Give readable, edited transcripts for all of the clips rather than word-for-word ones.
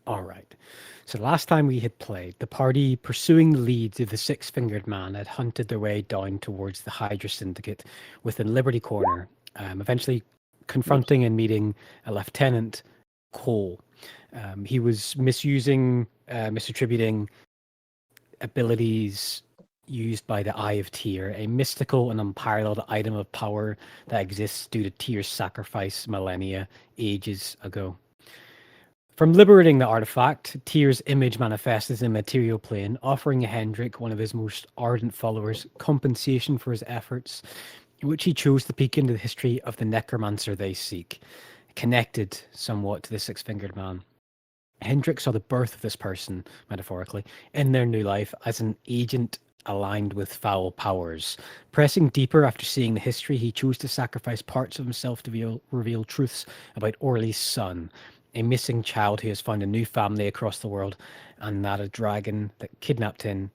All right. So last time we had played, the party pursuing the lead of the six-fingered man had hunted their way down towards the Hydra Syndicate within Liberty Corner, eventually Yes. confronting and meeting a Lieutenant Cole. He was misattributing abilities used by the Eye of Tyr, a mystical and unparalleled item of power that exists due to Tyr's sacrifice millennia, ages ago. From liberating the artifact, Tyr's image manifests in the material plane, offering Hendrik, one of his most ardent followers, compensation for his efforts, in which he chose to peek into the history of the necromancer they seek, connected somewhat to the six-fingered man. Hendrik saw the birth of this person, metaphorically, in their new life as an agent aligned with foul powers. Pressing deeper after seeing the history, he chose to sacrifice parts of himself to reveal truths about Orly's son, a missing child who has found a new family across the world, and that a dragon that kidnapped him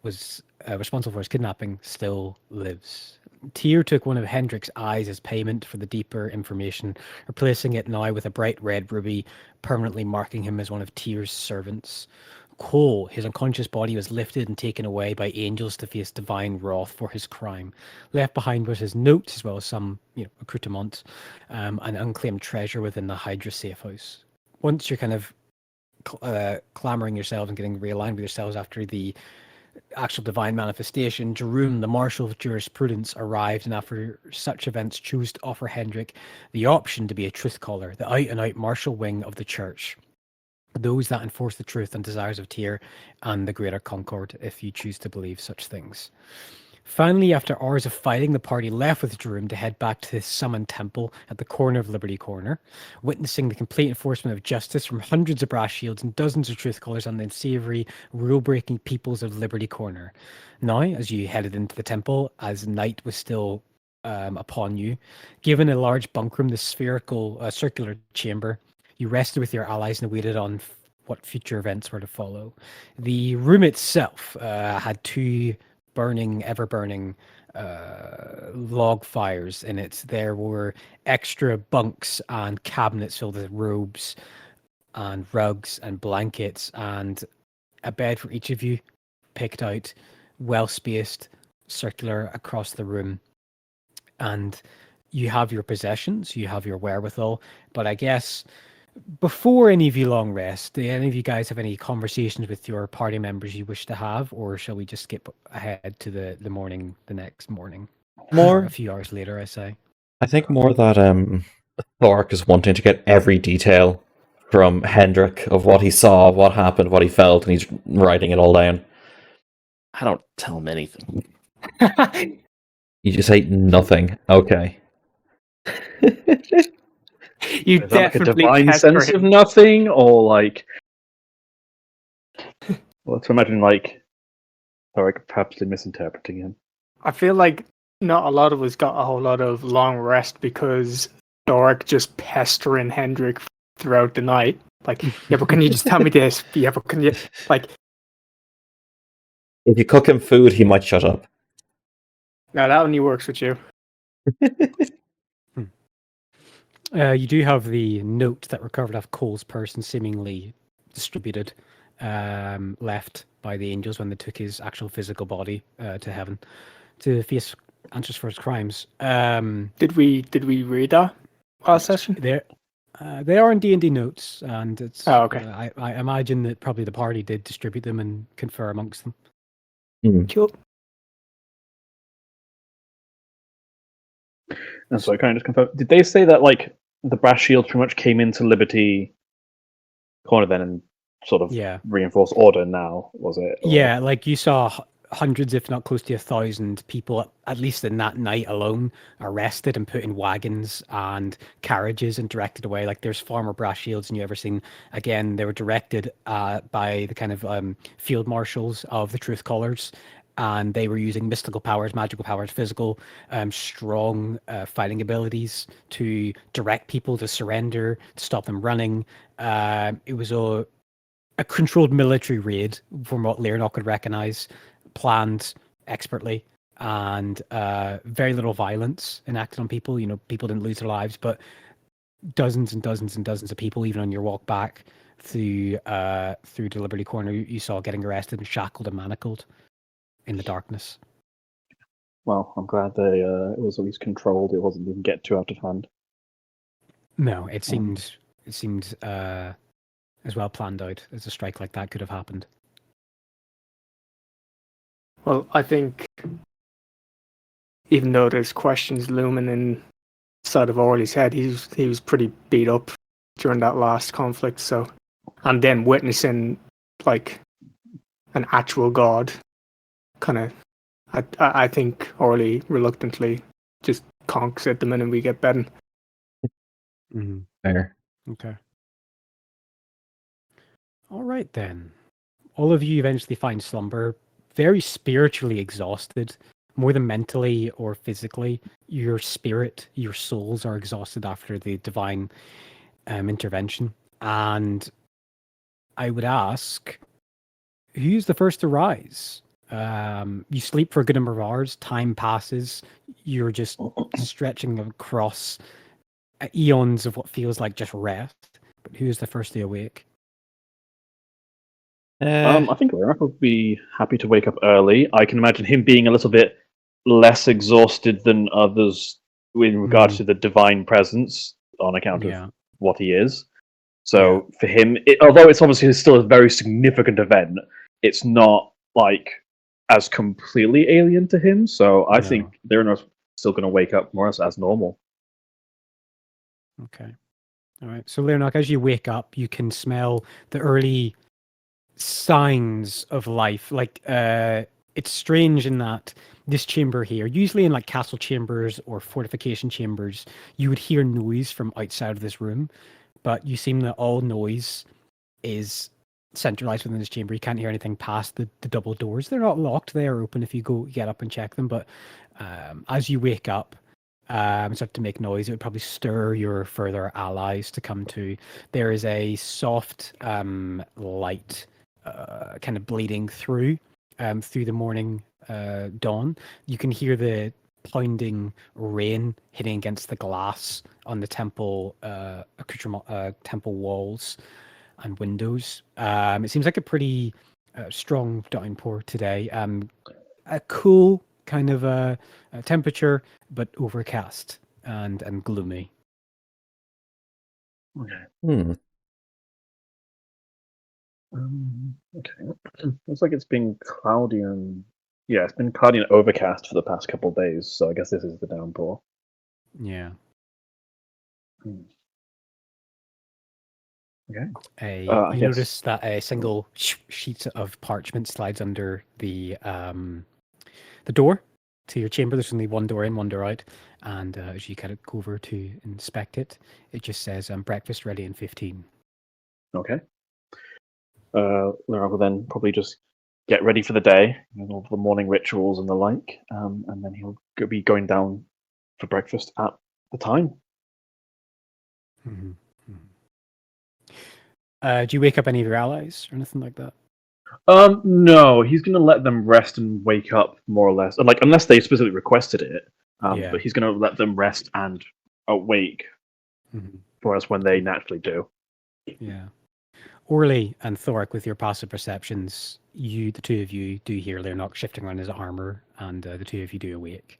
was responsible for his kidnapping still lives. Tyr took one of Hendrik's eyes as payment for the deeper information, replacing it now with a bright red ruby, permanently marking him as one of Tyr's servants. Cole, his unconscious body was lifted and taken away by angels to face divine wrath for his crime. Left behind was his notes, as well as some, accoutrements, and unclaimed treasure within the Hydra safe house. Once you're kind of clamoring yourselves and getting realigned with yourselves after the actual divine manifestation, Jerome, the marshal of jurisprudence, arrived, and after such events chose to offer Hendrik the option to be a truth caller, the out-and-out martial wing of the church. Those that enforce the truth and desires of Tyr and the greater Concord, if you choose to believe such things. Finally, after hours of fighting, the party left with Jerome to head back to the summoned temple at the corner of Liberty Corner, witnessing the complete enforcement of justice from hundreds of brass shields and dozens of truth callers on the unsavory, rule-breaking peoples of Liberty Corner. Now, as you headed into the temple, as night was still upon you, given a large bunk room, the circular chamber, you rested with your allies and waited on what future events were to follow. The room itself had two ever burning log fires in it. There were extra bunks and cabinets filled with robes and rugs and blankets and a bed for each of you, picked out, well spaced, circular across the room. And you have your possessions, you have your wherewithal, but I guess before any of you long rest, do any of you guys have any conversations with your party members you wish to have, or shall we just skip ahead to the next morning? More, a few hours later, I say. I think more that Thork is wanting to get every detail from Hendrik of what he saw, what happened, what he felt, and he's writing it all down. I don't tell him anything. You just say nothing. Okay. You Is that like a definitely divine pester sense of him. nothing, or like? Let's imagine like, or perhaps they're misinterpreting him. I feel like not a lot of us got a whole lot of long rest because Doric just pestering Hendrik throughout the night. Like, yeah, but can you just tell me this? Yeah, but can you, like... If you cook him food, he might shut up. No, that only works with you. You do have the note that recovered off Cole's purse and seemingly distributed, left by the angels when they took his actual physical body to heaven to face answers for his crimes. Did we read that last session? They are in D&D notes, and it's. Oh, okay. I imagine that probably the party did distribute them and confer amongst them. Cool. And so I kind of just confirm. Did they say that like the brass shield pretty much came into Liberty Corner then and sort of reinforced order now? Was it? Or... Yeah, like you saw hundreds, if not close to 1,000 people, at least in that night alone, arrested and put in wagons and carriages and directed away. Like there's far more brass shields than you ever seen. Again, they were directed by the kind of field marshals of the Truth Callers, and they were using mystical powers, magical powers, physical, strong fighting abilities to direct people to surrender, to stop them running. It was a controlled military raid, from what Leonor could recognize, planned expertly, and very little violence enacted on people. You know, people didn't lose their lives, but dozens and dozens and dozens of people, even on your walk back, through the Liberty Corner you saw getting arrested and shackled and manacled in the darkness. Well, I'm glad it was at least controlled. It wasn't even get too out of hand. No, it seemed as well planned out as a strike like that could have happened. Well, I think even though there's questions looming inside of Orly's head, he was pretty beat up during that last conflict. So, and then witnessing like an actual god, kind of, I think Orly reluctantly just conks at the minute we get bedding. Mm-hmm. Fair. Okay. All right then. All of you eventually find slumber, very spiritually exhausted, more than mentally or physically. Your spirit, your souls are exhausted after the divine intervention. And I would ask, who's the first to rise? You sleep for a good number of hours, time passes, you're just stretching across eons of what feels like just rest. But who's the first to awake? I think Erith would be happy to wake up early. I can imagine him being a little bit less exhausted than others in regards to the divine presence on account of what he is. So for him, although it's obviously still a very significant event, it's not like as completely alien to him. So I think they're not still going to wake up more as normal. Okay. All right. So Leonard, as you wake up, you can smell the early signs of life. Like it's strange in that this chamber here, usually in like castle chambers or fortification chambers, you would hear noise from outside of this room, but you seem that all noise is centralized within this chamber. You can't hear anything past the double doors. They're not locked, they are open if you go get up and check them, but as you wake up and start to make noise, it would probably stir your further allies to come to. There is a soft light kind of bleeding through the morning dawn. You can hear the pounding rain hitting against the glass on the temple temple walls and windows. It seems like a pretty strong downpour today. A cool kind of temperature, but overcast and gloomy. Okay. Okay. Looks like it's been cloudy and it's been cloudy and overcast for the past couple of days. So I guess this is the downpour. Yeah. Okay. You notice that a single sheet of parchment slides under the door to your chamber. There's only one door in, one door out, and as you kind of go over to inspect it, it just says breakfast ready in 15. Okay. Laura will then probably just get ready for the day, all the morning rituals and the like, and then he'll be going down for breakfast at the time. Mm-hmm. Do you wake up any of your allies or anything like that? No, he's going to let them rest and wake up more or less, like unless they specifically requested it. But he's going to let them rest and awake for us when they naturally do. Yeah. Orly and Thoric, with your passive perceptions, the two of you do hear Leonok shifting around his armor, and the two of you do awake.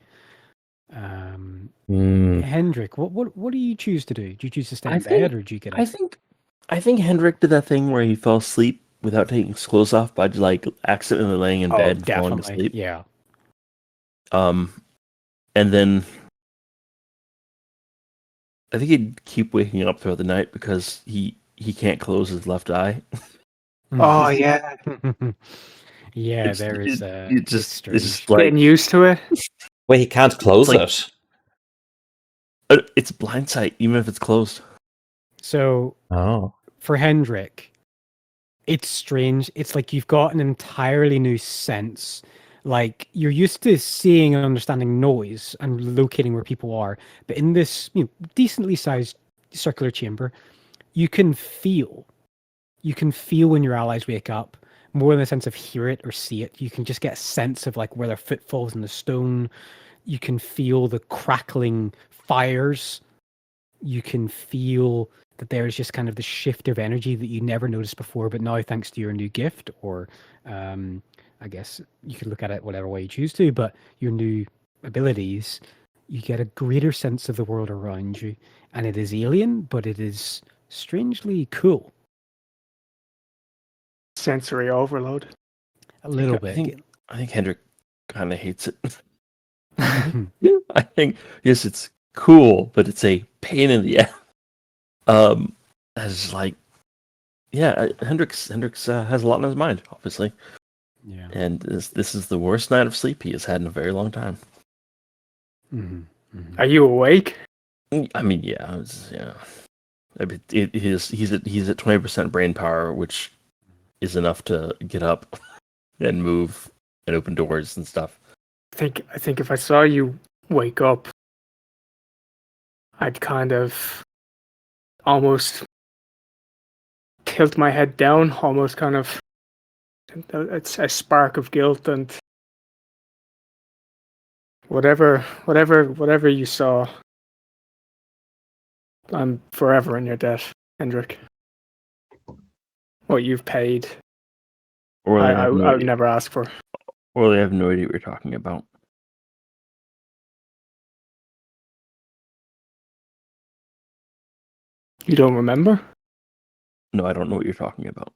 Hendrik, what do you choose to do? Do you choose to stay in bed, or do you get up? I think Hendrik did that thing where he fell asleep without taking his clothes off by like accidentally laying in bed and falling asleep. Yeah. And then I think he'd keep waking up throughout the night because he can't close his left eye. Oh yeah. Yeah, it's just like getting used to it. Wait, he can't close it. It's blind sight, even if it's closed. So, for Hendrik, it's strange. It's like you've got an entirely new sense. Like you're used to seeing and understanding noise and locating where people are, but in this decently sized circular chamber, you can feel when your allies wake up, more than a sense of hear it or see it. You can just get a sense of like where their foot falls in the stone. You can feel the crackling fires. You can feel that there is just kind of the shift of energy that you never noticed before, but now thanks to your new gift, or I guess you could look at it whatever way you choose to, but your new abilities, you get a greater sense of the world around you, and it is alien, but it is strangely cool. Sensory overload. A little I bit. think Hendrik kind of hates it. I think yes, it's cool, but it's a pain in the ass. As like, yeah, Hendrix has a lot on his mind, obviously, Yeah. and this is the worst night of sleep he has had in a very long time. Are you awake? I mean, yeah, yeah. I mean, he's at 20% brain power, which is enough to get up and move and open doors and stuff. I think if I saw you wake up, I'd kind of almost tilt my head down, almost kind of. It's a spark of guilt and whatever you saw. I'm forever in your debt, Hendrik. What you've paid, Or I would never ask for. Or they have no idea what you're talking about. You don't remember? No, I don't know what you're talking about.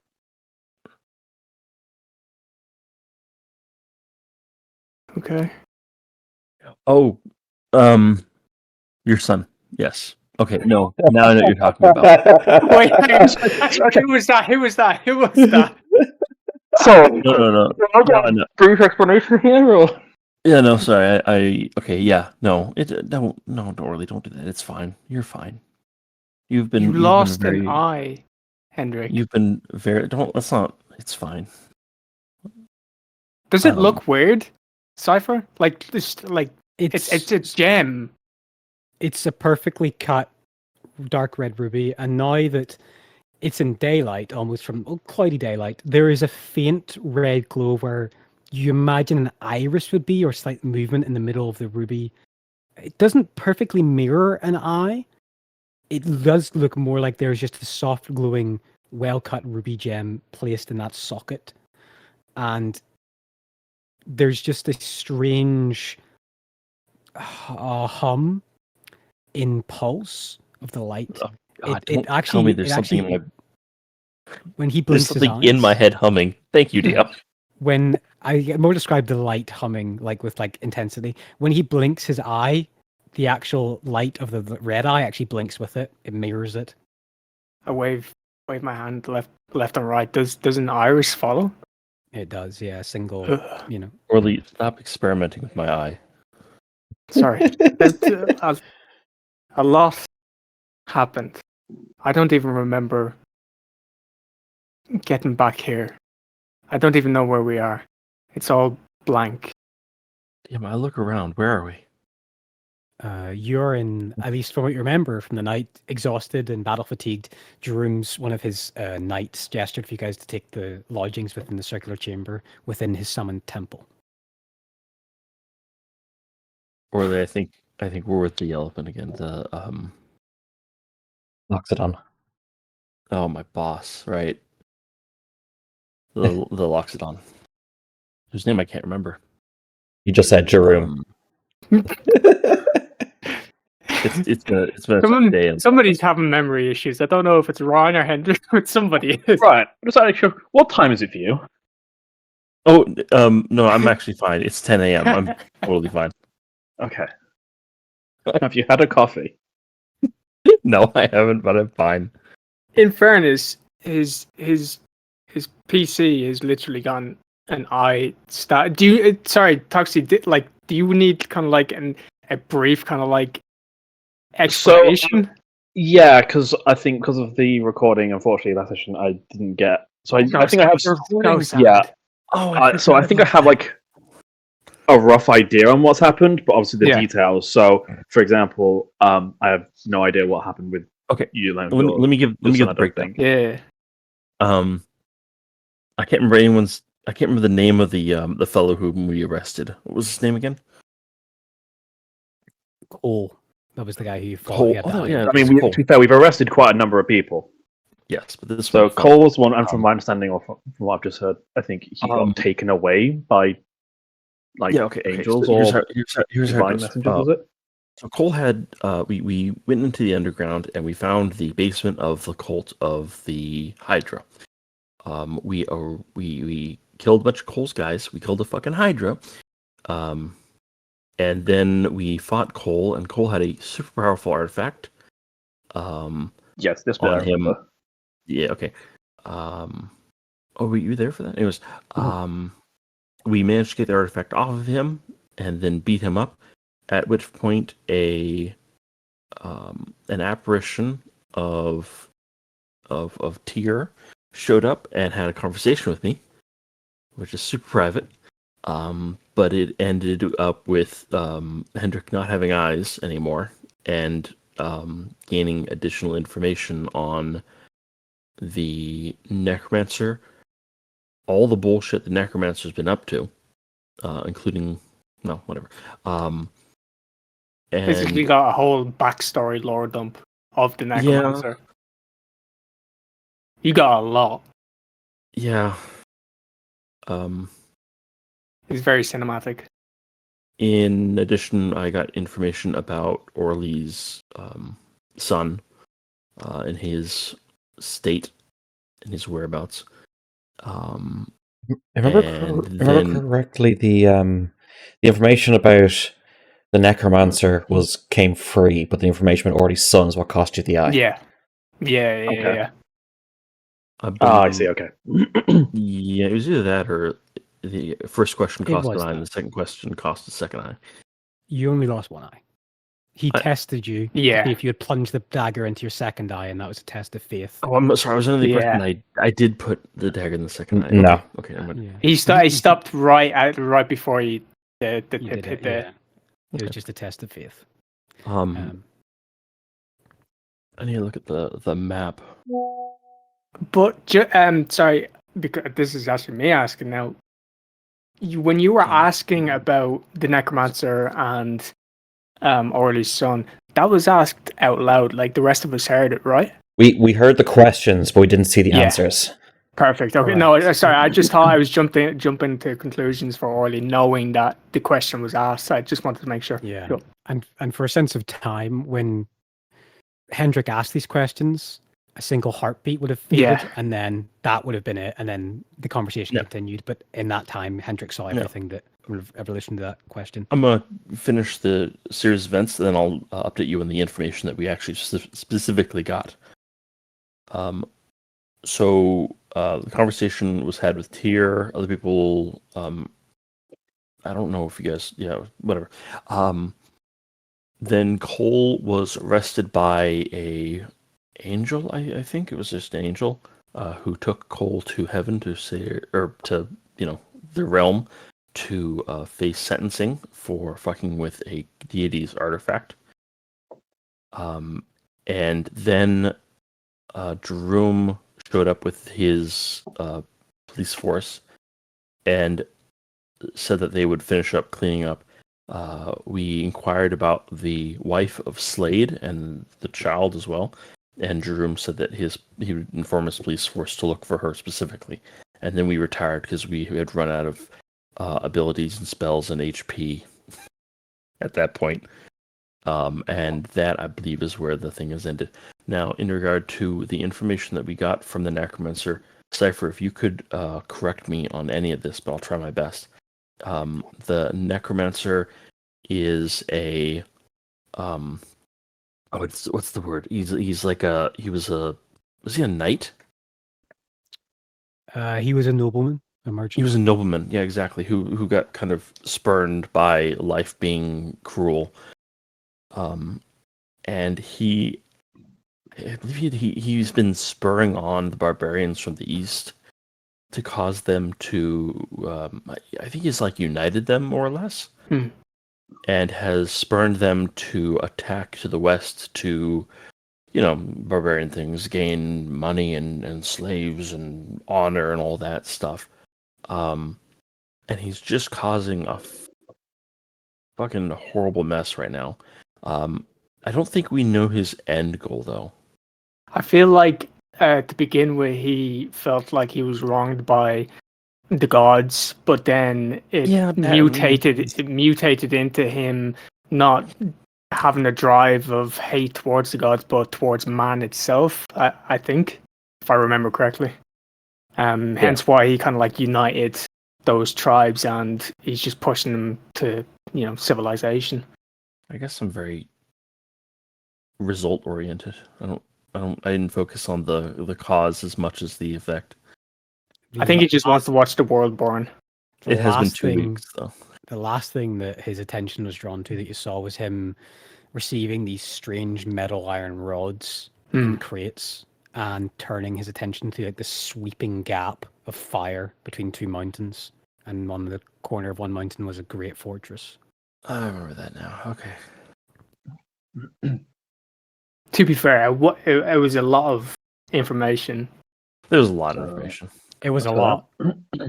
Okay. Oh, your son. Yes. Okay. No. Now I know what you're talking about. Wait, who was that? Who was that? Who was that? So, No. No. brief explanation here, or Yeah. No. Sorry. Okay. Yeah. No. Don't really don't do that. It's fine. You're fine. You've been. You you've been lost very, an eye, Hendrik. You've been very. Don't. Let's not. It's fine. Does it look weird, Cypher? Like this, like It's it's a gem. It's a perfectly cut dark red ruby, and now that it's in daylight, almost from cloudy daylight, there is a faint red glow where you imagine an iris would be, or slight movement in the middle of the ruby. It doesn't perfectly mirror an eye. It does look more like there's just a soft glowing, well-cut ruby gem placed in that socket. And there's just a strange hum in pulse of the light. Oh, God, it don't actually tell me there's it something actually, in my. when he There's blinks his something in eyes, my head humming. Thank you, Dio. when I more describe the light humming like with like intensity. When he blinks his eye, the actual light of the red eye actually blinks with it. It mirrors it. I wave my hand left and right. Does an iris follow? It does, yeah. Single, you know. Orly, stop experimenting with my eye. Sorry. A lot happened. I don't even remember getting back here. I don't even know where we are. It's all blank. Damn, I look around. Where are we? You're in, at least from what you remember from the night, exhausted and battle fatigued. Jerome's one of his knights gestured for you guys to take the lodgings within the circular chamber within his summoned temple. Orly, I think we're with the elephant again. The Loxodon. Oh, my boss, right? The Loxodon, whose name I can't remember. You just said Jerome. It's been a tough day. Somebody's having memory issues. I don't know if it's Ron or Hendrik, but somebody is. right? Just out of curiosity, what time is it for you? Oh, no, I'm actually fine. It's 10 a.m. I'm totally fine. Okay. Have you had a coffee? No, I haven't, but I'm fine. In fairness, his PC has literally gone an eye stat. Do you? Sorry, Toxie. Do you need kind of like a brief kind of like explanation? Yeah, because I think because of the recording, unfortunately, that session I didn't get. So I think I have. Yeah. Oh, I think I have like a rough idea on what's happened, but obviously the details. So, for example, I have no idea what happened with. Okay. You. Let me give the breakdown. Yeah. I can't remember the name of the fellow whom we arrested. What was his name again? Cole. That was the guy who you thought Cole. he had Oh, the no, eye. yeah. I mean, Cole. to be fair, we've arrested quite a number of people. Yes, but this So one felt- Cole was one, and from my understanding, or from what I've just heard, I think he Um, got taken away by angels So or here's how it divine goes. messengers. Was it? So Cole had we went into the underground and we found the basement of the cult of the Hydra. We killed a bunch of Cole's guys. We killed the fucking Hydra. And then we fought Cole, and Cole had a super powerful artifact. Yes, this bit I On him. remember. Yeah, okay. Were you there for that? Anyways, we managed to get the artifact off of him and then beat him up. At which point, an apparition of Tyr showed up and had a conversation with me, which is super private. But it ended up with Hendrik not having eyes anymore and gaining additional information on the necromancer, all the bullshit the necromancer's been up to, including whatever. And Basically, got a whole backstory lore dump of the necromancer. You got a lot. Yeah. It's very cinematic. In addition, I got information about Orly's son and his state and his whereabouts. If I remember correctly, the information about the necromancer came free, but the information about Orly's son is what cost you the eye. Yeah. Okay. I see. Okay. Yeah, it was either that or the first question It cost was an eye, and that. the second question cost a second eye. You only lost one eye. He tested you to see if you had plunged the dagger into your second eye, and that was a test of faith. Oh, I'm sorry. I was under the impression I did put the dagger in the second eye. No. Okay. I'm gonna... He stopped right before the tip hit the. Yeah. It was just a test of faith. I need to look at the map. But sorry, because this is actually me asking now. When you were asking about the necromancer and Orly's son, that was asked out loud. Like the rest of us heard it, right? We heard the questions, but we didn't see the answers. Perfect. Okay. Correct. No, sorry. I just thought I was jumping to conclusions for Orly, knowing that the question was asked. I just wanted to make sure. Yeah. Cool. And for a sense of time, when Hendrik asked these questions, a single heartbeat would have faded, and then that would have been it, and then the conversation continued. But in that time, Hendrik saw everything that would have ever listened to that question. I'm gonna finish the series of events, and then I'll update you on the information that we actually specifically got. So the conversation was had with Tyr, other people. I don't know if you guys, whatever. Then Cole was arrested by a angel. I think it was just an angel who took Cole to heaven to to their realm to face sentencing for fucking with a deity's artifact. And then Jerome showed up with his police force and said that they would finish up cleaning up. We inquired about the wife of Slade and the child as well, and Jerome said that he would inform his police force to look for her specifically. And then we retired because we had run out of abilities and spells and HP at that point. And that, I believe, is where the thing has ended. Now, in regard to the information that we got from the necromancer, Cypher, if you could correct me on any of this, but I'll try my best. The necromancer is a what's the word? He's like was he a knight? He was a nobleman, a merchant. He was a nobleman, yeah, exactly. Who got kind of spurned by life being cruel. And I believe he's been spurring on the barbarians from the east to cause them to, I think he's like united them more or less, and has spurned them to attack to the west to, barbarian things, gain money and slaves and honor and all that stuff. And he's just causing a fucking horrible mess right now. I don't think we know his end goal, though. I feel like to begin with, he felt like he was wronged by the gods, but then it mutated into him not having a drive of hate towards the gods, but towards man itself. I think, if I remember correctly. Hence why he kind of like united those tribes, and he's just pushing them to civilization. I guess I'm very result oriented. I didn't focus on the cause as much as the effect. I think he just wants to watch the world burn. It has been 2 weeks, though. The last thing that his attention was drawn to that you saw was him receiving these strange metal iron rods in crates and turning his attention to like this sweeping gap of fire between two mountains. And on the corner of one mountain was a great fortress. I remember that now. Okay. To be fair, it was a lot of information. There was a lot of information. It was a lot.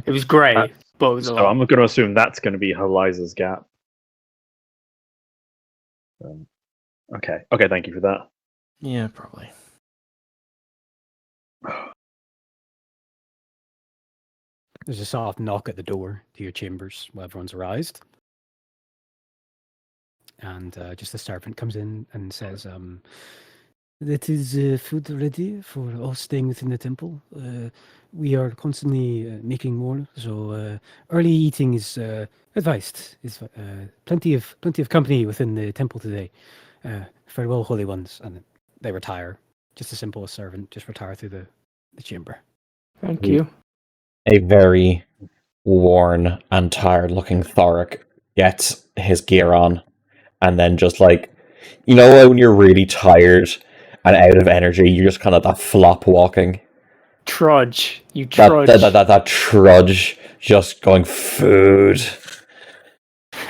It was great, but it was a lot. I'm going to assume that's going to be Eliza's gap. Okay, thank you for that. Yeah, probably. There's a soft knock at the door to your chambers while everyone's arised. And just the servant comes in and says, that is food ready for all staying within the temple. We are constantly making more, so early eating is advised. Is plenty of company within the temple today. Farewell, holy ones. And they retire. Just a simple servant, just retire through the chamber. Thank you. A very worn and tired-looking Thoric gets his gear on, and then just like, when you're really tired and out of energy, you're just kind of that flop walking. Trudge. You trudge. That trudge, just going food.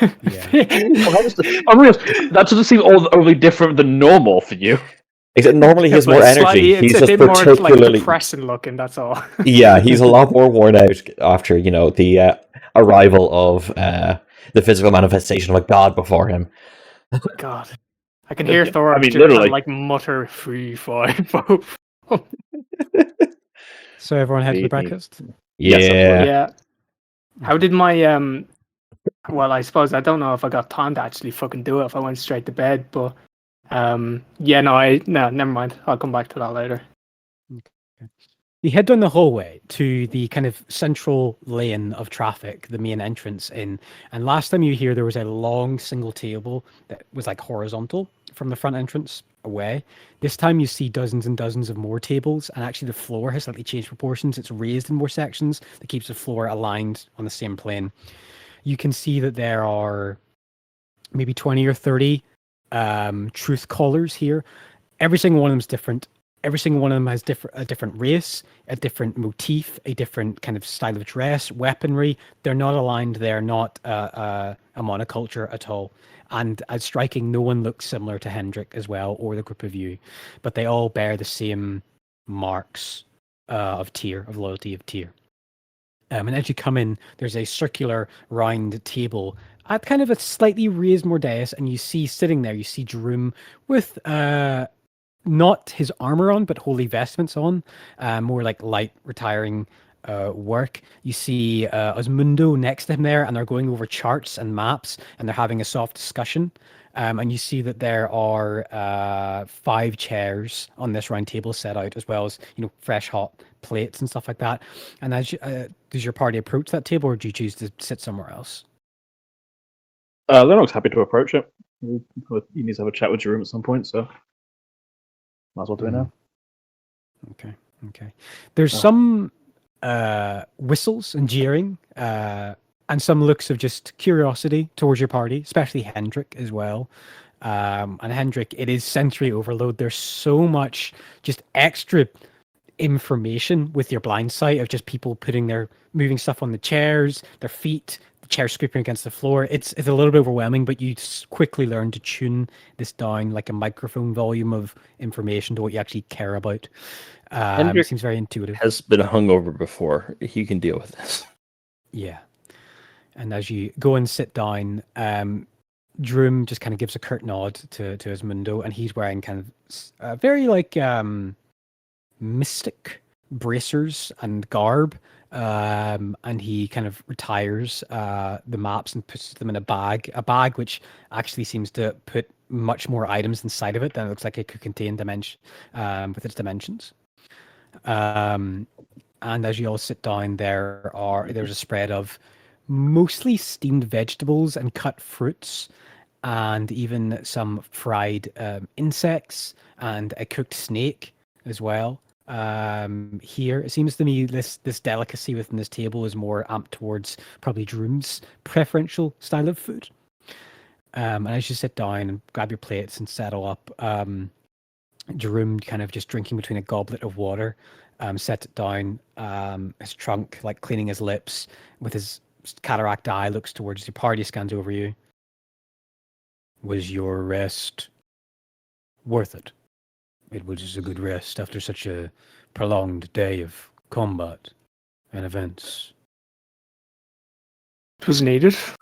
Yeah. That doesn't seem overly different than normal for you. Except normally he has more energy. It's he's a just bit more particularly like depressing looking. That's all. Yeah, he's a lot more worn out after the arrival of the physical manifestation of a god before him. God, I can hear Thor. I mean, just literally. like mutter 3, 5. So everyone head to the breakfast? Yeah. How did my well, I suppose I don't know if I got time to actually fucking do it if I went straight to bed, but no, never mind. I'll come back to that later. Okay. You head down the hallway to the kind of central lane of traffic, the main entrance in. And last time you were here, there was a long single table that was like horizontal from the front entrance away. This time you see dozens and dozens of more tables, and actually the floor has slightly changed proportions. It's raised in more sections that keeps the floor aligned on the same plane. You can see that there are maybe 20 or 30 truth callers here. Every single one of them is different. Every single one of them has a different race, a different motif, a different kind of style of dress, weaponry. They're not aligned. They're not a monoculture at all. And as striking, no one looks similar to Hendrik as well, or the group of you. But they all bear the same marks of loyalty of Tyr. And as you come in, there's a circular round table at kind of a slightly raised more dais, and you see sitting there, you see Jeroen with not his armor on, but holy vestments on, more like light retiring work. You see Osmundo next to him there, and they're going over charts and maps, and they're having a soft discussion. And you see that there are 5 chairs on this round table set out, as well as fresh hot plates and stuff like that. And as does your party approach that table, or do you choose to sit somewhere else? Lennox happy to approach it. He needs to have a chat with Jeroen at some point, so might as well do it now. Okay. There's some whistles and jeering, and some looks of just curiosity towards your party, especially Hendrik as well. And Hendrik, it is sensory overload. There's so much just extra information with your blind sight of just people moving stuff on the chairs, their feet, the chair scraping against the floor. It's a little bit overwhelming, but you quickly learn to tune this down like a microphone volume of information to what you actually care about. It seems very intuitive. Has been hungover before. He can deal with this. Yeah. And as you go and sit down, Droom just kind of gives a curt nod to his mundo, and he's wearing kind of very like mystic bracers and garb. And he kind of retires the maps and puts them in a bag which actually seems to put much more items inside of it than it looks like it could contain with its dimensions. And as you all sit down, there's a spread of mostly steamed vegetables and cut fruits, and even some fried insects and a cooked snake as well. Here, it seems to me this delicacy within this table is more amped towards probably Droom's preferential style of food. And as you sit down and grab your plates and settle up, Droom kind of just drinking between a goblet of water, sets it down, his trunk, like cleaning his lips, with his cataract eye, looks towards the party, scans over you. Was your rest worth it? It was a good rest after such a prolonged day of combat and events. It was needed. It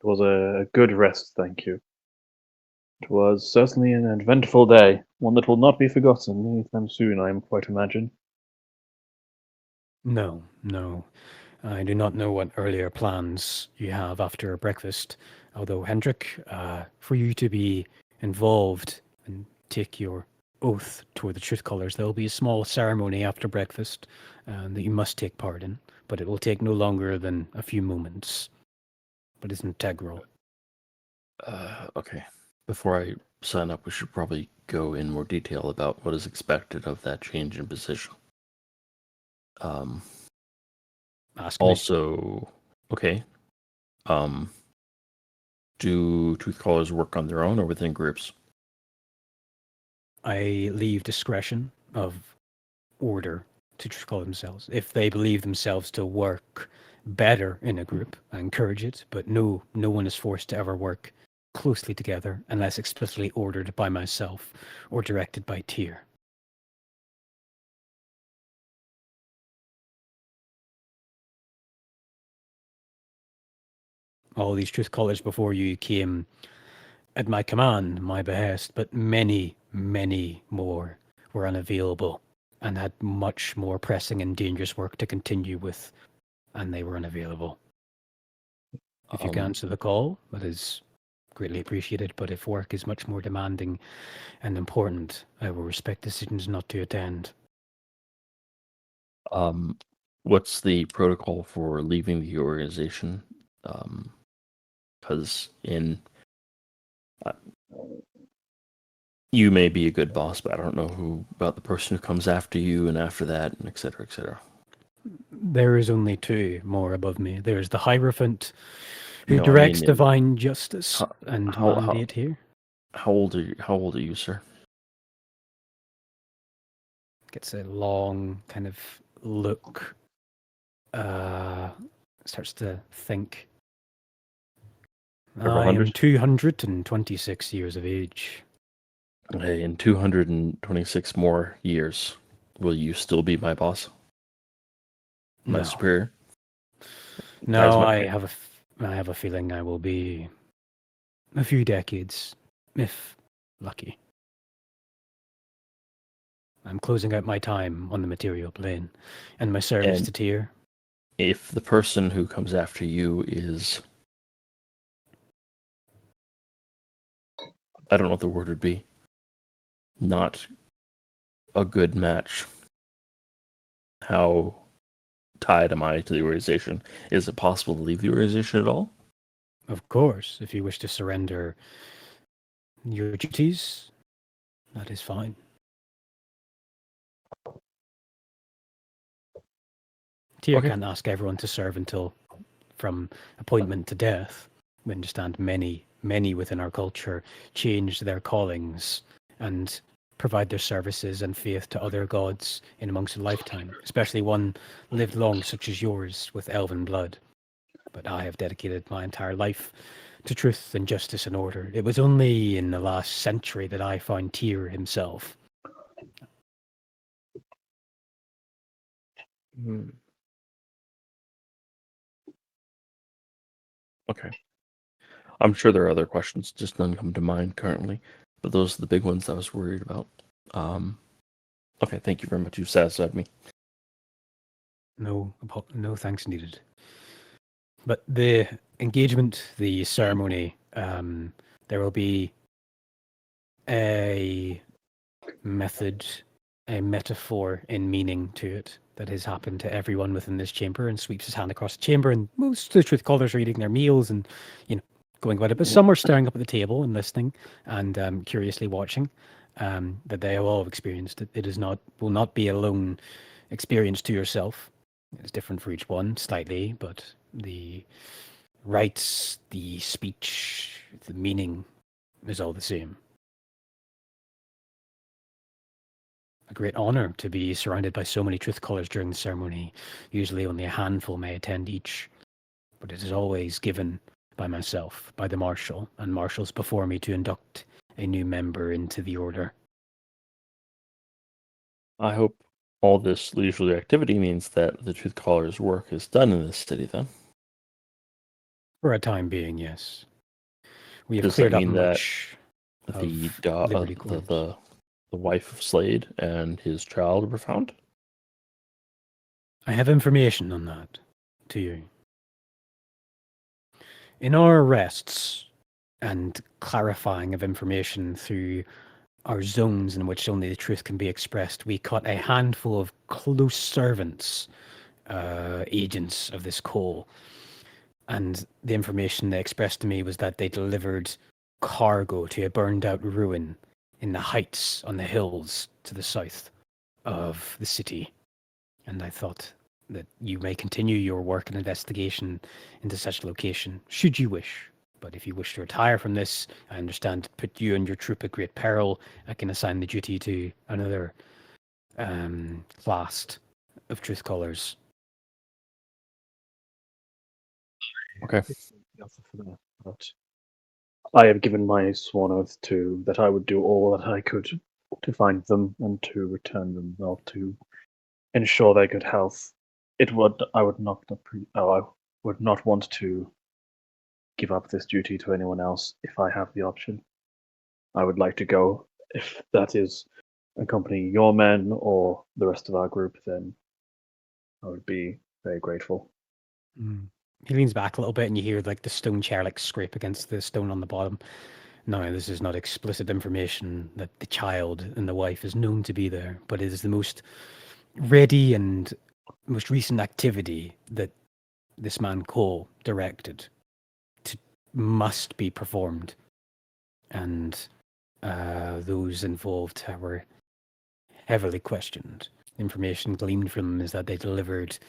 was a good rest, thank you. It was certainly an eventful day, one that will not be forgotten anytime soon, I am quite imagine. No. I do not know what earlier plans you have after breakfast, although Hendrik, for you to be involved and take your oath toward the truth colors, there will be a small ceremony after breakfast that you must take part in, but it will take no longer than a few moments. But it's integral. Okay. Before I sign up, we should probably go in more detail about what is expected of that change in position. Ask me. Also, okay. Do truth callers work on their own or within groups? I leave discretion of order to truth call themselves. If they believe themselves to work better in a group, I encourage it, but no one is forced to ever work closely together unless explicitly ordered by myself or directed by Tyr. All these truth callers before you came at my command, my behest, but many more were unavailable and had much more pressing and dangerous work to continue with, and they were unavailable. If you can answer the call, that is greatly appreciated, but if work is much more demanding and important, I will respect decisions not to attend. What's the protocol for leaving the organization? Because you may be a good boss, but I don't know about the person who comes after you and after that, and et cetera, et cetera. There is only two more above me. There's the Hierophant, who directs divine justice and mandate here. How old are you, sir? Gets a long kind of look. Starts to think. I am 226 years of age. Okay, in 226 more years, will you still be my boss? My superior? No, I have a feeling I will be a few decades, if lucky. I'm closing out my time on the material plane and my service to Tyr. If the person who comes after you is, I don't know what the word would be, not a good match, how tied am I to the organization? Is it possible to leave the organization at all? Of course, if you wish to surrender your duties, that is fine. Tyr can't ask everyone to serve until from appointment to death. We understand many within our culture change their callings and provide their services and faith to other gods in amongst a lifetime, especially one lived long such as yours with elven blood. But I have dedicated my entire life to truth and justice and order. It was only in the last century that I found Tyr himself. Okay. I'm sure there are other questions, just none come to mind currently. But those are the big ones I was worried about. Okay, thank you very much. You've satisfied me. No thanks needed. But the engagement, the ceremony, there will be a method, a metaphor in meaning to it that has happened to everyone within this chamber, and sweeps his hand across the chamber, and most of the truth callers are eating their meals and, going about it. But some are staring up at the table and listening and curiously watching. That they have all experienced it. It will not be a lone experience to yourself. It's different for each one slightly, but the rites, the speech, the meaning is all the same. A great honor to be surrounded by so many truth callers during the ceremony. Usually only a handful may attend each, but it is always given by myself, by the marshal, and marshals before me to induct a new member into the order. I hope all this leisurely activity means that the truth caller's work is done in this city, then. For a time being, yes. We have Does cleared that up mean much that of Liberty Corners. the wife of Slade and his child were found? I have information on that to you. In our arrests and clarifying of information through our zones in which only the truth can be expressed, we caught a handful of close servants, agents of this call. And the information they expressed to me was that they delivered cargo to a burned out ruin in the heights on the hills to the south of the city. And I thought that you may continue your work and investigation into such a location, should you wish. But if you wish to retire from this, I understand to put you and your troop at great peril, I can assign the duty to another class of truth callers. Okay. But I have given my sworn oath to that I would do all that I could to find them and to return them, well, to ensure their good health. I would not want to give up this duty to anyone else if I have the option. I would like to go. If that is accompany your men or the rest of our group, then I would be very grateful. He leans back a little bit and you hear like the stone chair like scrape against the stone on the bottom. No, this is not explicit information that the child and the wife is known to be there, but it is the most ready and most recent activity that this man Cole directed must be performed. And those involved were heavily questioned. Information gleaned from them is that they delivered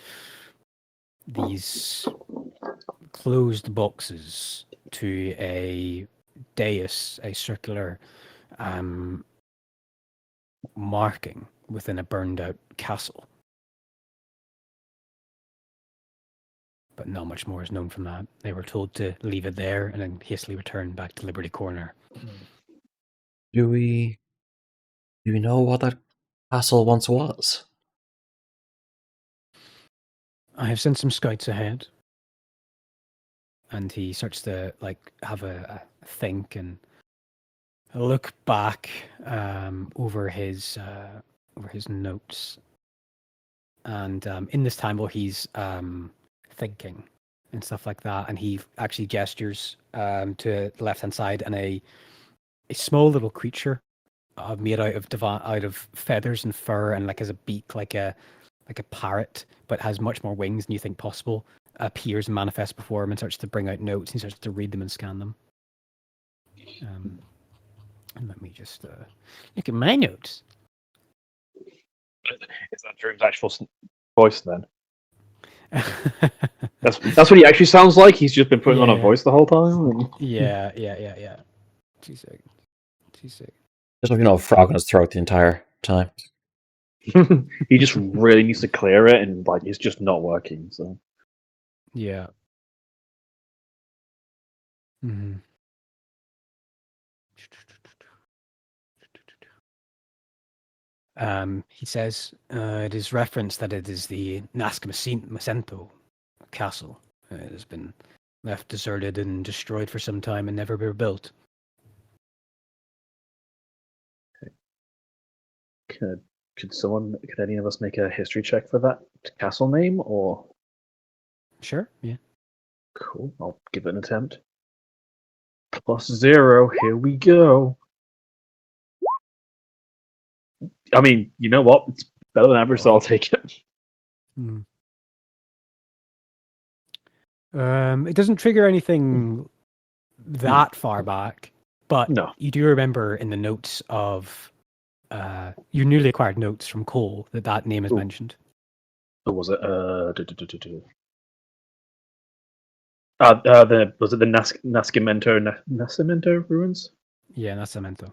these closed boxes to a dais, a circular marking within a burned out castle. But not much more is known from that. They were told to leave it there and then hastily return back to Liberty Corner. Do we know what that castle once was? I have sent some scouts ahead. And he starts to have a think and a look back over his notes. And in this time while he's thinking and stuff like that, and he actually gestures to the left-hand side, and a small little creature made out of feathers and fur, and has a beak like a parrot, but has much more wings than you think possible, appears and manifests before him and starts to bring out notes. He starts to read them and scan them. And let me just look at my notes. Is that Dream's actual voice then? That's what he actually sounds like. He's just been putting on a voice the whole time. Yeah. 2 seconds. Just like a frog in his throat the entire time. He just really needs to clear it, and it's just not working. So yeah. Mm-hmm. He says it is referenced that it is the Nasca Macento castle. It has been left deserted and destroyed for some time and never rebuilt. Could any of us make a history check for that castle name, or? Sure, yeah. Cool, I'll give it an attempt. +0, here we go. I mean, you know what? It's better than average, so I'll take it. It doesn't trigger anything that far back, but No. you do remember in the notes of your newly acquired notes from Cole that name is mentioned. Or was it? Was it the Nascimento ruins? Yeah, Nascimento.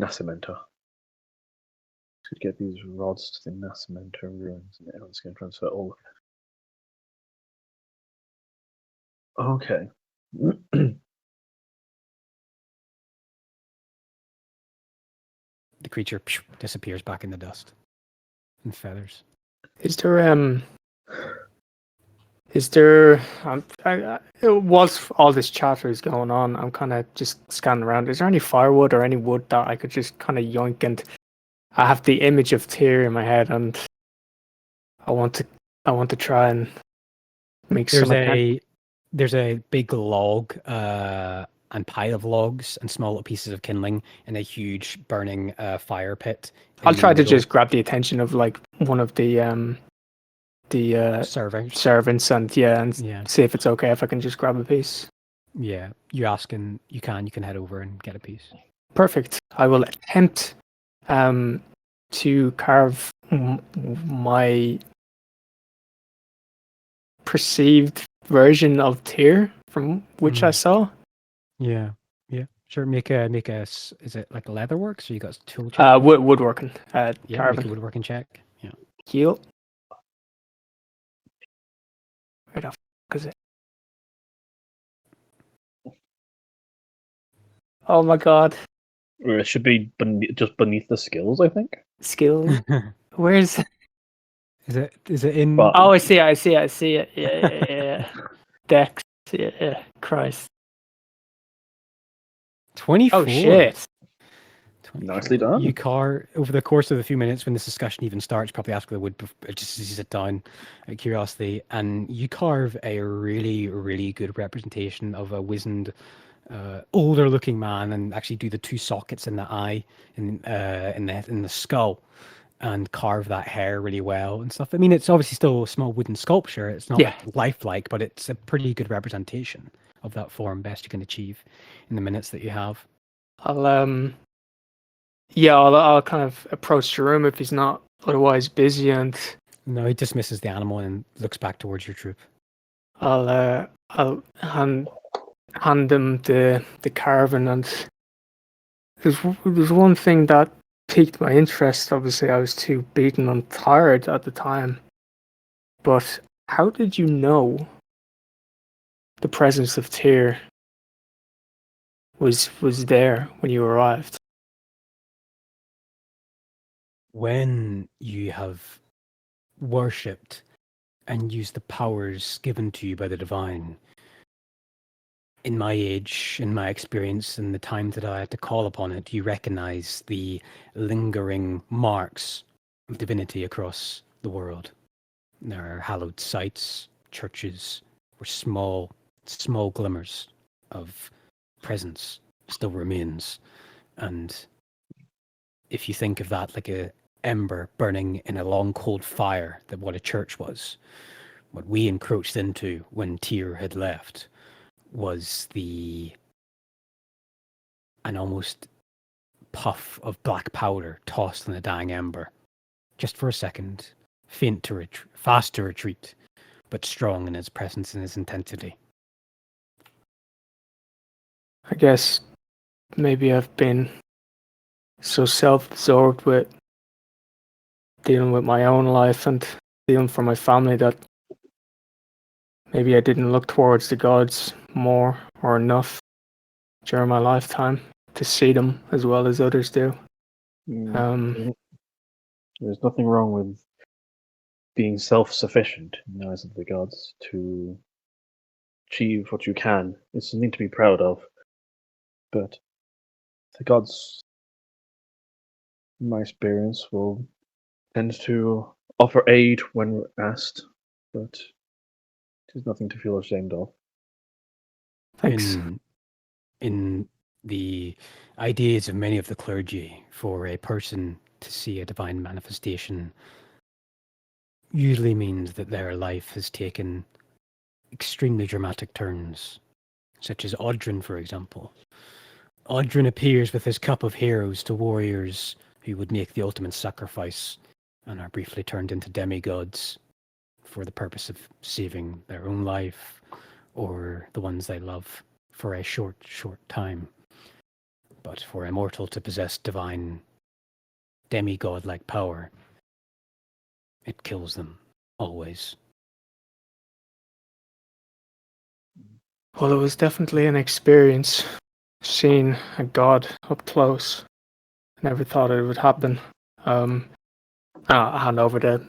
Nascimento. Could get these rods to the Nascimento ruins, and everyone's going to transfer all of it. Okay. The creature disappears back in the dust and feathers. Is there whilst all this chatter is going on, I'm kind of just scanning around. Is there any firewood or any wood that I could just kind of yoink? And I have the image of Tyr in my head, and I want to try and make There's a big log and pile of logs and small pieces of kindling in a huge burning fire pit. I'll try to just grab the attention of like one of the servants and see if it's okay if I can just grab a piece. Yeah, you ask and you can head over and get a piece. Perfect. I will attempt to carve my perceived version of Tyr from which I saw. Yeah. Sure. Make a. Is it like leatherwork? So you got tool check? Woodworking. Make carving. a woodworking check. Yeah. Heal. Where the f*** is it? Oh my god. It should be just beneath the skills, I think. Skill. Where's? Is it in? Oh, I see it. Yeah. Dex. Yeah. Christ. 24. Oh shit. 24. Nicely done. You over the course of the few minutes when this discussion even starts, probably ask for the wood just as you sit down out of curiosity, and you carve a really, really good representation of a wizened, older looking man, and actually do the two sockets in the eye in the skull, and carve that hair really well and stuff. I mean, it's obviously still a small wooden sculpture. It's not lifelike, but it's a pretty good representation of that form, best you can achieve in the minutes that you have. I'll kind of approach Jerome if he's not otherwise busy, and no, he dismisses the animal and looks back towards your troop. I'll hand him the carving, and there's one thing that piqued my interest. Obviously, I was too beaten and tired at the time, but how did you know the presence of Tyr was there when you arrived? When you have worshipped and used the powers given to you by the divine, in my age, in my experience, in the time that I had to call upon it, you recognize the lingering marks of divinity across the world. There are hallowed sites, churches, where small glimmers of presence still remains. And if you think of that like a ember burning in a long cold fire, that what a church was, what we encroached into when Tyr had left was an almost puff of black powder tossed in a dying ember, just for a second, fast to retreat, but strong in its presence and its intensity. I guess maybe I've been so self-absorbed with dealing with my own life and dealing for my family that maybe I didn't look towards the gods more or enough during my lifetime to see them as well as others do. There's nothing wrong with being self-sufficient in the eyes of the gods to achieve what you can is something to be proud of. But the gods, in my experience, will tend to offer aid when asked, but it is nothing to feel ashamed of. Thanks. In the ideas of many of the clergy, for a person to see a divine manifestation usually means that their life has taken extremely dramatic turns, such as Audrin, for example. Audrin appears with his cup of heroes to warriors who would make the ultimate sacrifice and are briefly turned into demigods for the purpose of saving their own life or the ones they love for a short time. But for a mortal to possess divine demigod-like power, it kills them, always. Well, it was definitely an experience seeing a god up close. Never thought it would happen. I'll hand over to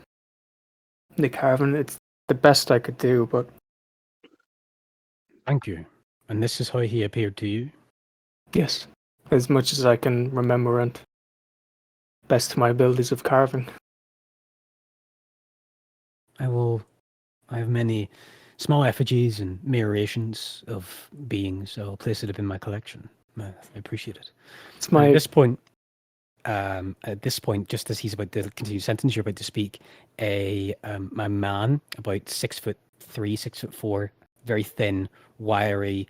the Carvin. It's the best I could do, but Thank you. And this is how he appeared to you? yes, as much as I can remember and best to my abilities of carving. I have many small effigies and mirrorations of beings, so I'll place it up in my collection. I appreciate it. It's my At this point, just as he's about to continue the sentence, you're about to speak. A man about 6'3", 6'4", very thin, wiry,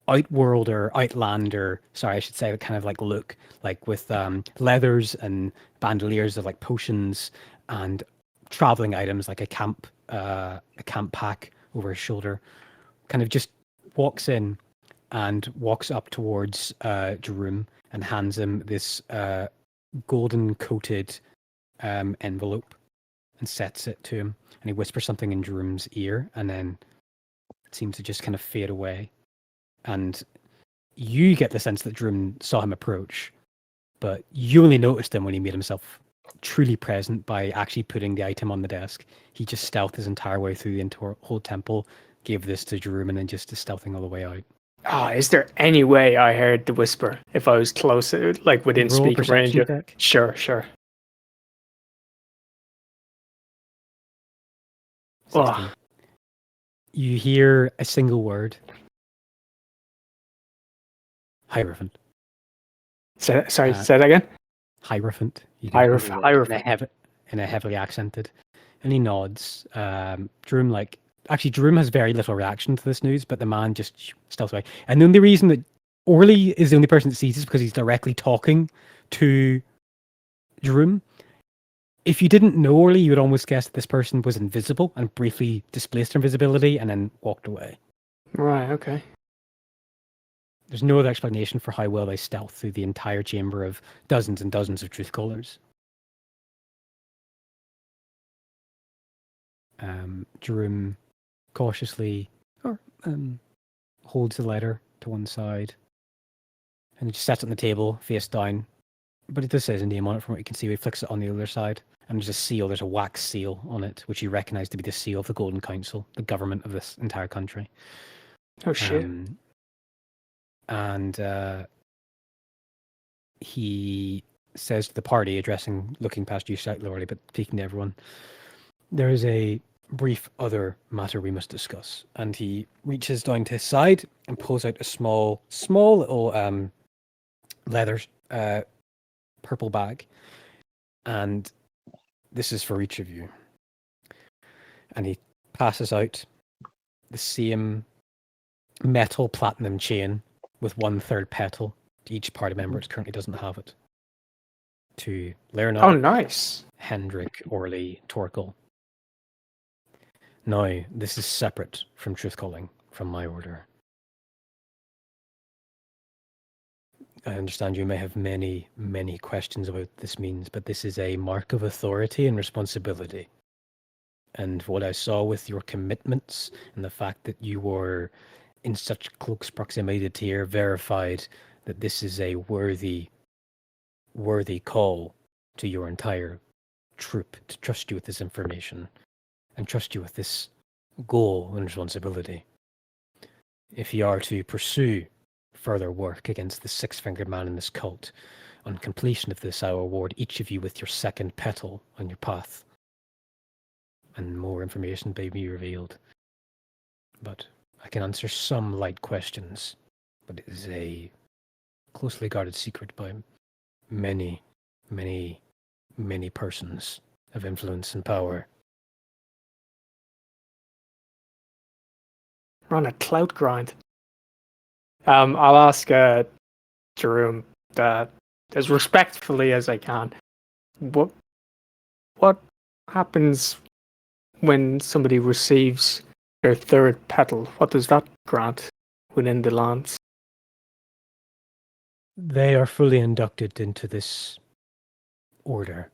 outworlder, outlander. Sorry, I should say, kind of like look, like with leathers and bandoliers of like potions and traveling items, like a camp pack over his shoulder. Kind of just walks in and walks up towards Jerome and hands him this golden coated envelope and sets it to him. And he whispers something in Jerome's ear, and then it seems to just kind of fade away. And you get the sense that Jerome saw him approach, but you only noticed him when he made himself truly present by actually putting the item on the desk. He just stealthed his entire way through the whole temple, gave this to Jerome, and then just stealthing all the way out. is there any way I heard the whisper if I was close, like within Roll a speaking range? perception check. Sure. 16. Oh, You hear a single word. Hierophant. say that again. Hierophant. Hierophant. In a heavily accented. And he nods. Jerome has very little reaction to this news, but the man just stealths away. And the only reason that Orly is the only person that sees this is because he's directly talking to Jerome. If you didn't know Orly, you would almost guess that this person was invisible and briefly displaced their invisibility and then walked away. Right, okay. There's no other explanation for how well they stealth through the entire chamber of dozens and dozens of truth callers. Jerome cautiously holds the letter to one side and just sets it on the table, face down. But it does say his name on it from what you can see. He flicks it on the other side, and there's a seal, there's a wax seal on it, which you recognize to be the seal of the Golden Council, the government of this entire country. Oh, shit. He says to the party, looking past you slightly already, but speaking to everyone, there is a brief other matter we must discuss. And he reaches down to his side and pulls out a small little leather purple bag. And this is for each of you. And he passes out the same metal platinum chain with 1/3 petal to each party member. It currently doesn't have it. To Leonard. Oh, nice. Hendrik, Orly, Torkel. Now, this is separate from truth calling, from my order. I understand you may have many, many questions about what this means, but this is a mark of authority and responsibility. And what I saw with your commitments and the fact that you were in such close proximity to Tyr verified that this is a worthy call to your entire troop to trust you with this information and trust you with this goal and responsibility. If you are to pursue further work against the six-fingered man in this cult, on completion of this, I will reward each of you with your second petal on your path. And more information may be revealed. But I can answer some light questions, but it is a closely guarded secret by many, many, many persons of influence and power. We're on a clout grind. I'll ask Jerome as respectfully as I can. What happens when somebody receives their third petal? What does that grant within the lands? They are fully inducted into this order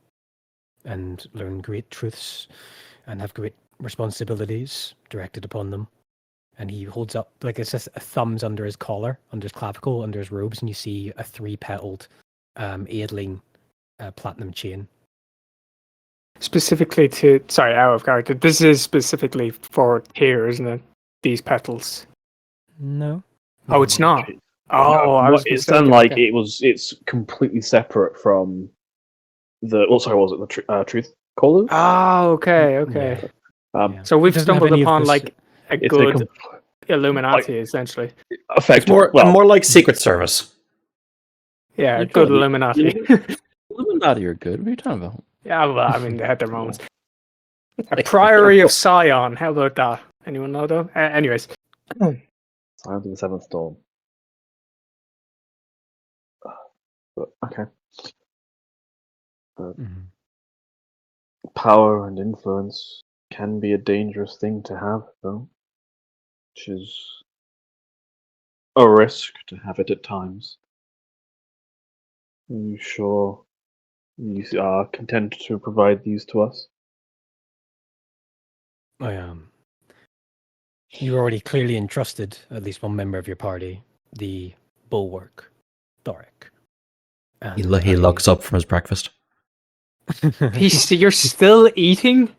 and learn great truths and have great responsibilities directed upon them. And he holds up, like it's just a thumbs under his collar, under his clavicle, under his robes, and you see a 3-petaled Aidling platinum chain. Specifically out of character, this is specifically for Tyr, isn't it? These petals. No. Oh, it's not. Oh, I was it sounded like it's completely separate from the. Oh, sorry, what was it the truth callers? Oh, okay. Yeah. So we've It doesn't have stumbled any of upon this- like a It's good Illuminati, essentially. It's effectively. more like Secret Service. Yeah, You're good trying to be- Illuminati. Illuminati are good. What are you talking about? Yeah, well, I mean, they had their moments. A Priory of Sion. How about that? Anyone know though? Anyways, Signs of the Seventh Storm. But, okay. Mhm. Power and influence can be a dangerous thing to have, though, which is a risk to have it at times. Are you sure you are content to provide these to us? I am. You already clearly entrusted at least one member of your party, the bulwark, Thoric. He looks up from his breakfast. you're still eating?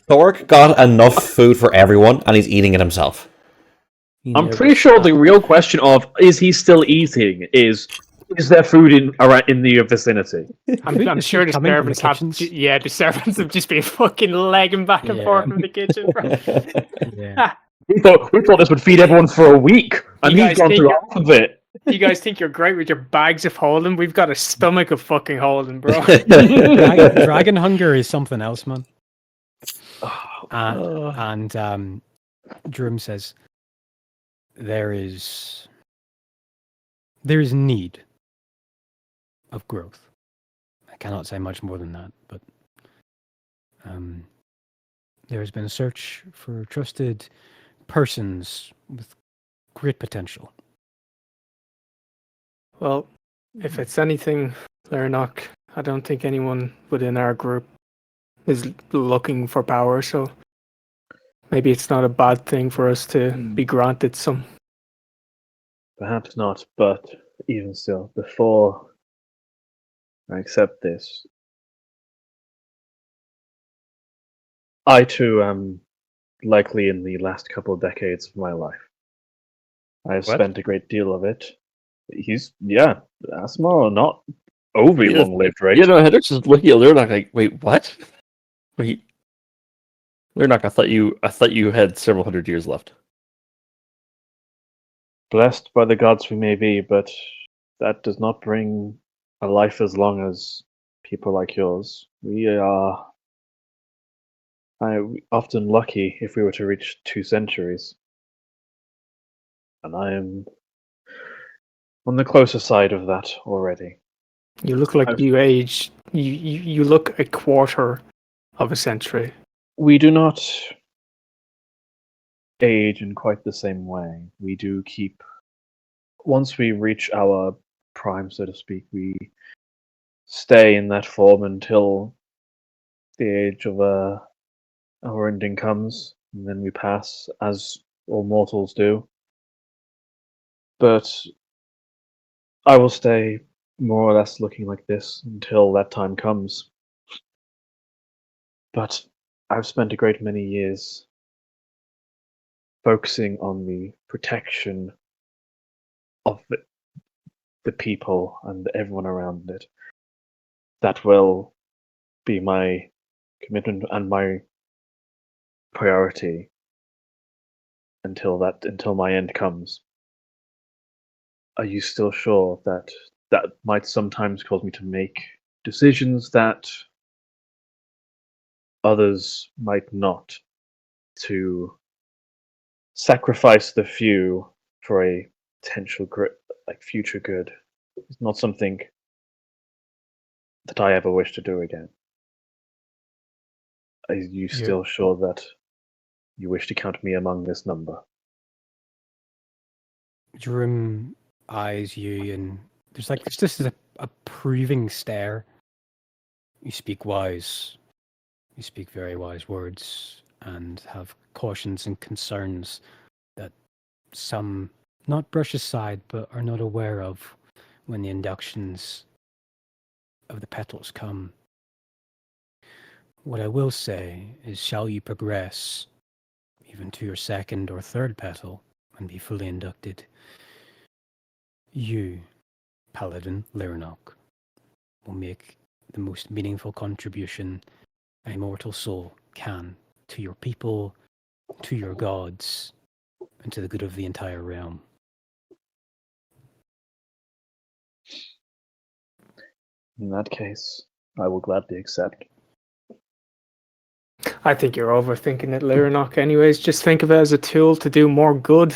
Thork got enough food for everyone, and he's eating it himself. I'm pretty sure the real question of is he still eating is there food in the vicinity? I'm sure the coming from the servants have. kitchens? The servants have just been fucking legging back and Yeah. forth from the kitchen. Bro. Yeah. We thought this would feed everyone for a week, and You he's guys gone think through it- half of it. You guys think you're great with your bags of holding? We've got a stomach of fucking holding, bro. Dragon hunger is something else, man. And Drum says, there is need of growth. I cannot say much more than that, but there has been a search for trusted persons with great potential. Well, if it's anything, Larnock, I don't think anyone within our group is looking for power, so maybe it's not a bad thing for us to be granted some. Perhaps not, but even still, before I accept this, I too am likely in the last couple of decades of my life. I have spent a great deal of it. Asmar, not overly long lived, right? You know, Hendrix is looking at Lurnock like, wait, what? Wait. Lurnock, I thought you had several hundred years left. Blessed by the gods we may be, but that does not bring a life as long as people like yours. We are often lucky if we were to reach 2 centuries. And I am on the closer side of that already. You look like you age. You look a quarter of a century. We do not age in quite the same way. We do keep. Once we reach our prime, so to speak, we stay in that form until the age of our ending comes, and then we pass, as all mortals do. But I will stay more or less looking like this until that time comes. But I've spent a great many years focusing on the protection of the people and everyone around it. That will be my commitment and my priority until my end comes. Are you still sure that might sometimes cause me to make decisions that others might not, to sacrifice the few for a potential future good? It's not something that I ever wish to do again. Are you still sure that you wish to count me among this number? Jerome eyes you, and there's this is a approving stare. You speak wise. You speak very wise words, and have cautions and concerns that some not brush aside, but are not aware of when the inductions of the petals come. What I will say is, shall you progress even to your second or third petal and be fully inducted, you, Paladin Lyranok, will make the most meaningful contribution a mortal soul can to your people, to your gods, and to the good of the entire realm. In that case, I will gladly accept. I think you're overthinking it, Lyranok. Anyways, just think of it as a tool to do more good.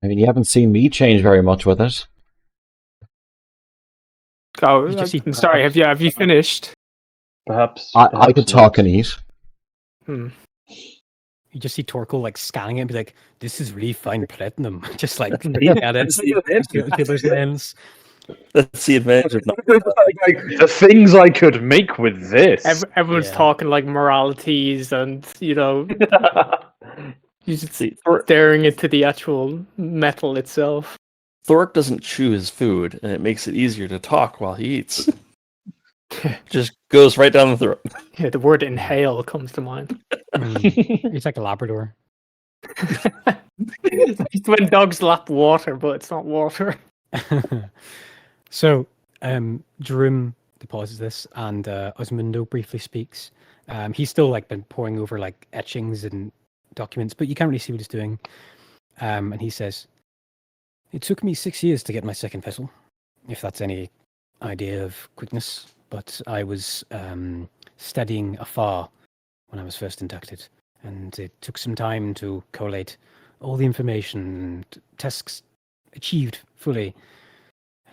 I mean, you haven't seen me change very much with it. Oh, You I'm sorry. Have you finished? Perhaps I could talk and eat. You just see Torkel scanning it and be like, "This is really fine platinum." Just looking at it through those lens. That's the advantage of not. The things I could make with this. Everyone's talking moralities and you just staring into the actual metal itself. Thork doesn't chew his food, and it makes it easier to talk while he eats. Just goes right down the throat. Yeah, the word inhale comes to mind. He's like a Labrador. It's when dogs lap water, but it's not water. So, Jerome deposits this, and Osmundo briefly speaks. He's still been poring over etchings and documents, but you can't really see what he's doing. And he says, "It took me 6 years to get my second vessel, if that's any idea of quickness. But I was studying afar when I was first inducted, and it took some time to collate all the information and tasks achieved fully.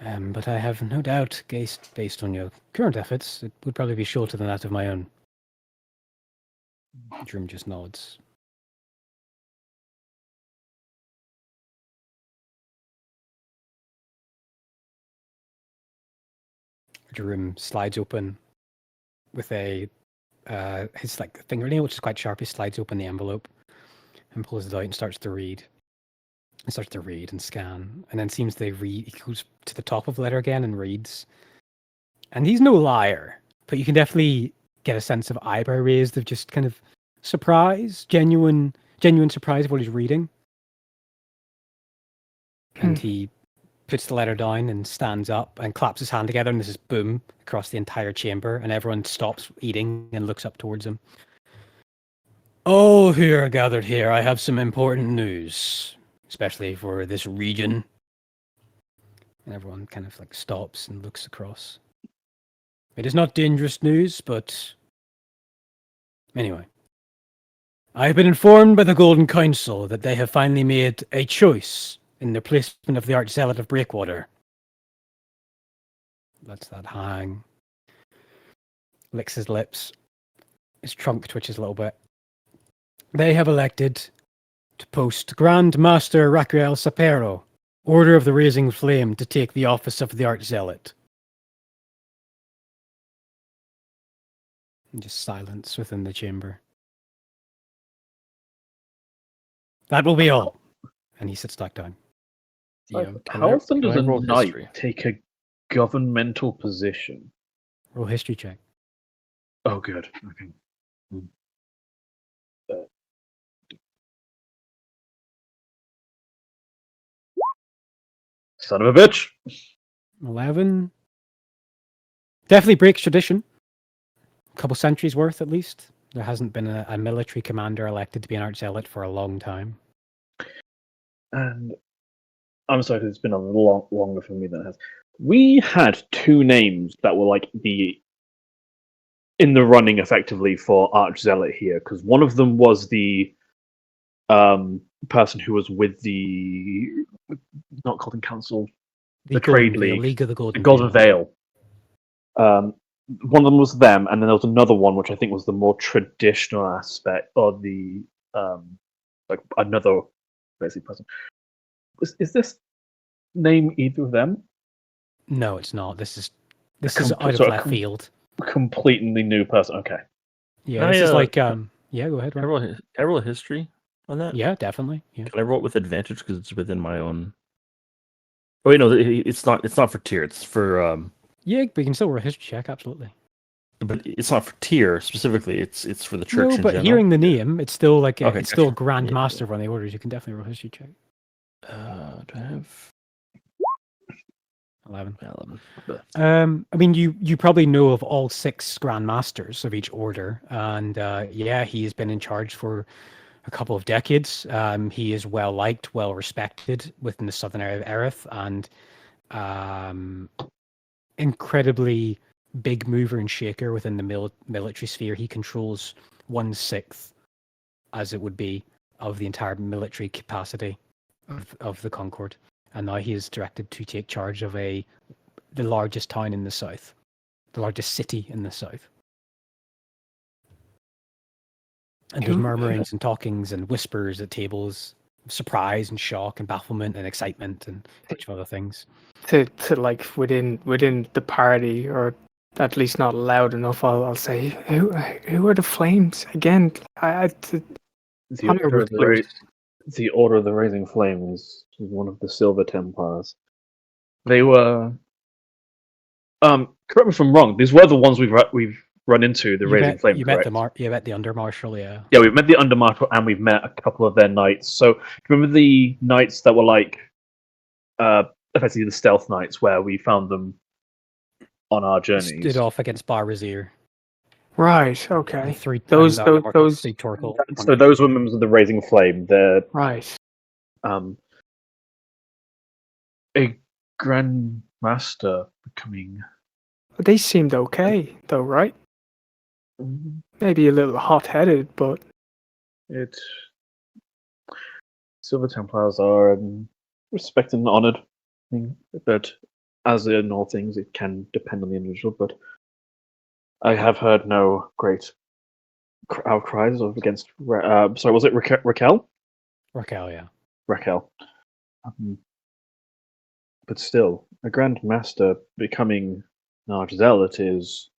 But I have no doubt, based on your current efforts, it would probably be shorter than that of my own." Jerome just nods. Jerome slides open with his fingernail, which is quite sharp. He slides open the envelope and pulls it out and starts to read. And starts to read and scan, and then seems to read. He goes to the top of the letter again and reads. And he's no liar, but you can definitely get a sense of eyebrow raised of just kind of surprise, genuine surprise of what he's reading. And he puts the letter down and stands up and claps his hand together, and there's this boom across the entire chamber, and everyone stops eating and looks up towards him. "All who are gathered here, I have some important news, especially for this region." And everyone kind of stops and looks across. "It is not dangerous news, but anyway. I have been informed by the Golden Council that they have finally made a choice in the placement of the Archzealot of Breakwater." Lets that hang. Licks his lips. His trunk twitches a little bit. "They have elected to post Grand Master Raquel Sapero, Order of the Raising Flame, to take the office of the Archzealot." And just silence within the chamber. "That will be all." And he sits back down. How often does a roll knight history? take a governmental position? Roll history check. Oh, good. Okay. Son of a bitch. 11. Definitely breaks tradition. A couple centuries worth, at least. There hasn't been a military commander elected to be an archzealot for a long time. And I'm sorry, 'cause it's been a little longer for me than it has. We had two names that were like in the running effectively for archzealot here, because one of them was the person who was with the not Golden Council, the Trade League League of the the Golden Golden Veil. Veil. One of them was them, and then there was another one which I think was the more traditional aspect, or the like another basic person. Is this name either of them? No, it's not. This is out of left field. Completely new person. Okay. Yeah, this is like yeah. Go ahead. Can I roll a history on that? Yeah, definitely. Yeah. Can I roll it with advantage because it's within my own? Oh wait, no, it's not. It's not for tier. It's for Yeah, we can still roll a history check. Absolutely. But it's not for tier specifically. It's for the church. No, in but general. hearing the name, it's still like Okay, it's still gotcha. Grand Yeah, Master of the orders. You can definitely roll a history check. Do I have 11. 11? I mean, you probably know of all 6 Grand Masters of each order, and yeah, he's been in charge for a couple of decades. He is well liked, well respected within the southern area of Erith, and incredibly big mover and shaker within the military sphere. He controls 1/6, as it would be, of the entire military capacity of the Concord, and now he is directed to take charge of the largest town in the south, the largest city in the south. And there's murmurings and talkings and whispers at tables, surprise and shock and bafflement and excitement and a bunch of other things. To like within the party, or at least not loud enough, I'll say, who are the Flames again? The Order of the Raising Flame is one of the Silver Templars. They were correct me if I'm wrong. These were the ones we've run into, the Raising Flame. You met the Under Marshal, yeah. Yeah, we've met the Under Marshal, and we've met a couple of their knights. So remember the knights that were like effectively the stealth knights, where we found them on our journeys. Stood off against Bar Razir. Right. Okay. Those. So those were members of the Raising Flame. They're right. A Grand Master becoming. They seemed okay, though, right? Maybe a little hot-headed, but Silver Templars are respected and honoured. But as in all things, it can depend on the individual. But I have heard no great outcries against. Sorry, was it Raquel? Raquel, yeah. Raquel. But still, a Grand Master becoming an Archzealot is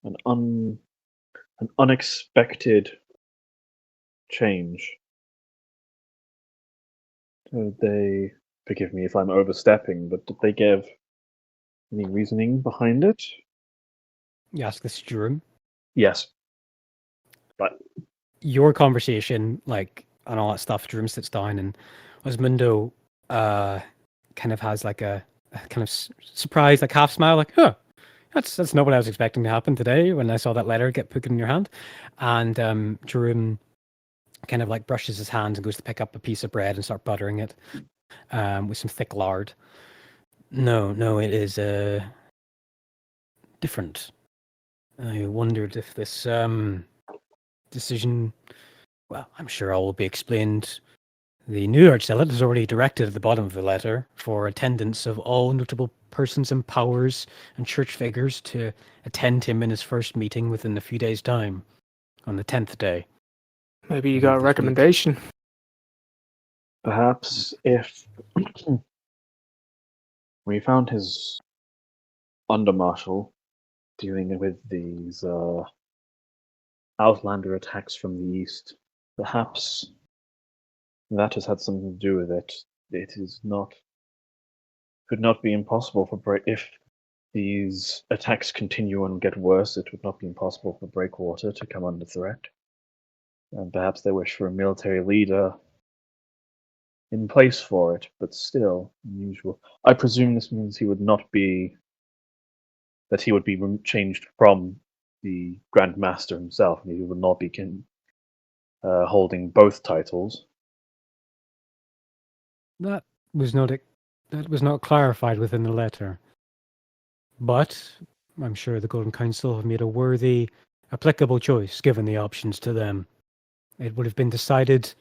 an unexpected change. They, forgive me if I'm overstepping, but did they give any reasoning behind it? You ask this to Jerome? Yes. But your conversation, like, and all that stuff, Jerome sits down, and Osmundo kind of has like a kind of surprised, like half smile, like, huh, that's not what I was expecting to happen today when I saw that letter get put in your hand. And Jerome kind of like brushes his hands and goes to pick up a piece of bread and start buttering it with some thick lard. No, it is different. I wondered if this decision, well, I'm sure all will be explained. The new Archzealot has already directed at the bottom of the letter for attendance of all notable persons and powers and church figures to attend him in his first meeting within a few days' time, on the 10th day. Maybe you got a recommendation. Perhaps if we found his Under Marshal dealing with these Outlander attacks from the east, perhaps that has had something to do with it. It could not be impossible if these attacks continue and get worse, it would not be impossible for Breakwater to come under threat. And perhaps they wish for a military leader in place for it, but still unusual. I presume this means he would be changed from the Grand Master himself, and he would not be holding both titles. That was not clarified within the letter. But I'm sure the Golden Council have made a worthy, applicable choice given the options to them. It would have been decided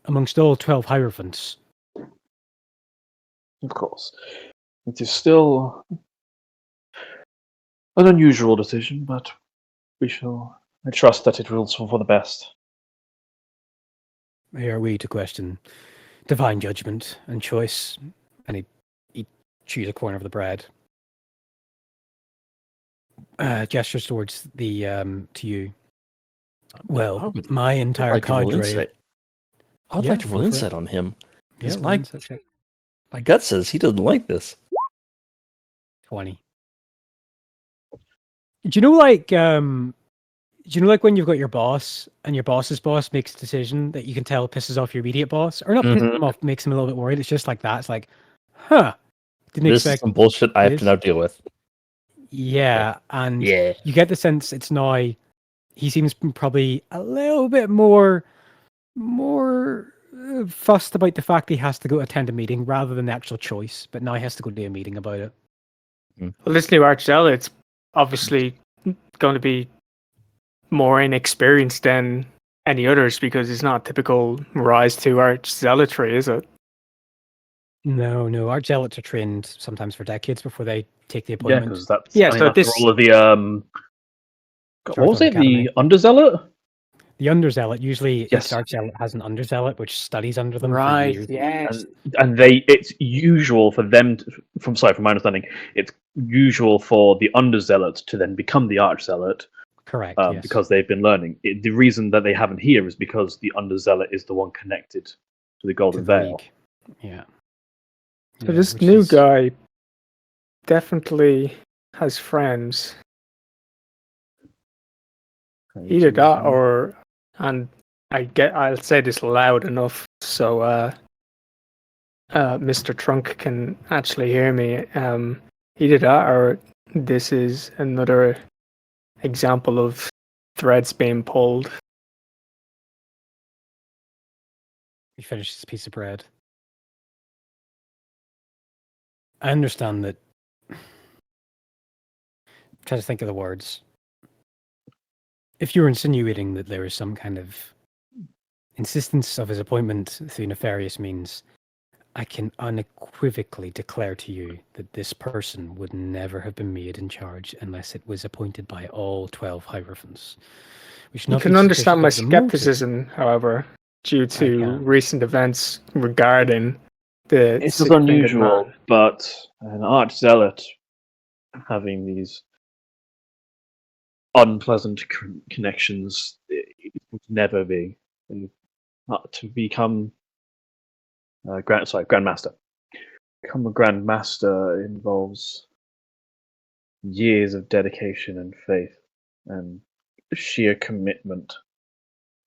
amongst all 12 Hierophants. Of course. It is still an unusual decision, but I trust that it will for the best. Here are we to question divine judgment and choice. And he chews a corner of the bread. Gestures towards the to you. Well, my entire cadre. I'd like to roll insight on him. Yeah, my gut says he doesn't like this. 20. Do you know like when you've got your boss and your boss's boss makes a decision that you can tell pisses off your immediate boss, or not pisses him off, makes him a little bit worried. It's just like that. It's like, didn't this expect is some bullshit I have to now deal with. Yeah, and you get the sense it's now. He seems probably a little bit more fussed about the fact he has to go attend a meeting rather than the actual choice, but now he has to go to a meeting about it. Well, this new Archzealot's obviously going to be more inexperienced than any others because it's not a typical rise to Archzealotry, is it? No, Archzealots are trained sometimes for decades before they take the Yeah, appointment. because that's so the role of the what was it? Academy. The Underzealot? The Underzealot, usually Yes. each Archzealot has an Underzealot which studies under them for Right, years. yes. And it's usual for them, from my understanding, it's usual for the Underzealot to then become the Archzealot. Correct, yes. Because they've been learning. The reason that they haven't here is because the Underzealot is the one connected to the Golden Veil. League. Yeah. So this new guy definitely has friends. Either that and I'll say this loud enough so Mr. Trunk can actually hear me. Either that or this is another example of threads being pulled. He finishes his piece of bread. I understand that. Try to think of the words. If you're insinuating that there is some kind of insistence of his appointment through nefarious means, I can unequivocally declare to you that this person would never have been made in charge unless it was appointed by all 12 Hierophants. You can understand my skepticism, however, due to recent events regarding the. It's unusual, but an Archzealot having these unpleasant connections, it would never be to become Grandmaster. Become a Grandmaster involves years of dedication and faith and sheer commitment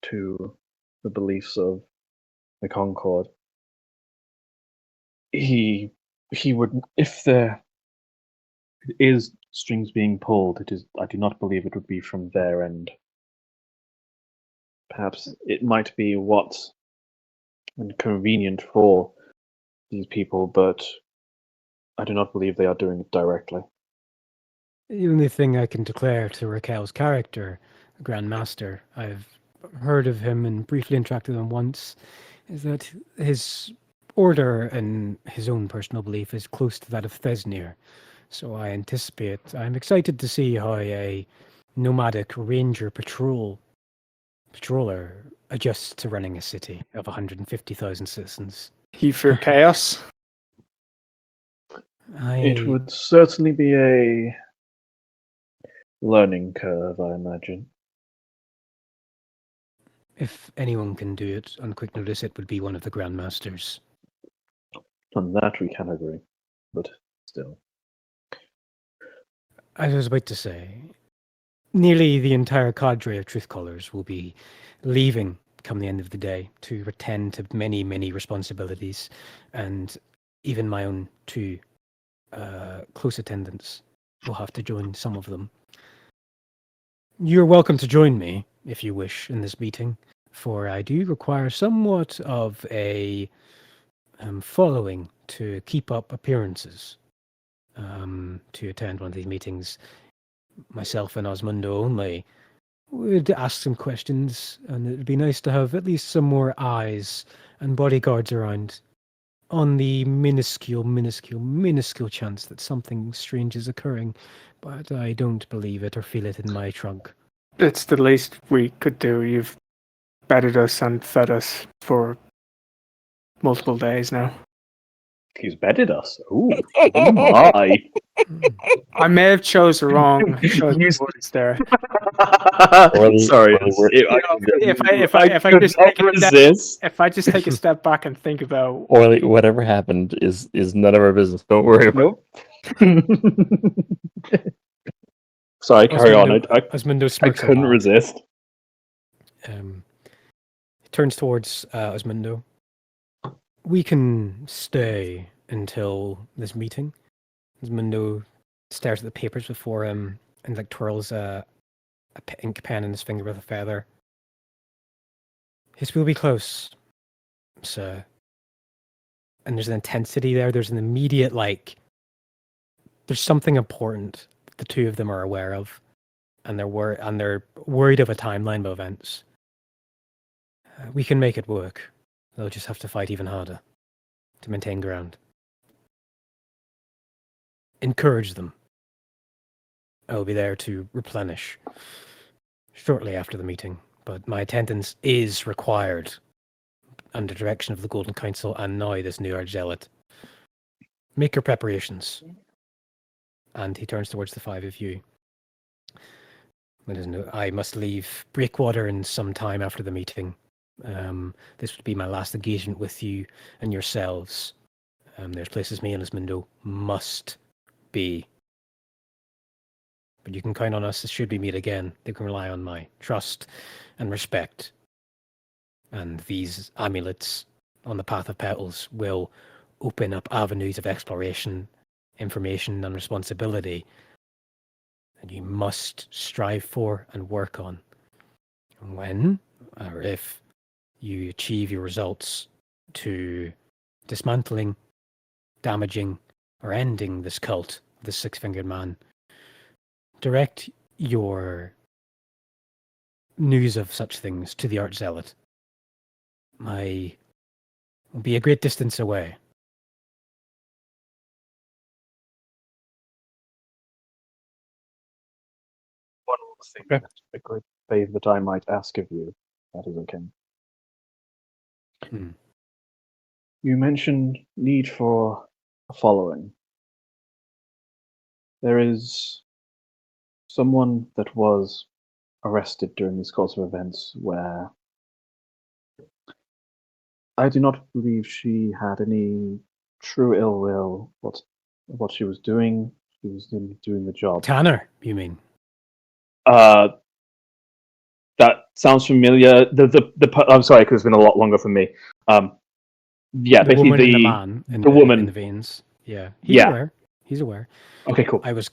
to the beliefs of the Concord. He would, if there is strings being pulled, I do not believe it would be from their end. Perhaps it might be what's inconvenient for these people, but I do not believe they are doing it directly. The only thing I can declare to Raquel's character, the Grand Master, I've heard of him and briefly interacted with him once, is that his order and his own personal belief is close to that of Thesnir. So I'm excited to see how a nomadic ranger patroller adjusts to running a city of 150,000 citizens. He fear chaos? It would certainly be a learning curve, I imagine. If anyone can do it on quick notice, it would be one of the Grandmasters. On that we can agree, but still. I was about to say, nearly the entire cadre of Truth Callers will be leaving come the end of the day to attend to many, many responsibilities, and even my own two close attendants will have to join some of them. You're welcome to join me, if you wish, in this meeting, for I do require somewhat of a following to keep up appearances. To attend one of these meetings, myself and Osmundo only would ask some questions, and it'd be nice to have at least some more eyes and bodyguards around on the minuscule chance that something strange is occurring, but I don't believe it or feel it in my trunk. It's the least we could do. You've bedded us and fed us for multiple days now. He's bedded us. Ooh, oh my! I may have chose the wrong choice of words there. Sorry, If I just take a step back and think about Orly, whatever happened is none of our business. Don't worry about Nope. Sorry, carry on. I couldn't resist. He turns towards Osmundo. We can stay until this meeting. Osmundo stares at the papers before him and like twirls a ink pen in his finger with a feather. Yes, we'll be close, sir. And there's an intensity there. There's an immediate there's something important the two of them are aware of, and they're worried of a timeline of events. We can make it work. They'll just have to fight even harder to maintain ground. Encourage them. I'll be there to replenish shortly after the meeting, but my attendance is required under direction of the Golden Council and now this new Archzealot. Make your preparations. And he turns towards the five of you. I must leave Breakwater in some time after the meeting. This would be my last engagement with you and yourselves. There's places me and Osmundo must be. But you can count on us should we meet again. They can rely on my trust and respect. And these amulets on the Path of Petals will open up avenues of exploration, information, and responsibility that you must strive for and work on. And when, or if, you achieve your results to dismantling, damaging, or ending this cult, the Six-Fingered Man, direct your news of such things to the Archzealot. I will be a great distance away. One more thing, a great favor that I might ask of you. That is okay. You mentioned need for a following. There is someone that was arrested during this course of events where I do not believe she had any true ill will. What she was doing, she was doing the job. Tanner, you mean? That sounds familiar. I'm sorry, because it's been a lot longer for me. Yeah, the basically woman and the man in the woman in the veins. Yeah, he's aware. He's aware. Okay, cool. I was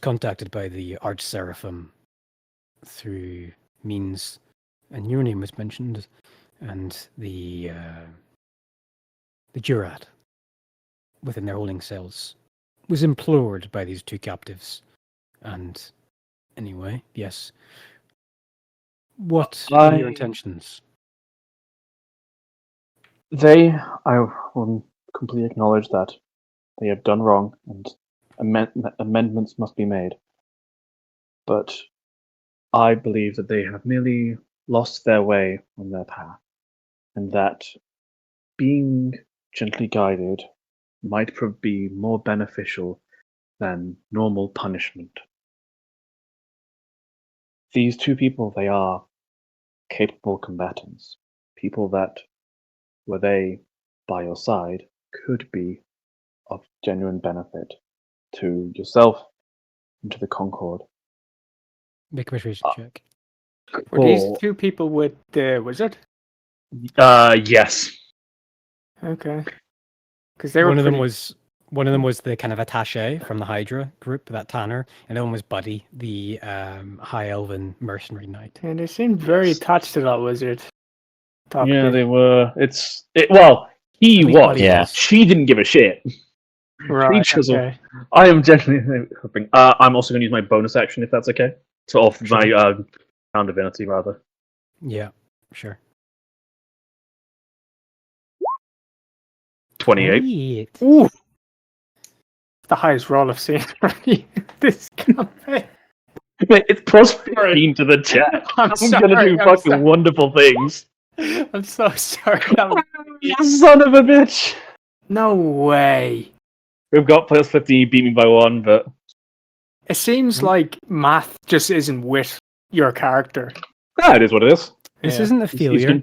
contacted by the Arch-Seraphim through means, and your name was mentioned, and the Jurat within their holding cells was implored by these two captives. And anyway, yes. What are your intentions? I will completely acknowledge that they have done wrong and amendments must be made. But I believe that they have merely lost their way on their path, and that being gently guided might be more beneficial than normal punishment. These two people, they are capable combatants, people that, were they by your side, could be of genuine benefit to yourself and to the Concord. Make a persuasion check. Were these two people with the wizard? Yes. Okay. Because they were One of them pretty- was the kind of attaché from the Hydra group, that Tanner, and the one was Buddy, the High Elven mercenary knight. And they seemed very attached to that wizard. Yeah, they were. Well, he At least was. Buddy Yeah. was. She didn't give a shit. Right. Creatures of- Okay. I am genuinely hoping. I'm also going to use my bonus action if that's okay. So off Sure. my Crown Divinity rather. Yeah, sure. 28. Ooh. The highest roll I've seen for this campaign. Mate, it's plus 15 to the chat. I'm I'm gonna sorry, do I'm fucking sorry. wonderful things. I'm so sorry. That was... You son of a bitch! No way. We've got plus 15, you beat me by 1, but It seems like math just isn't with your character. it is what it is. This Yeah. isn't a He's failure. gonna-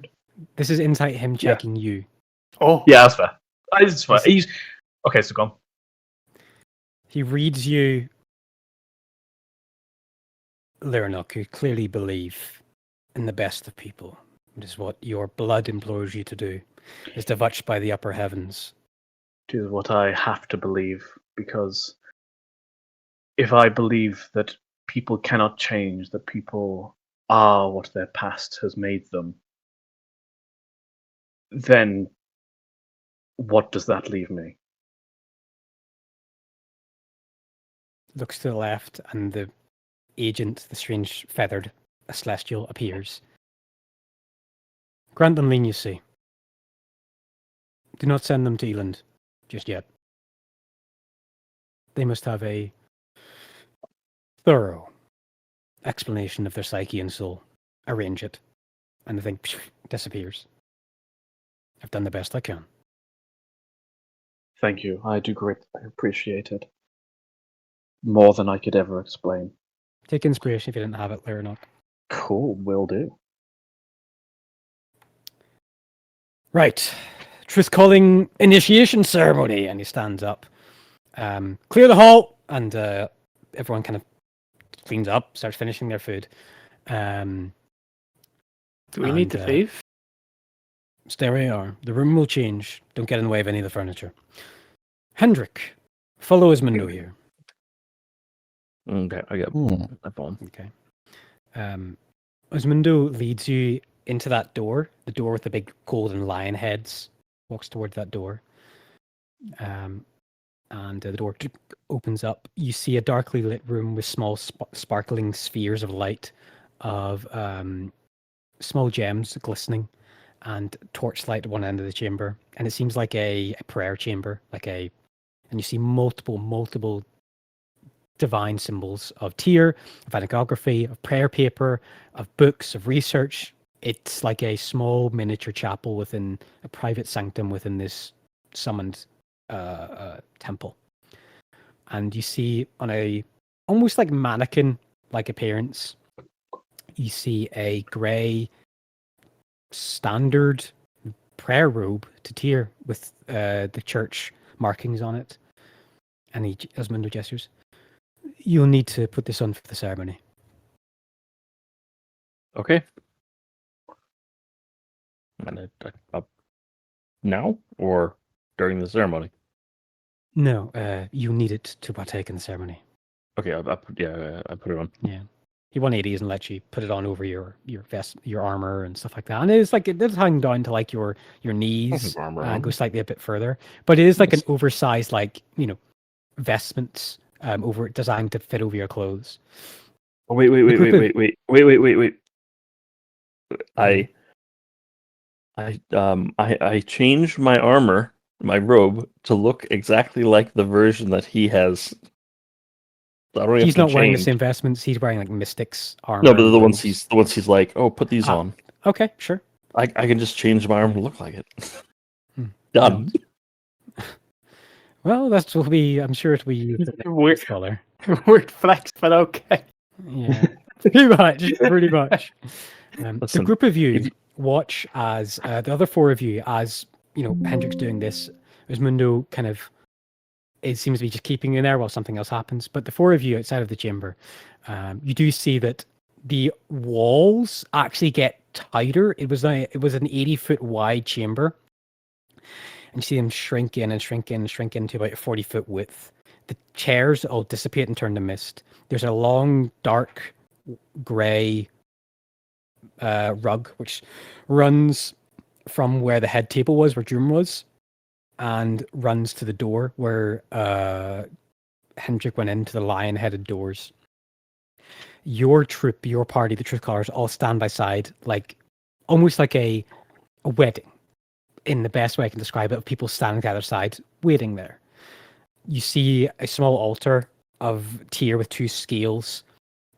This is insight him checking you. Oh. Yeah, that's fair. It's fair. Okay, so go on. He reads you, Lernok, you clearly believe in the best of people. It is what your blood implores you to do, is to watch by the upper heavens. It is what I have to believe, because if I believe that people cannot change, that people are what their past has made them, then what does that leave me? Looks to the left, and the agent, the strange feathered celestial, appears. Grant them leniency. Do not send them to Eland just yet. They must have a thorough explanation of their psyche and soul. Arrange it, and the thing disappears. I've done the best I can. Thank you. I do greatly appreciate it. More than I could ever explain. Take inspiration if you didn't have it, Lernok. Cool, will do. Right. Truth calling initiation ceremony. And he stands up. Clear the hall. And everyone kind of cleans up, starts finishing their food. Do we need to and, leave? Stay where you are. The room will change. Don't get in the way of any of the furniture. Hendrik, follow Ismundo here. Okay, I got Hmm. my phone. Okay. Ismundo leads you into that door, the door with the big golden lion heads. Walks towards that door. And the door opens up. You see a darkly lit room with small sparkling spheres of light, of small gems glistening, and torchlight at one end of the chamber. And it seems like a prayer chamber, and you see multiple divine symbols of Tyr, of iconography, of prayer paper, of books, of research. It's like a small miniature chapel within a private sanctum within this summoned temple. And you see on a almost like mannequin-like appearance, you see a grey standard prayer robe to Tyr with the church markings on it. And Ismundo gestures. You'll need to put this on for the ceremony. Okay. And now or during the ceremony? No, you need it to partake in the ceremony. Okay, I put it on. Yeah. He 180s and lets you put it on over your vest, your armor and stuff like that. And it's like it's hanging down to like your knees, Armor and on. goes slightly a bit further. But it is like an Nice. oversized, vestments over designed to fit over your clothes. Oh, wait. I changed my armor, my robe, to look exactly like the version that he has. I don't He's have to not wearing the change. same vestments. He's wearing like Mystic's armor. No, but and the ones robes. he's like, oh, put these on. Okay, sure. I can just change my armor to look like it. Hmm. Done. Well, that will be. I'm sure it'll be Weird, color. weird flex, but okay. Yeah, pretty much. Pretty much. The Listen, group of you if you- watch as the other four of you, as Hendrik's doing this. Ismundo kind of, it seems to be just keeping you in there while something else happens. But the four of you outside of the chamber, you do see that the walls actually get tighter. It was an 80-foot wide chamber, and you see them shrink in and shrink in and shrink into about a 40-foot width. The chairs all dissipate and turn to mist. There's a long, dark, grey rug which runs from where the head table was, where Droom was, and runs to the door where Hendrik went into the lion-headed doors. Your troop, your party, the Truth Callers, all stand by side, like almost like a wedding, in the best way I can describe it, of people standing to the other side, waiting there. You see a small altar of Tyr with 2 scales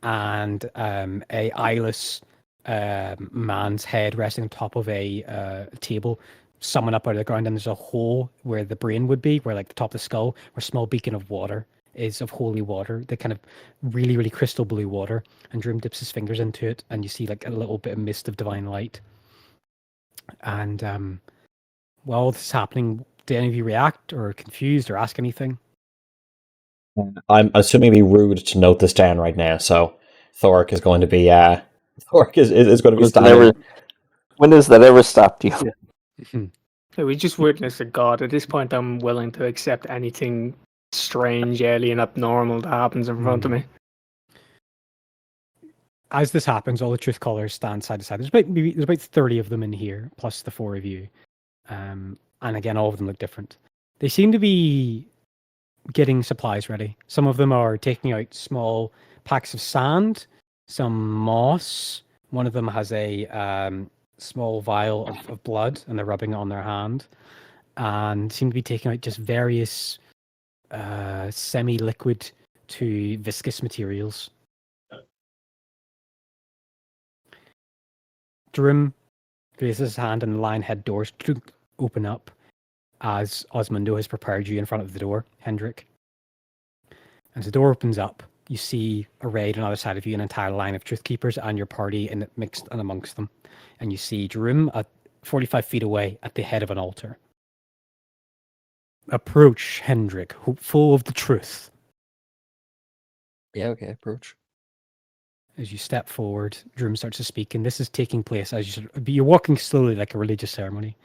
and a eyeless man's head resting on top of a table, summoned up out of the ground, and there's a hole where the brain would be, where like the top of the skull, where a small beacon of water is, of holy water, the kind of really, really crystal blue water, and Droom dips his fingers into it, and you see like a little bit of mist of divine light. And while this is happening, did any of you react or confused or ask anything? I'm assuming it'd be rude to note this down right now, so Thoric is going to be Thoric is going to be standing. When has that ever stopped you? Yeah, we just witnessed a god. At this point, I'm willing to accept anything strange, alien, abnormal that happens in front of me. As this happens, all the Truth Callers stand side to side. There's about 30 of them in here, plus the 4 of you. And again, all of them look different. They seem to be getting supplies ready. Some of them are taking out small packs of sand, some moss. One of them has a small vial of blood, and they're rubbing it on their hand. And seem to be taking out just various semi-liquid to viscous materials. Droom raises his hand, and the lion head doors open up as Osmundo has prepared you in front of the door, Hendrik. As the door opens up, you see arrayed on the other side of you an entire line of Truth Keepers and your party mixed and amongst them. And you see Droom at 45 feet away at the head of an altar. Approach, Hendrik, hopeful of the truth. Yeah, okay, approach. As you step forward, Droom starts to speak, and this is taking place as you're walking slowly like a religious ceremony.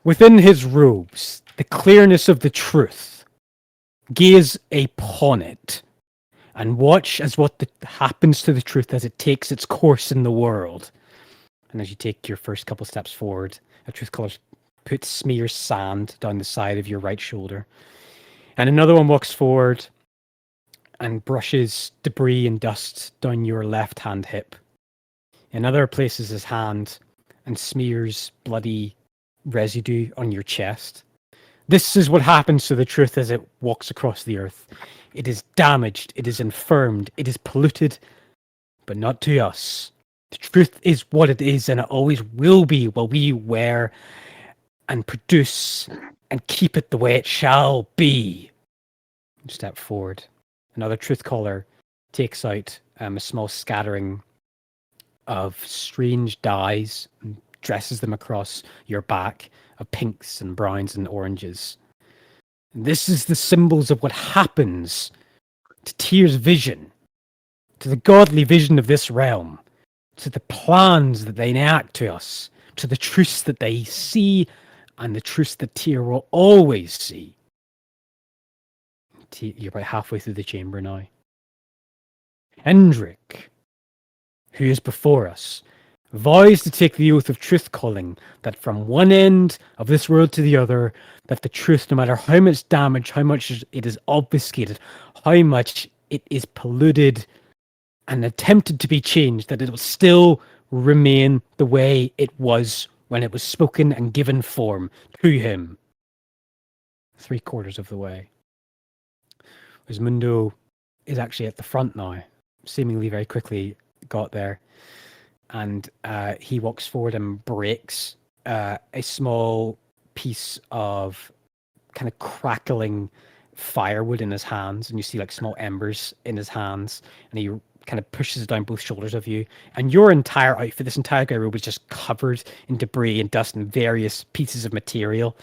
Within his robes, the clearness of the truth. Gaze upon it, and watch as what happens to the truth as it takes its course in the world. And as you take your first couple steps forward, a Truth Caller smears sand down the side of your right shoulder. And another one walks forward and brushes debris and dust down your left-hand hip. Another places his hand and smears bloody residue on your chest. This is what happens to the truth as it walks across the earth. It is damaged, it is infirmed, it is polluted, but not to us. The truth is what it is, and it always will be while we wear and produce and keep it the way it shall be. Step forward. Another Truth Caller takes out a small scattering of strange dyes and dresses them across your back of pinks and browns and oranges. And this is the symbols of what happens to Tyr's vision, to the godly vision of this realm, to the plans that they enact to us, to the truths that they see, and the truths that Tyr will always see. You're about halfway through the chamber now. Hendrik, who is before us, vows to take the oath of truth calling, that from one end of this world to the other, that the truth, no matter how much damage, how much it is obfuscated, how much it is polluted and attempted to be changed, that it will still remain the way it was when it was spoken and given form to him. 3/4 of the way. Osmundo is actually at the front now, seemingly very quickly got there. And he walks forward and breaks a small piece of kind of crackling firewood in his hands. And you see like small embers in his hands. And he kind of pushes it down both shoulders of you. And your entire outfit, this entire guy robe, is just covered in debris and dust and various pieces of material.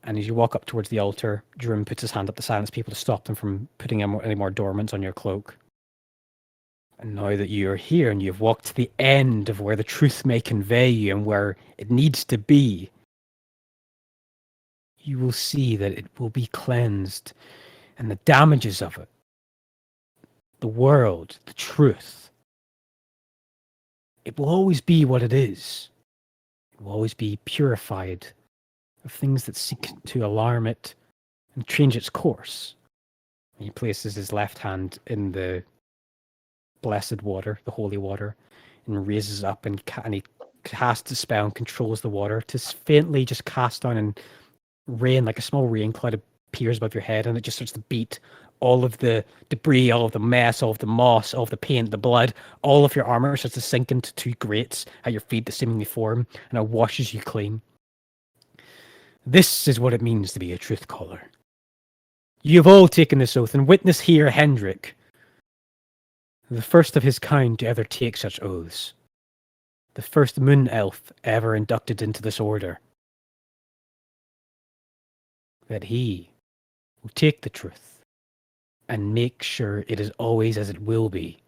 And as you walk up towards the altar, Droom puts his hand up to silence people to stop them from putting any more dormants on your cloak. And now that you are here and you've walked to the end of where the truth may convey you and where it needs to be, you will see that it will be cleansed, and the damages of it, the world, the truth, it will always be what it is. It will always be purified of things that seek to alarm it and change its course. He places his left hand in the blessed water, the holy water, and raises up and he casts a spell and controls the water to faintly just cast down and rain, like a small rain cloud appears above your head, and it just starts to beat all of the debris, all of the mess, all of the moss, all of the paint, the blood, all of your armor starts to sink into two grates at your feet that seemingly form, and it washes you clean. This is what it means to be a truth caller. You have all taken this oath, and witness here Hendrik, the first of his kind to ever take such oaths. The first moon elf ever inducted into this order. That he will take the truth and make sure it is always as it will be.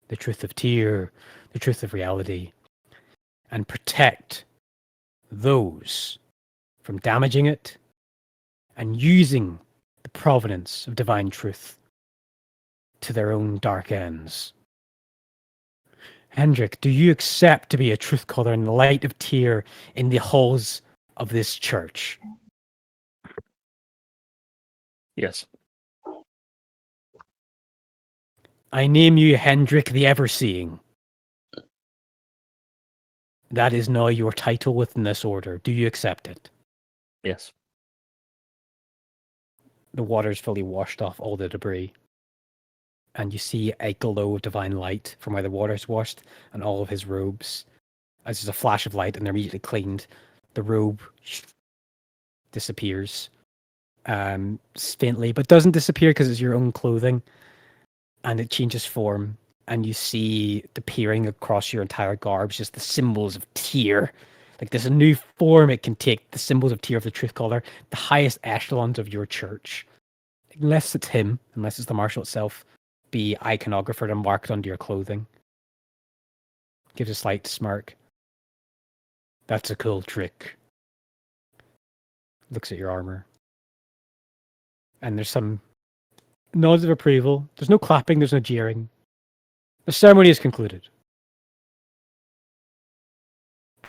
The truth of Tyr, the truth of reality, and protect those from damaging it and using the provenance of divine truth to their own dark ends. Hendrik, do you accept to be a truth caller in the light of Tyr in the halls of this church? Yes. I name you Hendrik the Everseeing. That is now your title within this order. Do you accept it? Yes. The water's fully washed off all the debris. And you see a glow of divine light from where the water's washed and all of his robes. As there's a flash of light and they're immediately cleaned, the robe disappears faintly, but doesn't disappear because it's your own clothing. And it changes form, and you see appearing across your entire garb just the symbols of Tyr. Like there's a new form it can take, the symbols of Tyr of the Truth Caller, the highest echelons of your church. Unless it's him, unless it's the marshal itself, be iconographed and marked onto your clothing. Gives a slight smirk. That's a cool trick. Looks at your armor. And there's some nods of approval. There's no clapping, there's no jeering. The ceremony is concluded.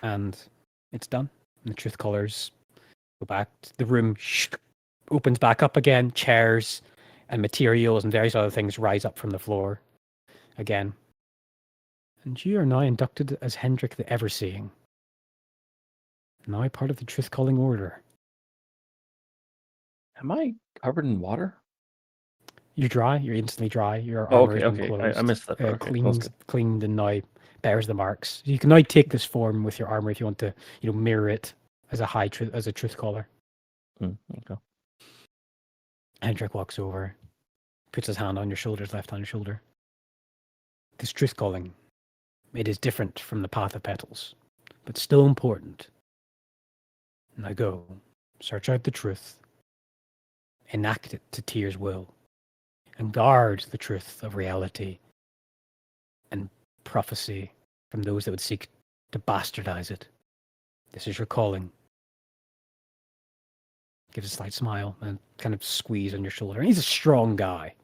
And it's done. And the truth callers go back. The room opens back up again. Chairs and materials and various other things rise up from the floor again. And you are now inducted as Hendrik the Everseeing. Now part of the truth calling order. Am I covered in water? You're dry. You're instantly dry. Your armor has been closed. I missed that part. Cleaned and now bears the marks. You can now take this form with your armor if you want to, mirror it as a truth caller. Okay. Hendrik walks over, puts his hand on your shoulder, his left hand on your shoulder. This truth calling, it is different from the path of petals, but still important. Now go, search out the truth, enact it to Tyr's will, and guard the truth of reality and prophecy from those that would seek to bastardize it. This is your calling. Gives a slight smile and kind of squeeze on your shoulder. And he's a strong guy.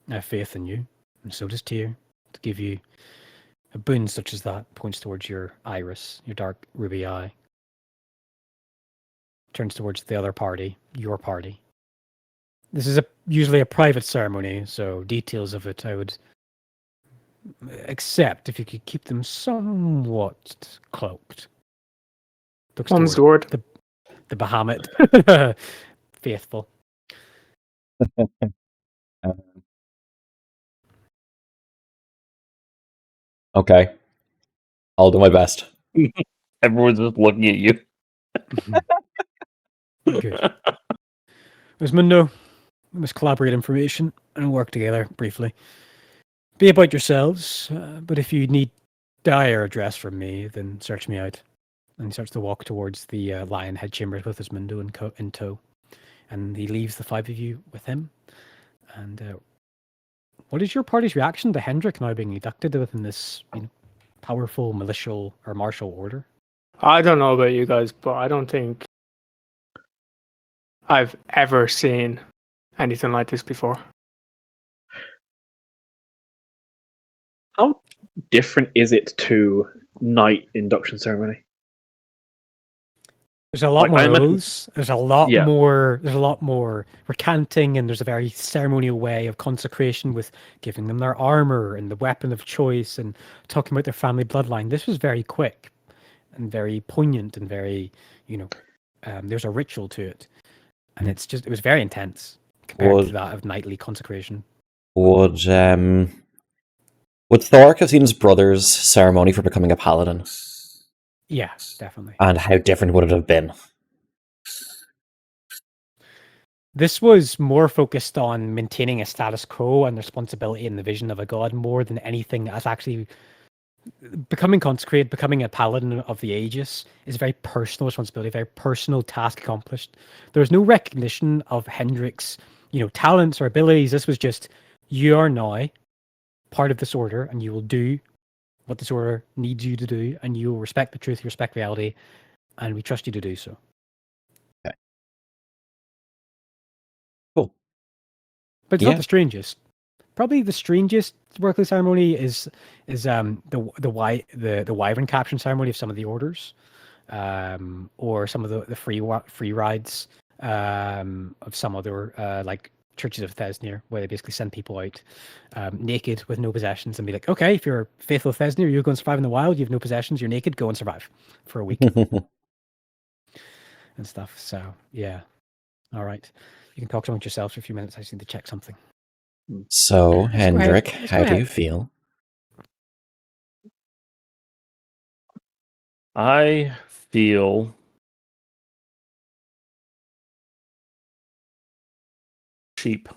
I have faith in you, and so does Tyr, to give you a boon such as that. Points towards your iris, your dark ruby eye. Turns towards the other party, your party. This is usually a private ceremony, so details of it I would accept if you could keep them somewhat cloaked. On sword. The Bahamut. Faithful. Okay. I'll do my best. Everyone's just looking at you. Good. Mundo, we must collaborate information and work together briefly. Be about yourselves, but if you need dire address from me, then search me out. And he starts to walk towards the lion head chambers with his Mundo in tow. And he leaves the five of you with him. And what is your party's reaction to Hendrik now being inducted within this powerful militial or martial order? I don't know about you guys, but I don't think I've ever seen anything like this before. How different is it to knight induction ceremony? There's a lot more oaths. There's a lot Yeah. more. There's a lot more recanting, and there's a very ceremonial way of consecration with giving them their armor and the weapon of choice, and talking about their family bloodline. This was very quick, and very poignant, and very, there's a ritual to it, and it was very intense compared to that of knightly consecration. Would Thoric have seen his brother's ceremony for becoming a paladin? Yeah, definitely. And how different would it have been? This was more focused on maintaining a status quo and responsibility and the vision of a god more than anything as actually becoming consecrated, becoming a paladin of the Aegis is a very personal responsibility, a very personal task accomplished. There was no recognition of Hendrik's, talents or abilities. This was just, you are now part of this order and you will do what this order needs you to do, and you will respect the truth, you respect reality, and we trust you to do so. Okay. Cool. But it's not the strangest. Probably the strangest workly ceremony is the wyvern caption ceremony of some of the orders, or some of the free rides of some other like churches of Thesnir, where they basically send people out naked with no possessions and be like, okay, if you're faithful Thesnir, you're going to survive in the wild, you have no possessions, you're naked, go and survive for a week and stuff. So yeah, all right, you can talk amongst yourselves for a few minutes. I just need to check something. So, Hendrik, how do you feel? I feel cheap.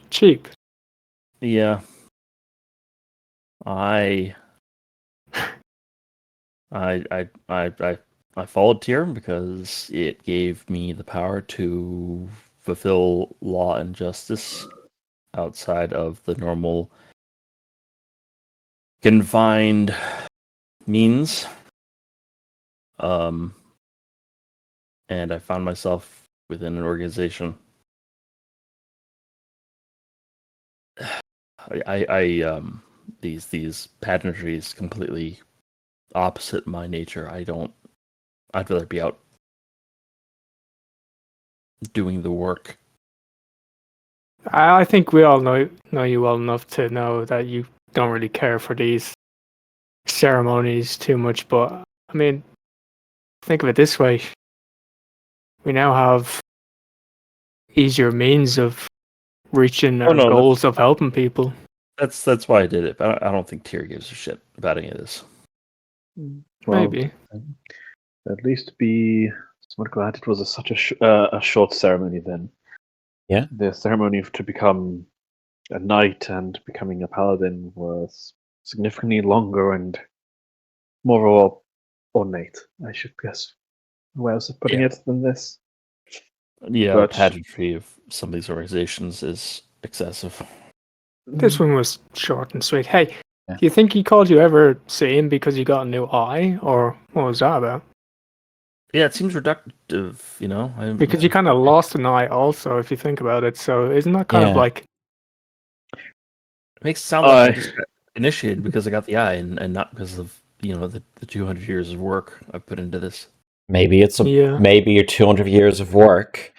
Cheap? Yeah. I followed Tyr because it gave me the power to fulfill law and justice outside of the normal confined means. And I found myself within an organization. These pageantries completely opposite my nature. I'd rather be out doing the work. I think we all know you well enough to know that you don't really care for these ceremonies too much, but I mean, think of it this way. We now have easier means of reaching our goals of helping people. That's why I did it, but I don't think Tyr gives a shit about any of this. Well, maybe. At least be somewhat glad it was such a short ceremony then. Yeah. The ceremony to become a knight and becoming a paladin was significantly longer and more ornate, I should guess. Where else of putting it than this? Yeah, the pageantry of some of these organizations is excessive. This one was short and sweet. Hey, do you think he called you ever sane because you got a new eye, or what was that about? Yeah, it seems reductive, because you kind of lost an eye also, if you think about it. So isn't that kind of like... It makes it sound like I just got initiated because I got the eye and not because of, the 200 years of work I put into this. Maybe maybe your 200 years of work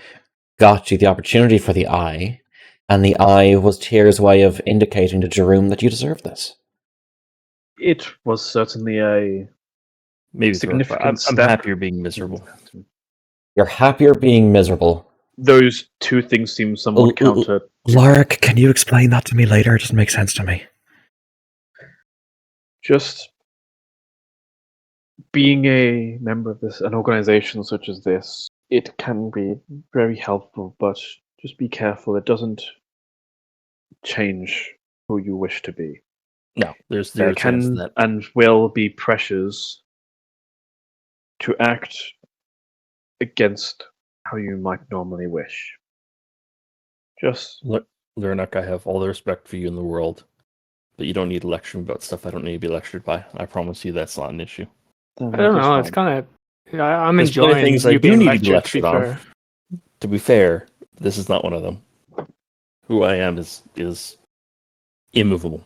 got you the opportunity for the eye, and the eye was Tyr's way of indicating to Jerome that you deserve this. It was certainly a significant I'm happier being miserable. You're happier being miserable. Those two things seem somewhat counter. Lark, can you explain that to me later? It doesn't make sense to me. Just being a member of an organization such as this, it can be very helpful, but just be careful. It doesn't change who you wish to be. No, there can that and will be pressures to act against how you might normally wish. Just Lurnak, I have all the respect for you in the world, but you don't need to lecture me about stuff I don't need to be lectured by. I promise you that's not an issue. I don't know. It's kind of. I'm There's plenty of enjoying things I you do being need to be lectured. To be lectured on. fair, To be fair, this is not one of them. Who I am is immovable.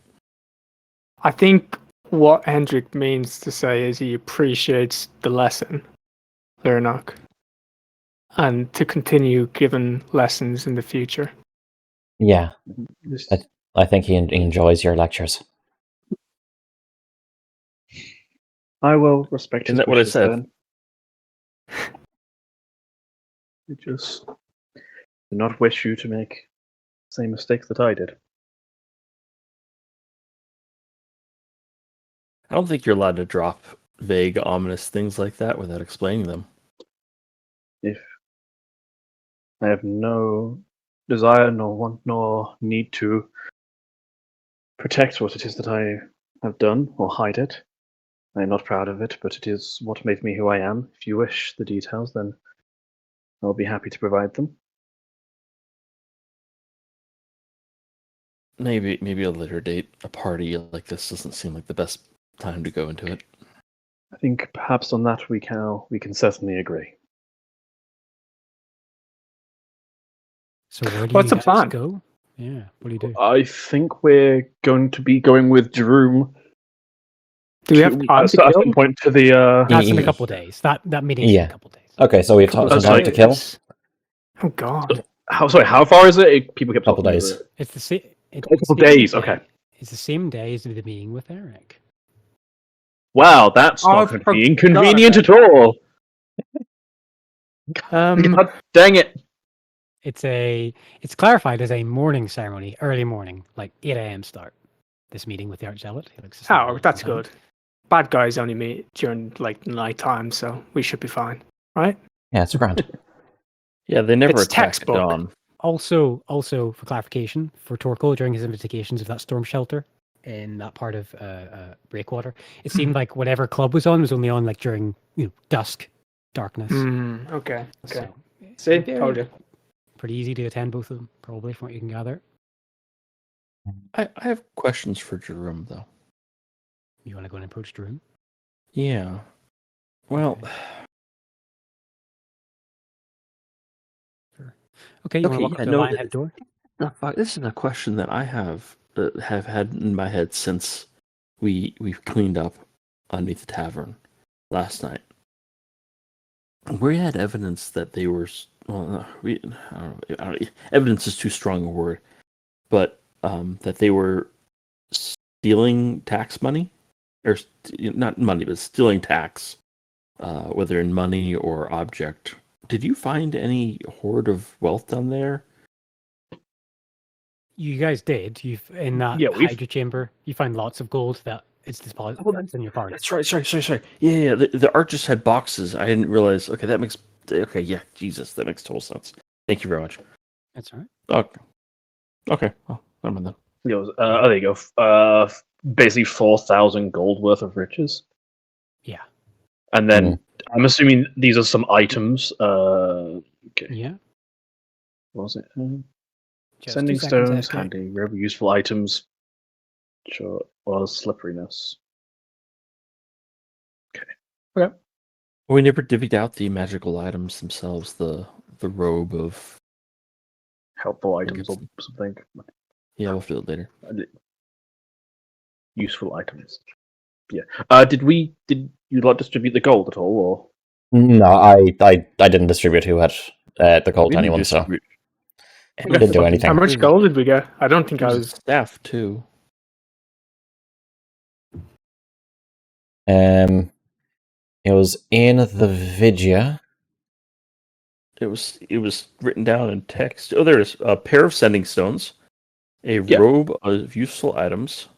I think what Hendrik means to say is he appreciates the lesson, Lernok, and to continue giving lessons in the future. Yeah, I think he enjoys your lectures. I will respect Isn't his that what I wishes said? then. I just do not wish you to make the same mistakes that I did. I don't think you're allowed to drop vague, ominous things like that without explaining them. If I have no desire, nor want, nor need to protect what it is that I have done or hide it, I am not proud of it, but it is what made me who I am. If you wish the details, then I'll be happy to provide them. Maybe a later date, a party like this doesn't seem like the best time to go into it. I think perhaps on that we can certainly agree. So where do What's you the guys plan? go? Yeah, what do you do? I think we're going to be going with Jerome Do we have time at to some kill? point to the. That's in a Yeah. couple of days. That meeting's in Yeah. a couple of days. Okay, so we have Couple some of time to kill. days. Oh God! How far is it? People kept Couple talking days. over it. It's the same. A couple days. Okay. It's the same day as the meeting with Eric. Wow, that's Oh, not I going to be forgot inconvenient about at all. Um, God dang it! It's clarified as a morning ceremony, early morning, like 8 a.m. start. This meeting with the Archzealot. He likes to start oh, early that's sometimes. good. Bad guys only meet during like night time, so we should be fine, right? Yeah, it's grand. Yeah, they never It's attack at textbook. dawn. Also, for clarification, for Torkel during his investigations of that storm shelter in that part of Breakwater, it seemed like whatever club was only on like during dusk, darkness. Okay. So, See, they're told you. pretty easy to attend both of them, probably from what you can gather. I have questions for Jerome, though. You want to go and approach the room? Yeah. Well, Okay, you want to Okay, walk yeah, up to no, the lionhead door? no, fuck, this is a question that I have had in my head since we cleaned up underneath the tavern last night. We had evidence that they were evidence is too strong a word, but that they were stealing tax money, or not money, but stealing tax, whether in money or object. Did you find any hoard of wealth down there? You guys did. You've in that Yeah, we've- hydro chamber. You find lots of gold that is deposited in your party. That's right. Sorry. Yeah. The archers had boxes. I didn't realize. Okay, that makes. Okay, yeah. Jesus, that makes total sense. Thank you very much. That's all right. Okay. Okay. Well, never mind then. There you go. Basically 4,000 gold worth of riches. Yeah. And then I'm assuming these are some items. Okay. Yeah. What was it? Just Sending 2 seconds, stones, SK. handy, very useful items. Sure. Well, slipperiness. We never divvied out the magical items themselves. The robe of. Helpful think items it's- or something. Yeah, we'll do it later. Useful items. Yeah. Did you like distribute the gold at all, No, I didn't distribute who had the gold We to didn't anyone, so distribute didn't do anything. How much gold did we get? I don't think I There's was. staff too. It was in the Vidya. It was written down in text. Oh, there it is. A pair of sending stones, a Yeah. robe of useful items.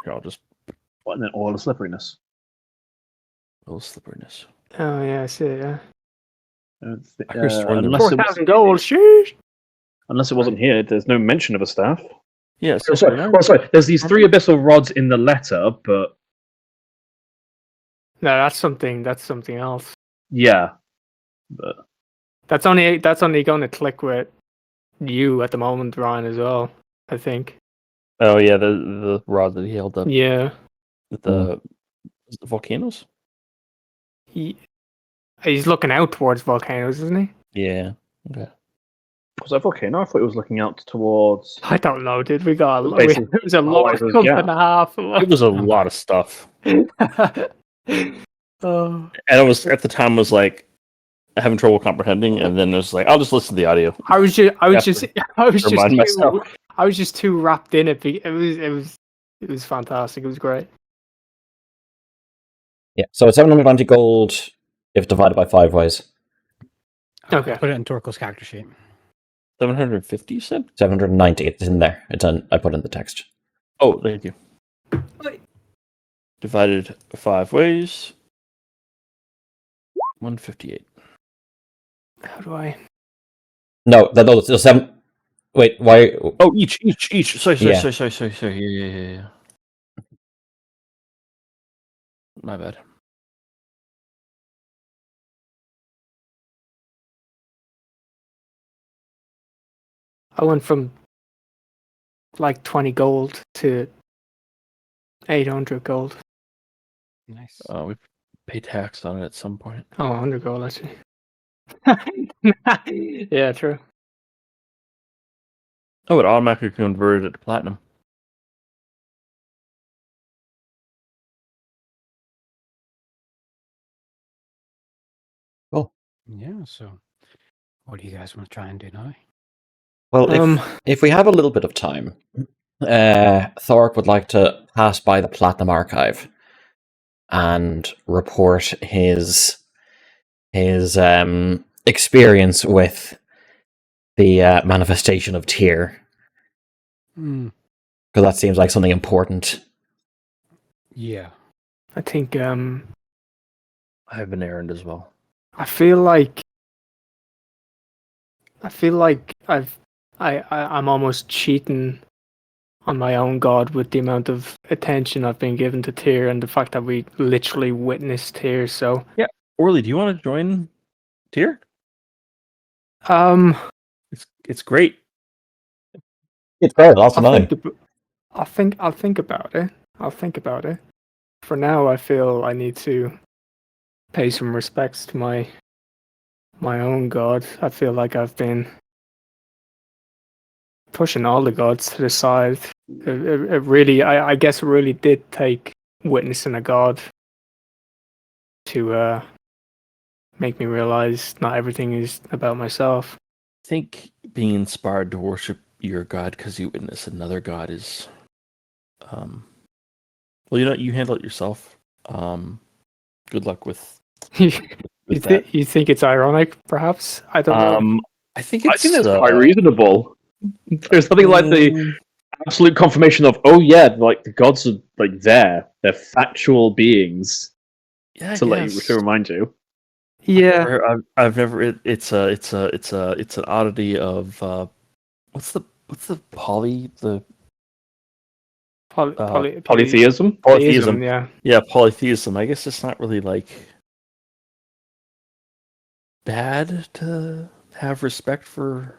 Here, I'll just and then all the slipperiness. little slipperiness. Oh yeah, I see. Yeah, I could've sworn there was- Unless it 4,000 gold. Sheesh. Unless it wasn't here, there's no mention of a staff. Yeah, Oh, sorry. There's these 3 abyssal rods in the letter, but No, that's something. That's something else. yeah. But That's only going to click with you at the moment, Ryan, as well. I think. Oh yeah, the rod that he held up Yeah. with the volcanoes. He's looking out towards volcanoes, isn't he? Yeah. Okay. Was that volcano? I thought it was looking out towards. I don't know, dude. It was a Oh, long it was, month yeah. and a half. It was a lot of stuff, Oh. and I was at the time was like having trouble comprehending, and then it was like I'll just listen to the audio. I was Remind myself. just too wrapped in it. It was fantastic. It was great. Yeah, so it's 720 gold if divided by 5 ways. Okay. Put it in Torko's character sheet. 750, you said? 790. It's in there. I put in the text. Oh, thank you. Divided 5 ways. 158. How do I? No, the 7. Wait, why? Oh, each. Sorry. Yeah. Yeah. My bad. I went from like 20 gold to 800 gold. Nice. We pay tax on it at some point. Oh, 100 gold actually. Yeah, true. Oh, it automatically converted it to platinum. Yeah, so what do you guys want to try and do now? Well, if we have a little bit of time, Thorpe would like to pass by the Platinum Archive and report his experience with the manifestation of Tyr, because that seems like something important. Yeah. I think I have an errand as well. I feel like I'm almost cheating on my own god with the amount of attention I've been given to Tyr and the fact that we literally witnessed Tyr. So yeah, Orly, do you want to join Tyr? It's great. It's great. Lots of money. I'll think about it. I'll think about it. For now, I feel I need to pay some respects to my own god. I feel like I've been pushing all the gods to the side. It really, I guess, it really did take witnessing a god to make me realize not everything is about myself. I think being inspired to worship your god because you witness another god is, well, you handle it yourself. Good luck with. You think it's ironic, perhaps? I don't know. I think that's quite reasonable. There's nothing like the absolute confirmation of, oh yeah, like the gods are like there. They're factual beings. Yeah, to remind you. Yeah, I've never. It's an oddity of what's the polytheism. Polytheism. Yeah, polytheism. I guess it's not really like bad to have respect for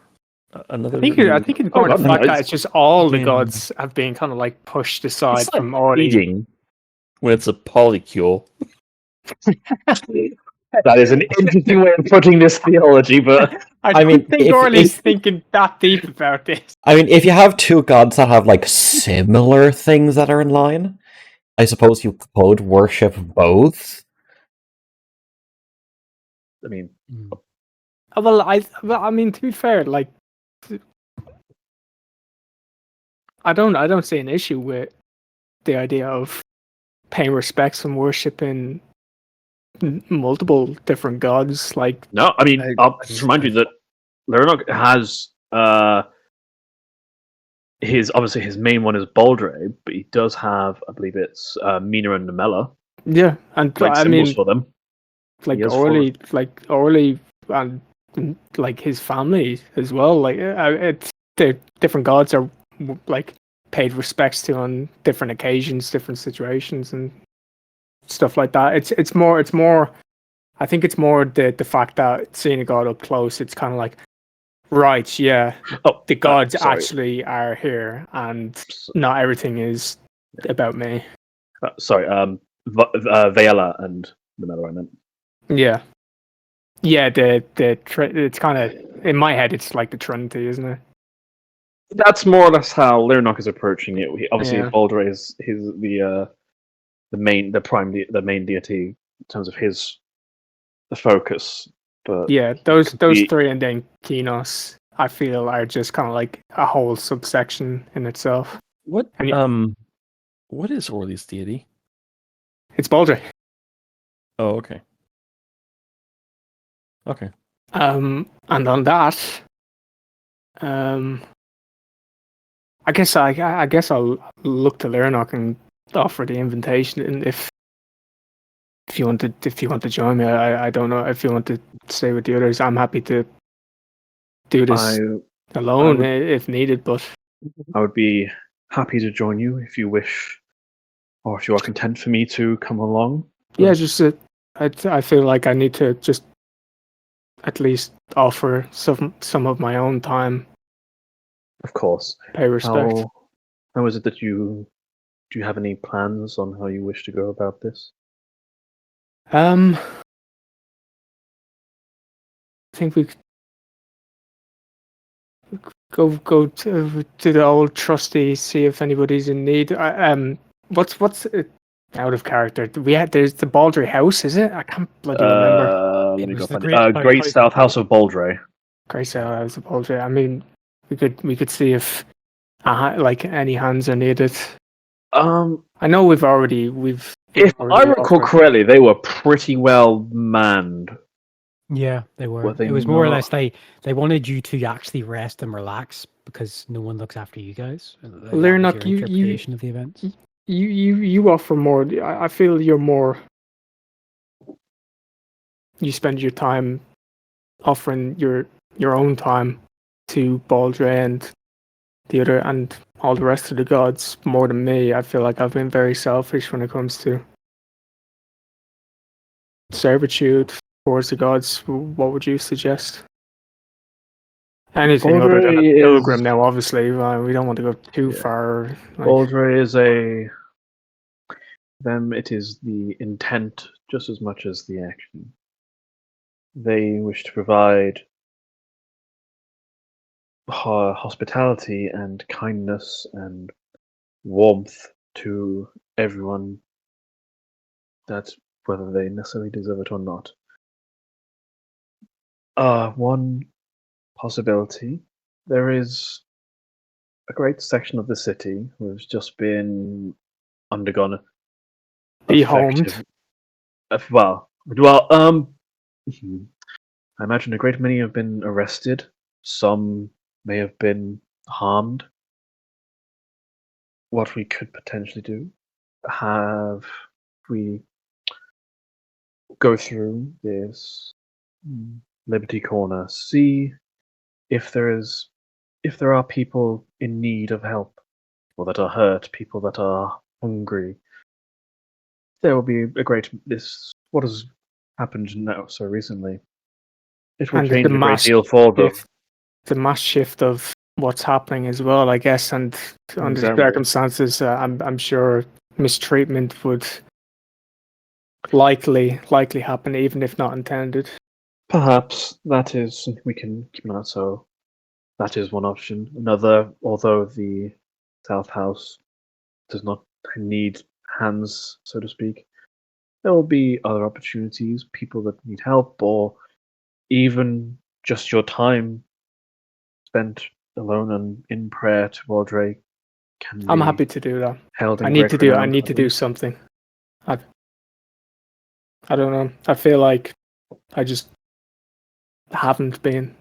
another. I think it's more the fact that it's just all the gods have been kind of like pushed aside from already. Eating when it's a polycule. That is an interesting way of putting this theology, but I mean, think Orly's thinking that deep about this. I mean, if you have two gods that have like similar things that are in line, I suppose you could worship both. I mean, well, I mean, to be fair, like, I don't see an issue with the idea of paying respects and worshiping multiple different gods. Like, no, I mean, I'll just remind you that Leronok has his main one is Baldre, but he does have, I believe it's Mina and Namella. Yeah, and like I mean, for them. Like Orly, and like his family as well. Like it's the different gods are like paid respects to on different occasions, different situations, and stuff like that. It's more. I think it's more the fact that seeing a god up close, it's kind of like, Right, yeah. Oh, The gods sorry. actually are here, and not everything is about me. Sorry, Vela and the Meadow I meant. Yeah. Yeah, it's kind of, in my head, it's like the Trinity, isn't it? That's more or less how Lyrnok is approaching it. Obviously, Yeah. Baldre is the main deity in terms of the focus. But Yeah, those the- three, and then Kinos, I feel, are just kind of like a whole subsection in itself. What And what is Orly's deity? it's Baldre. Oh, okay. Okay. And on that, I guess I'll look to Lernok and offer the invitation, and if you want to join me, I don't know if you want to stay with the others. I'm happy to do this alone if needed, but I would be happy to join you if you wish, or if you are content for me to come along. yeah, just I feel like I need to just at least offer some of my own time. Of course. Pay respect. How is it that do you have any plans on how you wish to go about this? I think we could go to the old trustee, see if anybody's in need. What's out of character? There's the Baldry house, is it? I can't bloody remember. Let me It go was the find Great- it. Great South House of Baldre. Grace House of Baldry. I mean, we could see if like any hands are needed. I know we've If already I recall offered. correctly, they were pretty well manned. Yeah, they were. Were they It was more or not? less they wanted you to actually rest and relax because no one looks after you guys. That was Lernok, your interpretation of the events. you offer more. I feel you're more. You spend your time offering your own time to Baldre and the other and all the rest of the gods more than me. I feel like I've been very selfish when it comes to servitude towards the gods. What would you suggest? Anything other than a Baldre pilgrim is now, obviously. We don't want to go too far. Baldre is them. It is the intent just as much as the action. They wish to provide hospitality and kindness and warmth to everyone, that whether they necessarily deserve it or not. One possibility, there is a great section of the city who's just been undergone Dehomed. I imagine a great many have been arrested. Some may have been harmed. What we could potentially do, have we go through this Liberty Corner, see if there are people in need of help, or that are hurt, people that are hungry. There will be what has happened now so recently. It will And change a great deal for them. The mass shift of what's happening as well, I guess, and under the Exactly. circumstances, I'm sure mistreatment would likely happen, even if not intended. Perhaps that is something we can keep an eye on. So that is one option. Another, although the South House does not need hands, so to speak, there will be other opportunities, people that need help, or even just your time spent alone and in prayer to Audrey can I'm be happy to do that. held in I need great to renown for do them. something. I don't know. I feel like I just haven't been.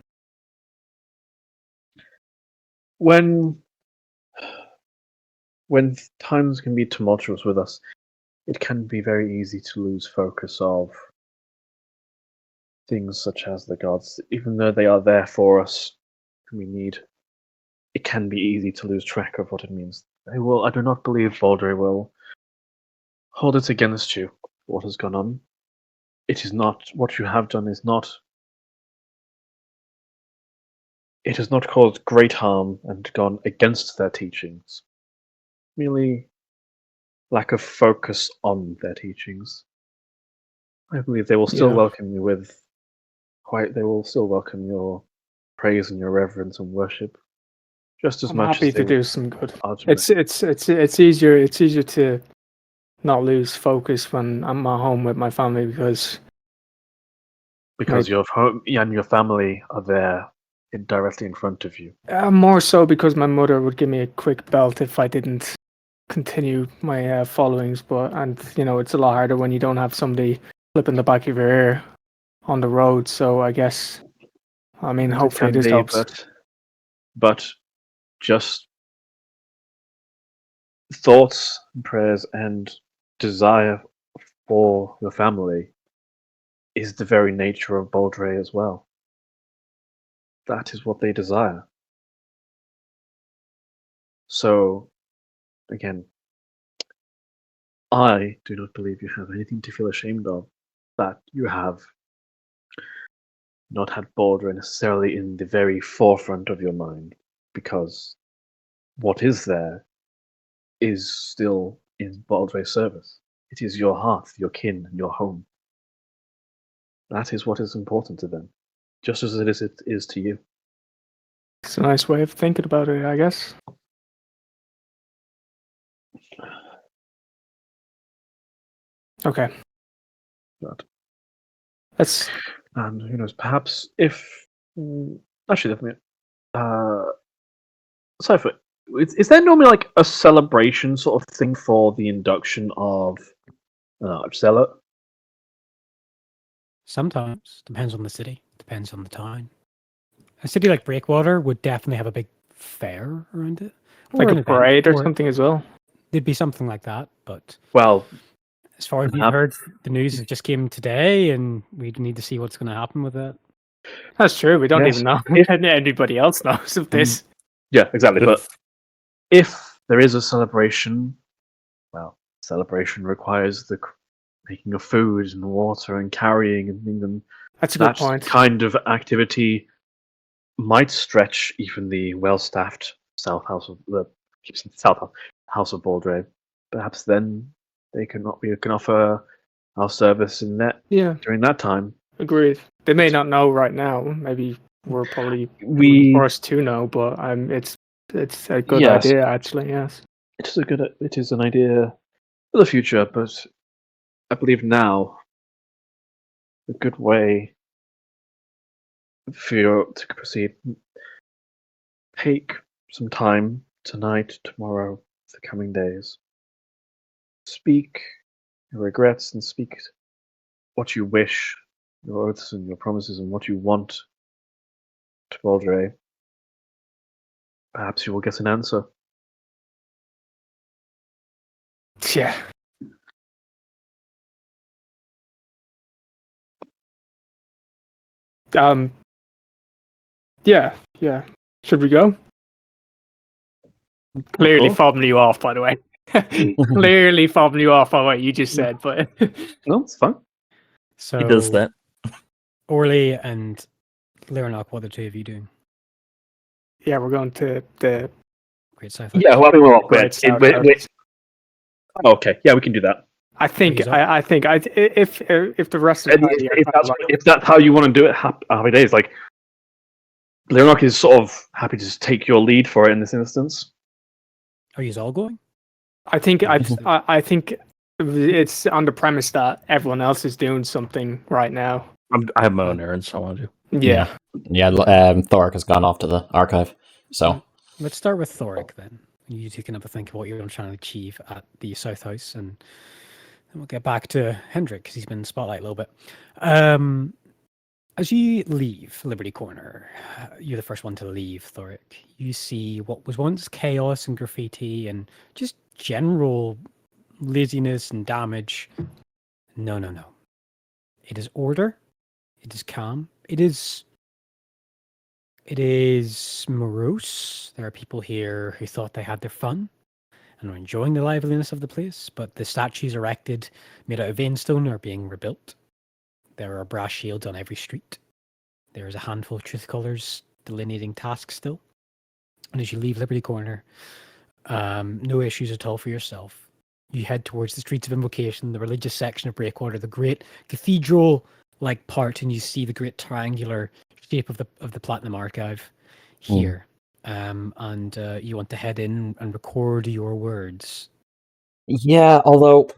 When times can be tumultuous with us, it can be very easy to lose focus of things such as the gods, even though they are there for us and we need. It can be easy to lose track of what it means. I do not believe Baldry will hold it against you. What has gone on? It is not what you have done. Is not it has not caused great harm and gone against their teachings. Merely lack of focus on their teachings. I believe they will still welcome you with they will still welcome your praise and your reverence and worship just as I'm much happy as to they do some good. ultimately. It's easier to not lose focus when I'm at home with my family because your home and your family are there directly in front of you. more so because my mother would give me a quick belt if I didn't continue my followings. It's a lot harder when you don't have somebody flipping the back of your ear on the road. So I guess, hopefully It can this be, helps. but just thoughts, and prayers, and desire for your family is the very nature of Baldre as well. That is what they desire. So, again, I do not believe you have anything to feel ashamed of. That you have not had Baldre necessarily in the very forefront of your mind, because what is there is still in Baldre's service. It is your hearth, your kin, and your home. That is what is important to them, just as it is to you. It's a nice way of thinking about it, I guess. Okay. But Let's. and who knows? Perhaps if actually, definitely. Cypher, is there normally like a celebration sort of thing for the induction of Zealot? Sometimes. Depends on the city. Depends on the town. A city like Breakwater would definitely have a big fair around it. Like an a event parade or for it. something as well. There'd be something like that, but Well, as far as we've heard, the news has just came today, and we need to see what's going to happen with it. That's true. We don't Yes, even know. Anybody else knows of this. yeah, exactly. But if there is a celebration, well, celebration requires the making of food and water and carrying and things. And That's a good point. Kind of activity might stretch even the well-staffed South House of Baldre. Perhaps then we can offer our service in that during that time. Agreed. They may not know right now. Maybe we're probably for us to know, but it's a good idea actually. Yes, it is an idea for the future, but I believe now a good way for you to proceed. Take some time tonight, tomorrow, the coming days. Speak your regrets and speak what you wish, your oaths and your promises, and what you want to Baldre. Perhaps you will get an answer. yeah. Yeah. Should we go? Clearly fobbing you off, by the way. Clearly fobbing you off by what you just said, but no, it's fine. So he does that. Orly and Leonok, what are the two of you doing? Yeah, we're going to the Great South. Yeah, well, we're all Great South. Okay, yeah, we can do that. I think if the rest of if that's how you want to do it, happy days. Like Leonok is sort of happy to just take your lead for it in this instance. Are you all going? I think it's on the premise that everyone else is doing something right now. I have my own errands I want to do. Yeah. Thoric has gone off to the archive. So let's start with Thoric then. You two can have a think of what you're trying to achieve at the South House, and then we'll get back to Hendrik because he's been in the spotlight a little bit. As you leave Liberty Corner, you're the first one to leave, Thoric. You see what was once chaos and graffiti and just general laziness and damage. No. It is order. It is calm. It is morose. There are people here who thought they had their fun and are enjoying the liveliness of the place, but the statues erected made out of veinstone are being rebuilt. There are brass shields on every street. There is a handful of truth colours delineating task still. And as you leave Liberty Corner, no issues at all for yourself. You head towards the Streets of Invocation, the religious section of Breakwater, the great cathedral-like part, and you see the great triangular shape of the Platinum Archive here. And you want to head in and record your words. Yeah, although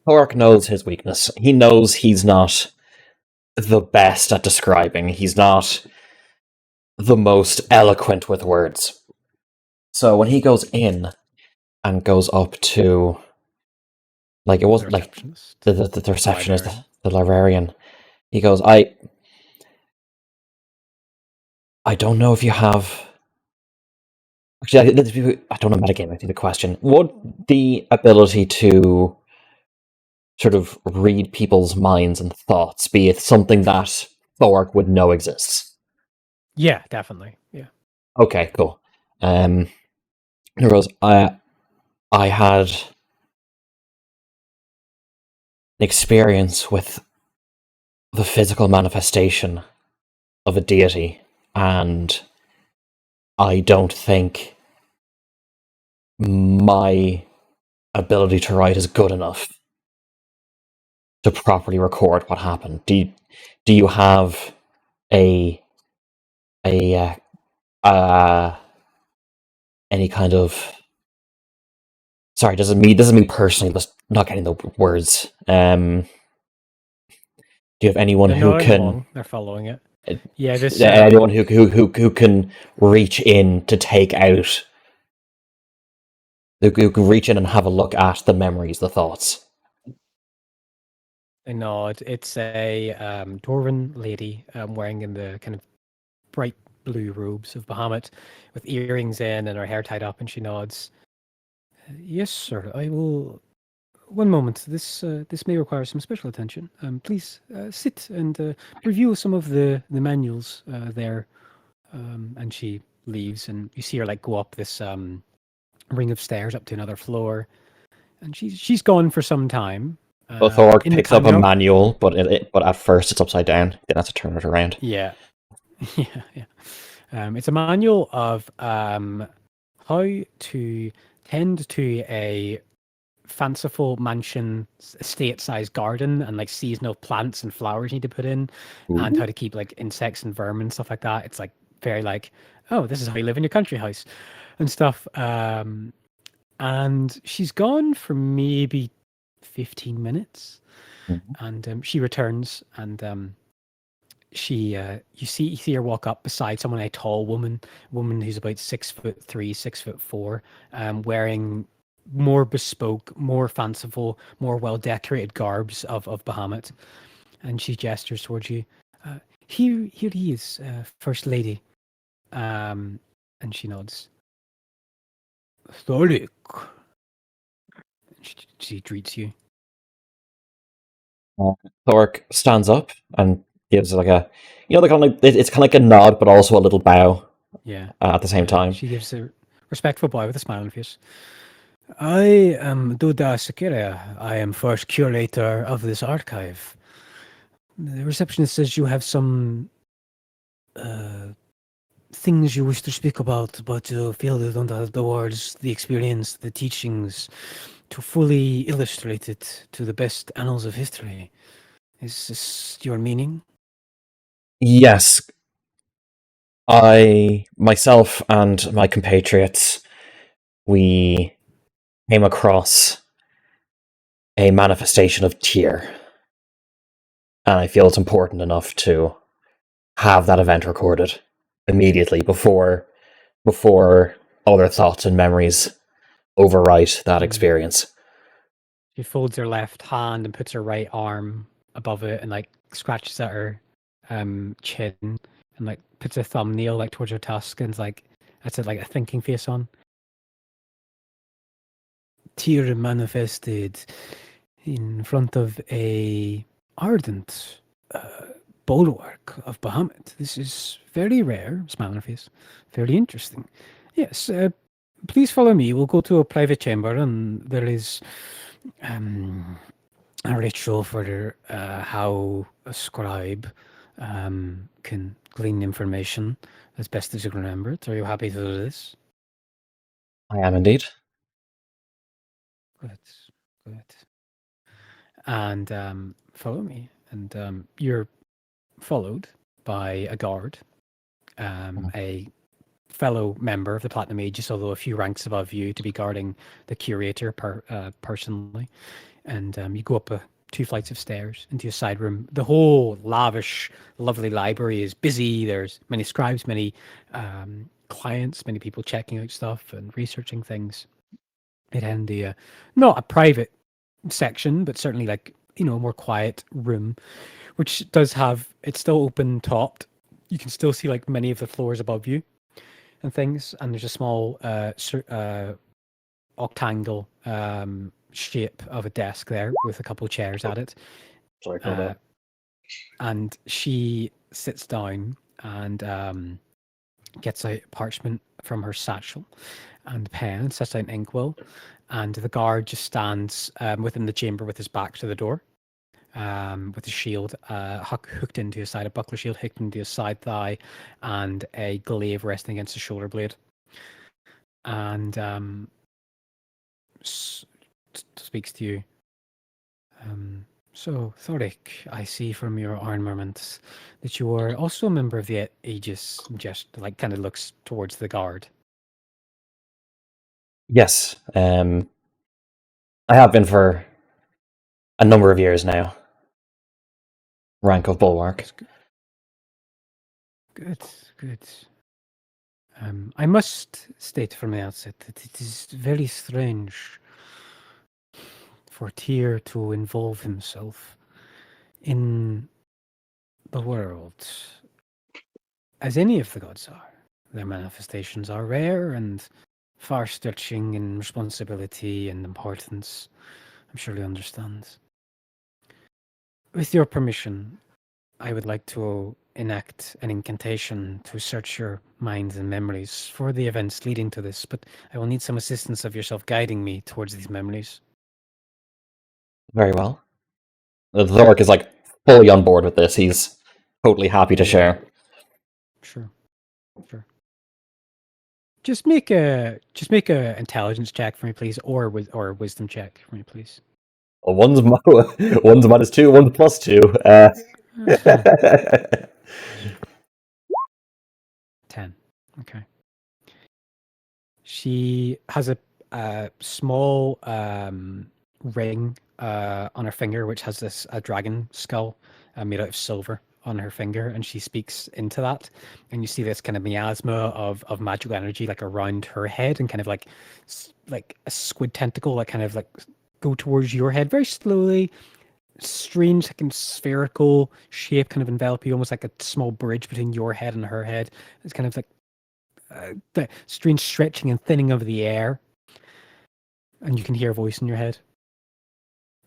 Thork knows his weakness. He knows he's not the best at describing. He's not the most eloquent with words. So when he goes in and goes up to, like, it wasn't like the receptionist, the librarian, he goes, I don't know if you have... Actually, I don't know metagame, I think the question. Would the ability to sort of read people's minds and thoughts be something that Thork would know exists? Yeah, definitely. Yeah. Okay, cool. He goes, I had an experience with the physical manifestation of a deity, and I don't think my ability to write is good enough to properly record what happened. Do you have any kind of... Sorry, doesn't mean personally, but not getting the words. Do you have anyone who can... along. They're following it. Yeah, this anyone who can reach in to take out... Who can reach in and have a look at the memories, the thoughts? No, it's a Dwarven lady wearing in the kind of bright blue robes of Bahamut, with earrings in and her hair tied up, and she nods. Yes, sir. I will. One moment. This may require some special attention. Please sit and review some of the manuals there. And she leaves, and you see her like go up this ring of stairs up to another floor, and she's gone for some time. Thork picks up a manual, but at first it's upside down. Then has to turn it around. Yeah, yeah. It's a manual of how to tend to a fanciful mansion estate-sized garden, and like seasonal plants and flowers you need to put in, and how to keep like insects and vermin and stuff like that. It's like very like, oh, this is how you live in your country house and stuff. And she's gone for maybe 15 minutes, and she returns, and you see her walk up beside someone, a tall woman who's about 6'3", 6'4", wearing more bespoke, more fanciful, more well decorated garbs of Bahamut, and she gestures towards you. Here he is, First Lady. And she nods. Thork. She greets you. Thork stands up and gives like a, it's kind of like a nod, but also a little bow. Yeah. At the same time, she gives a respectful bow with a smile on her face. I am Duda Sakira. I am first curator of this archive. The receptionist says you have some things you wish to speak about, but you feel you don't have the words, the experience, the teachings to fully illustrate it to the best annals of history. Is this your meaning? Yes. I, myself and my compatriots, we came across a manifestation of Tyr. And I feel it's important enough to have that event recorded immediately before other thoughts and memories overwrite that experience. She folds her left hand and puts her right arm above it and like scratches at her chin and like puts a thumbnail like towards her tusk and like that's like a thinking face on. Tyr manifested in front of a ardent bulwark of Bahamut. This is very rare, smile on her face. Very interesting. Yes, please follow me. We'll go to a private chamber, and there is a ritual for how a scribe can glean information as best as you can remember it. Are you happy to do this? I am indeed. Good, good. And follow me. And you're followed by a guard, a fellow member of the Platinum Aegis, although a few ranks above you, to be guarding the curator personally. And you go up 2 flights of stairs into a side room. The whole lavish, lovely library is busy. There's many scribes, many clients, many people checking out stuff and researching things. It ended not a private section, but certainly like, a more quiet room, which does have, it's still open topped. You can still see like many of the floors above you and things. And there's a small octangle shape of a desk there with a couple of chairs at it. Sorry for that. And she sits down and gets out parchment from her satchel and pen and sets out an inkwell. And the guard just stands within the chamber with his back to the door, with a shield hooked into his side, a buckler shield hooked into his side thigh, and a glaive resting against the shoulder blade. And speaks to you. So, Thoric, I see from your armaments that you are also a member of the Aegis. Just like kind of looks towards the guard. Yes, I have been for a number of years now. Rank of Bulwark. Good, good. I must state from the outset that it is very strange for Tyr to involve himself in the world, as any of the gods are. Their manifestations are rare and far-stretching in responsibility and importance. I'm sure you understand. With your permission, I would like to enact an incantation to search your minds and memories for the events leading to this, but I will need some assistance of yourself guiding me towards these memories. Very well. The Thoric is like fully on board with this. He's totally happy to share. Sure. Just make a intelligence check for me, please, or a wisdom check for me, please. Well, one's -2, one's +2. 10. Okay. She has a small ring on her finger, which has a dragon skull made out of silver on her finger, and she speaks into that, and you see this kind of miasma of magical energy like around her head, and kind of like a squid tentacle that kind of like go towards your head very slowly. Strange, like in spherical shape, kind of envelop you, almost like a small bridge between your head and her head. It's kind of like the strange stretching and thinning of the air, and you can hear a voice in your head.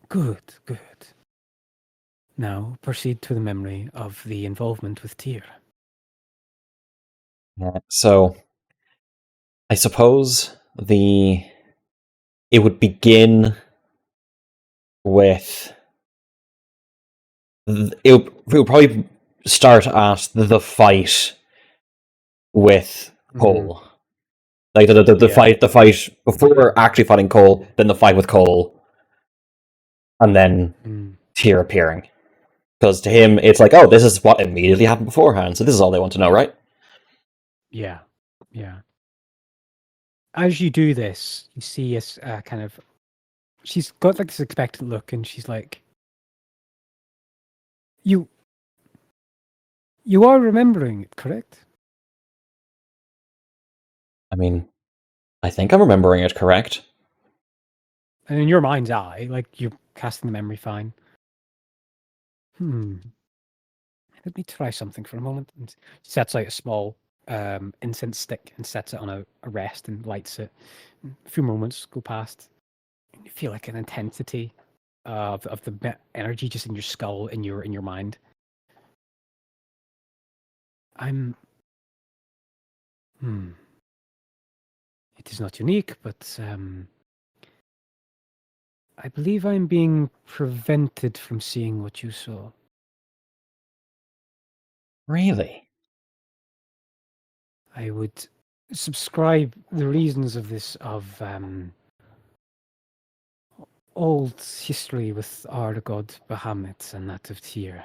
Good. Now proceed to the memory of the involvement with Tyr. So, I suppose it would begin with it would probably start at the fight with Cole. Like the fight before actually fighting Cole, then the fight with Cole, and then Tyr appearing. Because to him, it's like, oh, this is what immediately happened beforehand, so this is all they want to know, right? Yeah. As you do this, you see a kind of... She's got like this expectant look, and she's like, You are remembering it, correct? I mean, I think I'm remembering it correct. And in your mind's eye, like, you're casting the memory fine. Let me try something for a moment. And sets out a small incense stick and sets it on a rest and lights it. A few moments go past. And you feel like an intensity of the energy just in your skull, in your mind. It is not unique, but I believe I'm being prevented from seeing what you saw. Really? I would subscribe the reasons of this old history with our god Bahamut and that of Tyr.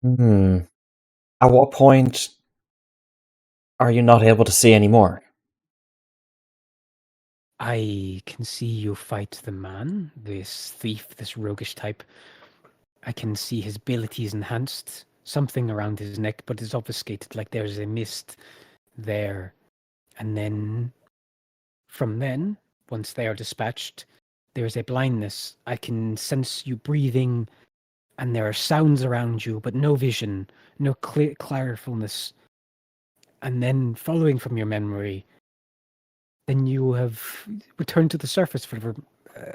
At what point are you not able to see anymore? I can see you fight the man, this thief, this roguish type. I can see his abilities enhanced, something around his neck, but it's obfuscated, like there's a mist there. And then, from then, once they are dispatched, there is a blindness. I can sense you breathing, and there are sounds around you, but no vision, no clarifulness. And then, following from your memory, then you have returned to the surface for the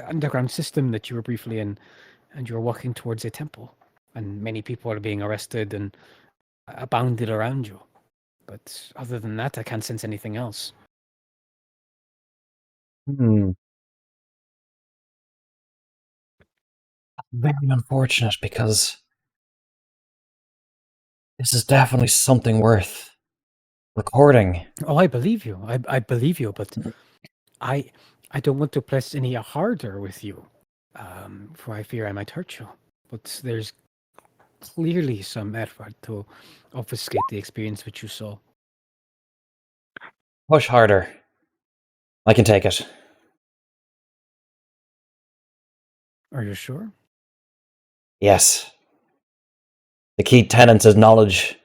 underground system that you were briefly in, and you're walking towards a temple. And many people are being arrested and abounded around you. But other than that, I can't sense anything else. Very unfortunate, because this is definitely something worth recording. Oh, I believe you. I believe you, but I don't want to press any harder with you, for I fear I might hurt you. But there's clearly some effort to obfuscate the experience which you saw. Push harder. I can take it. Are you sure? Yes. The key tenets is knowledge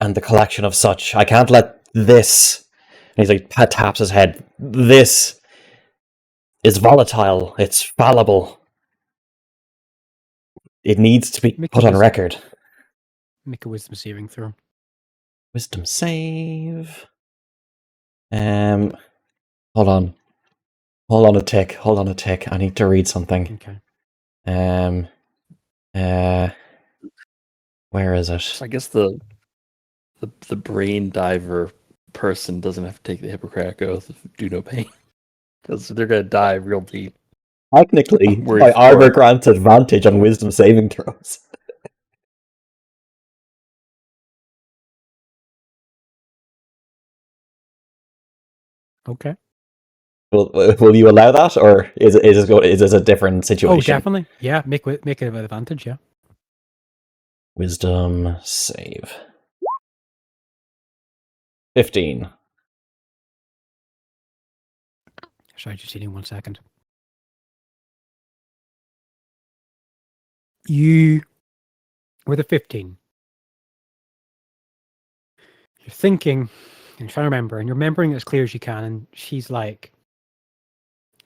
and the collection of such. I can't let this... And he's like, taps his head. This is volatile. It's fallible. It needs to be put on record. Make a wisdom saving throw. Wisdom save. Hold on. Hold on a tick. I need to read something. Okay. Where is it? So I guess the brain diver person doesn't have to take the Hippocratic Oath of do no pain, because they're gonna dive real deep. Technically, my armor grants advantage on wisdom saving throws. Okay. Will you allow that, or is this a different situation? Oh, definitely. Yeah, make it an advantage. Yeah. Wisdom save. 15. Sorry, just hitting 1 second. You were the 15. You're thinking and trying to remember, and you're remembering as clear as you can. And she's like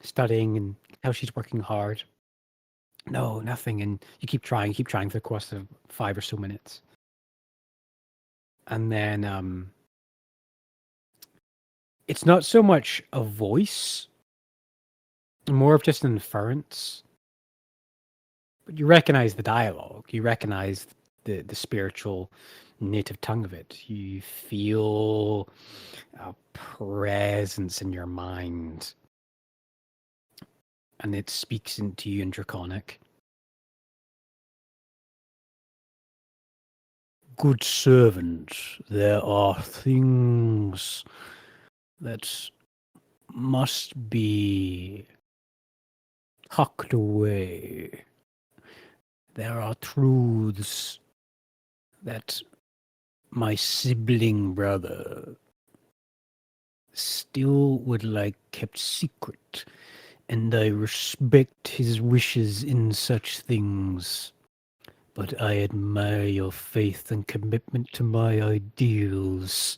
studying and how she's working hard. No, nothing. And you keep trying for the course of 5 or so minutes. And then it's not so much a voice, more of just an inference. But you recognize the dialogue. You recognize the spiritual native tongue of it. You feel a presence in your mind. And it speaks into you in Draconic. Good servant, there are things that must be tucked away. There are truths that my sibling brother still would like kept secret, and I respect his wishes in such things. But I admire your faith and commitment to my ideals.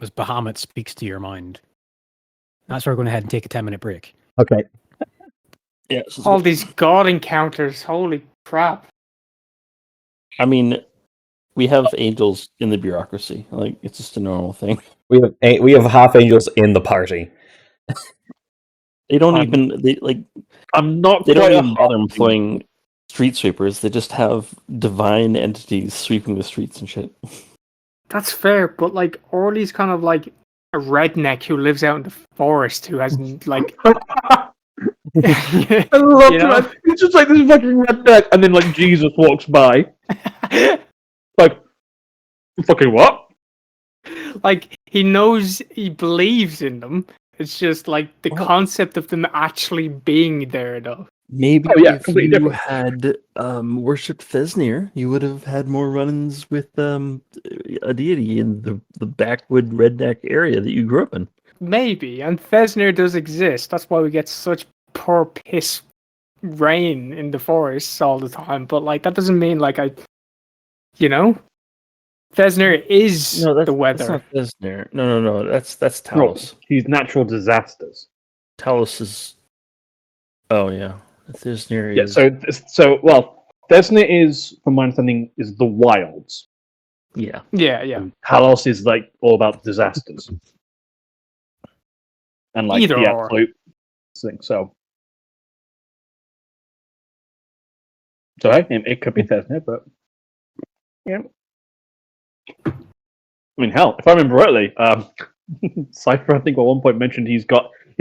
As Bahamut speaks to your mind. That's why we're going ahead and take a 10-minute break. Okay. Yeah. All these god encounters, holy crap. I mean, we have angels in the bureaucracy. Like, it's just a normal thing. We have half angels in the party. They don't I'm not. They don't even bother employing street sweepers. They just have divine entities sweeping the streets and shit. That's fair, but like Orly's kind of like a redneck who lives out in the forest who hasn't like I love You it. know? Man. It's just like this fucking redneck, and then like Jesus walks by. Like, fucking what? Like he knows, he believes in them. It's just like the Well- concept of them actually being there, though. Maybe Oh, yeah, if completely you different. had worshipped Fesnir, you would have had more run-ins with a deity in the backwood redneck area that you grew up in. Maybe, and Fesnir does exist. That's why we get such poor piss rain in the forests all the time. But like that doesn't mean like Fesnir is No, the that's weather. not Fesnir. No. That's No, Talos. he's natural disasters. Talos is. Oh yeah, Fesnir Yeah, is. well, Desna is, from my understanding, is the wilds. Yeah. Yeah. And Talos is like all about disasters. And like Either the or. absolute thing. So hey, it could be Desna, but yeah. I mean, hell, if I remember rightly, Cypher I think at one point mentioned he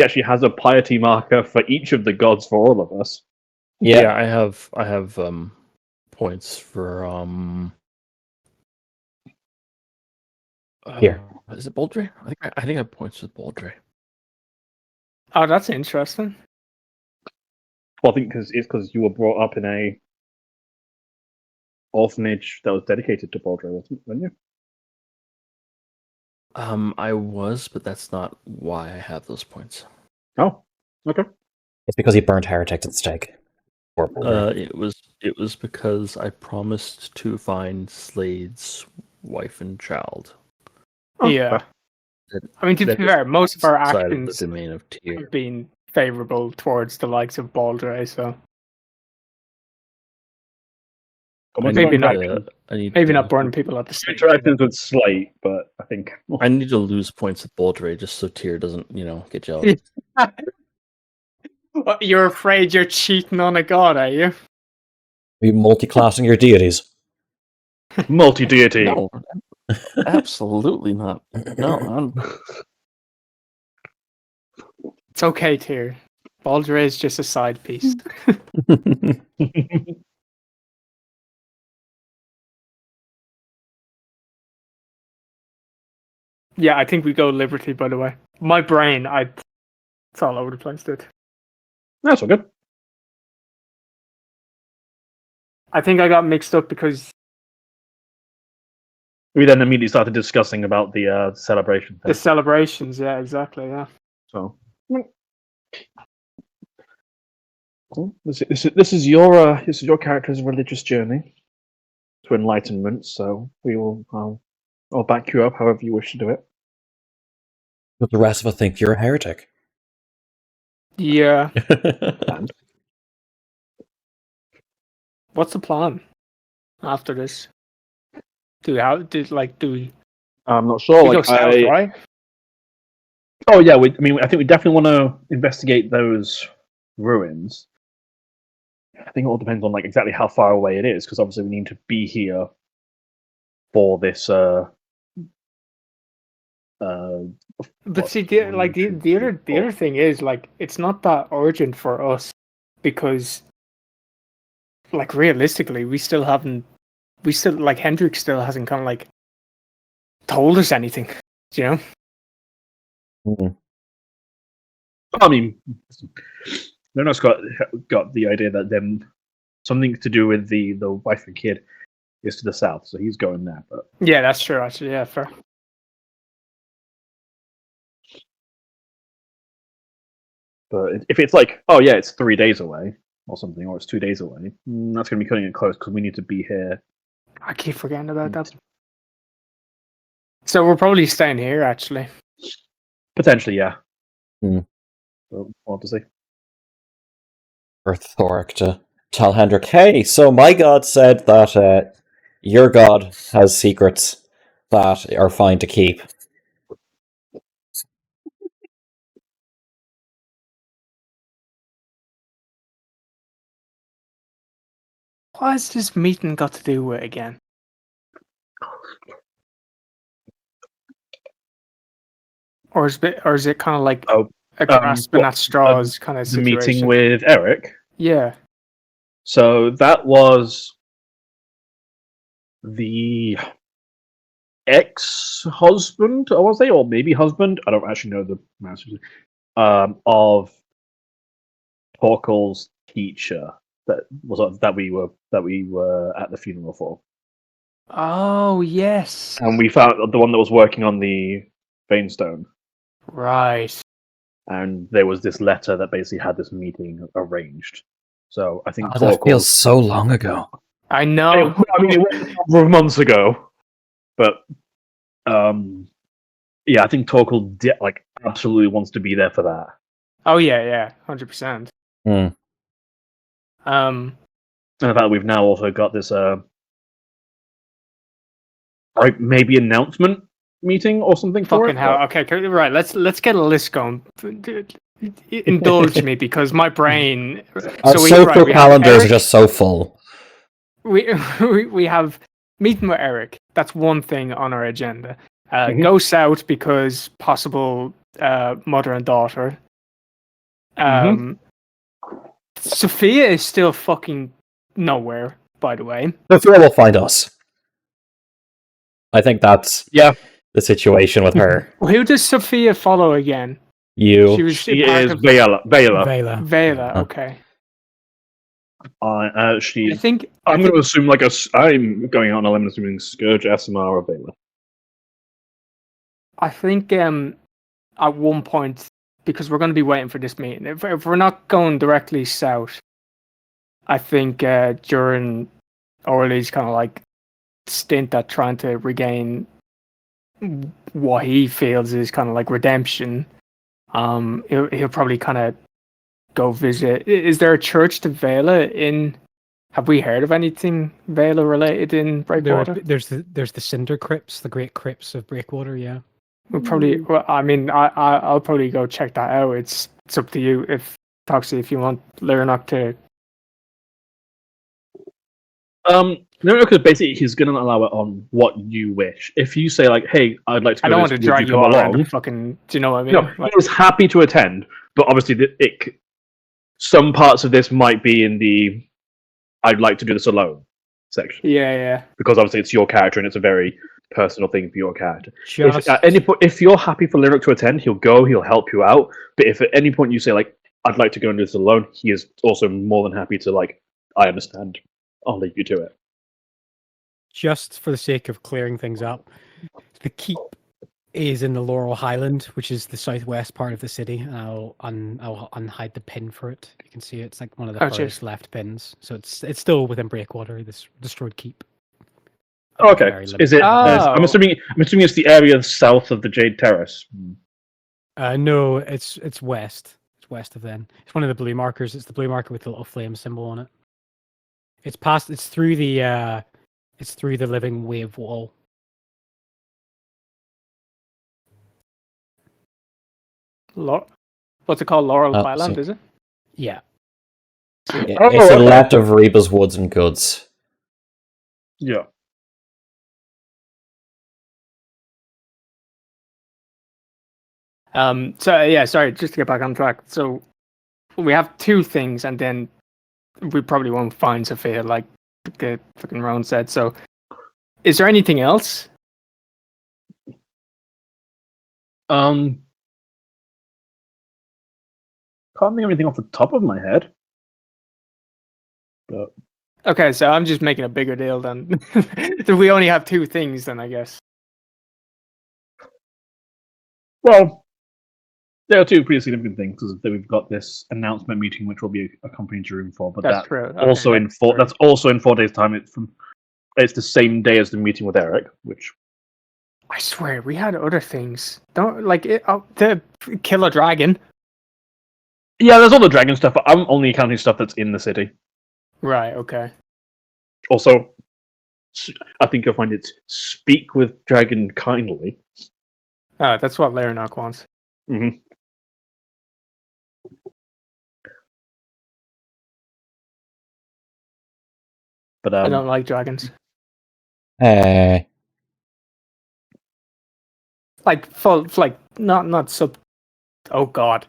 actually has a piety marker for each of the gods for all of us. Yeah, I have points for Here. Is it Boldre? I think I have points with Boldre. Oh, that's interesting. Well, I think it's because you were brought up in a orphanage that was dedicated to Baldre, weren't you? I was, but that's not why I have those points. Oh, okay. It's because he burnt heretics at the stake. It was because I promised to find Slade's wife and child. Oh, Yeah. fair. I mean, to be That is fair, most of our outside of the actions domain of Tyr. have been favourable towards the likes of Baldre, so maybe not. Maybe not burning people at the stake. Interactions with Slate, but I think I need to lose points with Boldre just so Tyr doesn't, get jealous. You're afraid you're cheating on a god, are you? Are you multi-classing your deities? multi-deity. No, absolutely not. No, It's okay, Tyr. Baldre is just a side piece. Yeah, I think we go Liberty, by the way. My brain, it's all over the place, dude. That's all good. I think I got mixed up because We then immediately started discussing about the celebration thing. the celebrations, yeah, exactly, yeah. So, cool. This is your character's religious journey to enlightenment. So I'll back you up however you wish to do it. But the rest of us think you're a heretic. Yeah. And What's the plan after this? Do we I'm not sure. go Like, south, right? oh yeah, I think we definitely want to investigate those ruins. I think it all depends on like exactly how far away it is, because obviously we need to be here for this. But see, the other thing is like it's not that urgent for us because, like, realistically, we still like Hendrik still hasn't kind of like told us anything, you know. Mhm. I mean, Leonard's got the idea that then something to do with the wife and kid is to the south, so he's going there. But Yeah, that's true. Actually, yeah, fair. But if it's like, oh yeah, it's 3 days away or something, or it's 2 days away, that's going to be cutting it close because we need to be here. I keep forgetting about that. So we're probably staying here, actually. Potentially, yeah. Hmm. So, we'll have to see. For Thoric to tell Hendrik, hey, so my god said that your god has secrets that are fine to keep. What has this meeting got to do with again? Or is it kind of like a grasping what, at straws kind of the situation. meeting with Eric. Yeah. So that was the ex-husband, I want to say, or maybe husband. I don't actually know the master. Of Torkel's teacher that we were at the funeral for. Oh yes. And we found the one that was working on the Veinstone. Right. And there was this letter that basically had this meeting arranged. So I think that feels so long ago. I know. it was a number of months ago, but yeah, I think Torkel absolutely wants to be there for that. Oh yeah, 100%. Mm. Um, And in fact, we've now also got this maybe announcement meeting or something for fucking it. hell. Okay, right. Let's get a list going. Indulge me because my brain. Our social calendars are just so full. We have meeting with Eric. That's one thing on our agenda. Go south because possible mother and daughter. Sophia is still fucking nowhere, by the way. Sophia will find us. I think that's the situation with her. Who does Sophia follow again? You. She is Vela. Vela, okay. I think I'm going to assume I'm going on a limb assuming Scourge, Asimar, or Vela. I think at one point, because we're going to be waiting for this meeting, if we're not going directly south, I think during Orly's kind of like stint at trying to regain what he feels is kind of like redemption, he'll probably kind of go visit. Is there a church to Vela in? Have we heard of anything Vela related in Breakwater? There's the Cinder Crypts, the Great Crypts of Breakwater. Yeah, we'll probably. Well, I mean, I'll probably go check that out. It's up to you. If Toxie, if you want Lernok to. No, because basically he's going to allow it on what you wish. If you say "Hey, I'd like to," I don't want to drag you all around. Fucking, do you know what I mean? No, he is happy to attend, but obviously some parts of this might be in the "I'd like to do this alone" section. Yeah. Because obviously it's your character and it's a very personal thing for your character. Just... If at any point, if you're happy for Lyric to attend, he'll go. He'll help you out. But if at any point you say "I'd like to go and do this alone," he is also more than happy to "I understand. I'll leave you to it." Just for the sake of clearing things up, the keep is in the Laurel Highland, which is the southwest part of the city. I'll unhide the pin for it. You can see it's like one of the first left pins. So it's still within Breakwater, this destroyed keep. Okay. Is it? I'm assuming it's the area south of the Jade Terrace. No, it's west. It's west of them. It's one of the blue markers. It's the blue marker with the little flame symbol on it. It's past. It's through the living wave wall. What's it called? Laurel Highland, is it? Yeah. It's a lot of Reba's Woods and Goods. Yeah. So yeah, sorry, just to get back on track. So we have two things, and then we probably won't find Sophia, like the fucking Rowan said. So, is there anything else? Can't think of anything off the top of my head. But okay, so I'm just making a bigger deal than so we only have two things. Then I guess. Well, there are two pretty significant things because we've got this announcement meeting, which will be accompanied to room 4. But that's true. Okay, also in 4. That's also in 4 days' time. It's the same day as the meeting with Eric, which. I swear we had other things. Don't the kill a dragon. Yeah, there's all the dragon stuff. But I'm only counting stuff that's in the city. Right. Okay. Also, I think you'll find it's speak with dragon kindly. Oh, that's what Lernok wants. Mm-hmm. But I don't like dragons. Like full, like not sub. Oh God,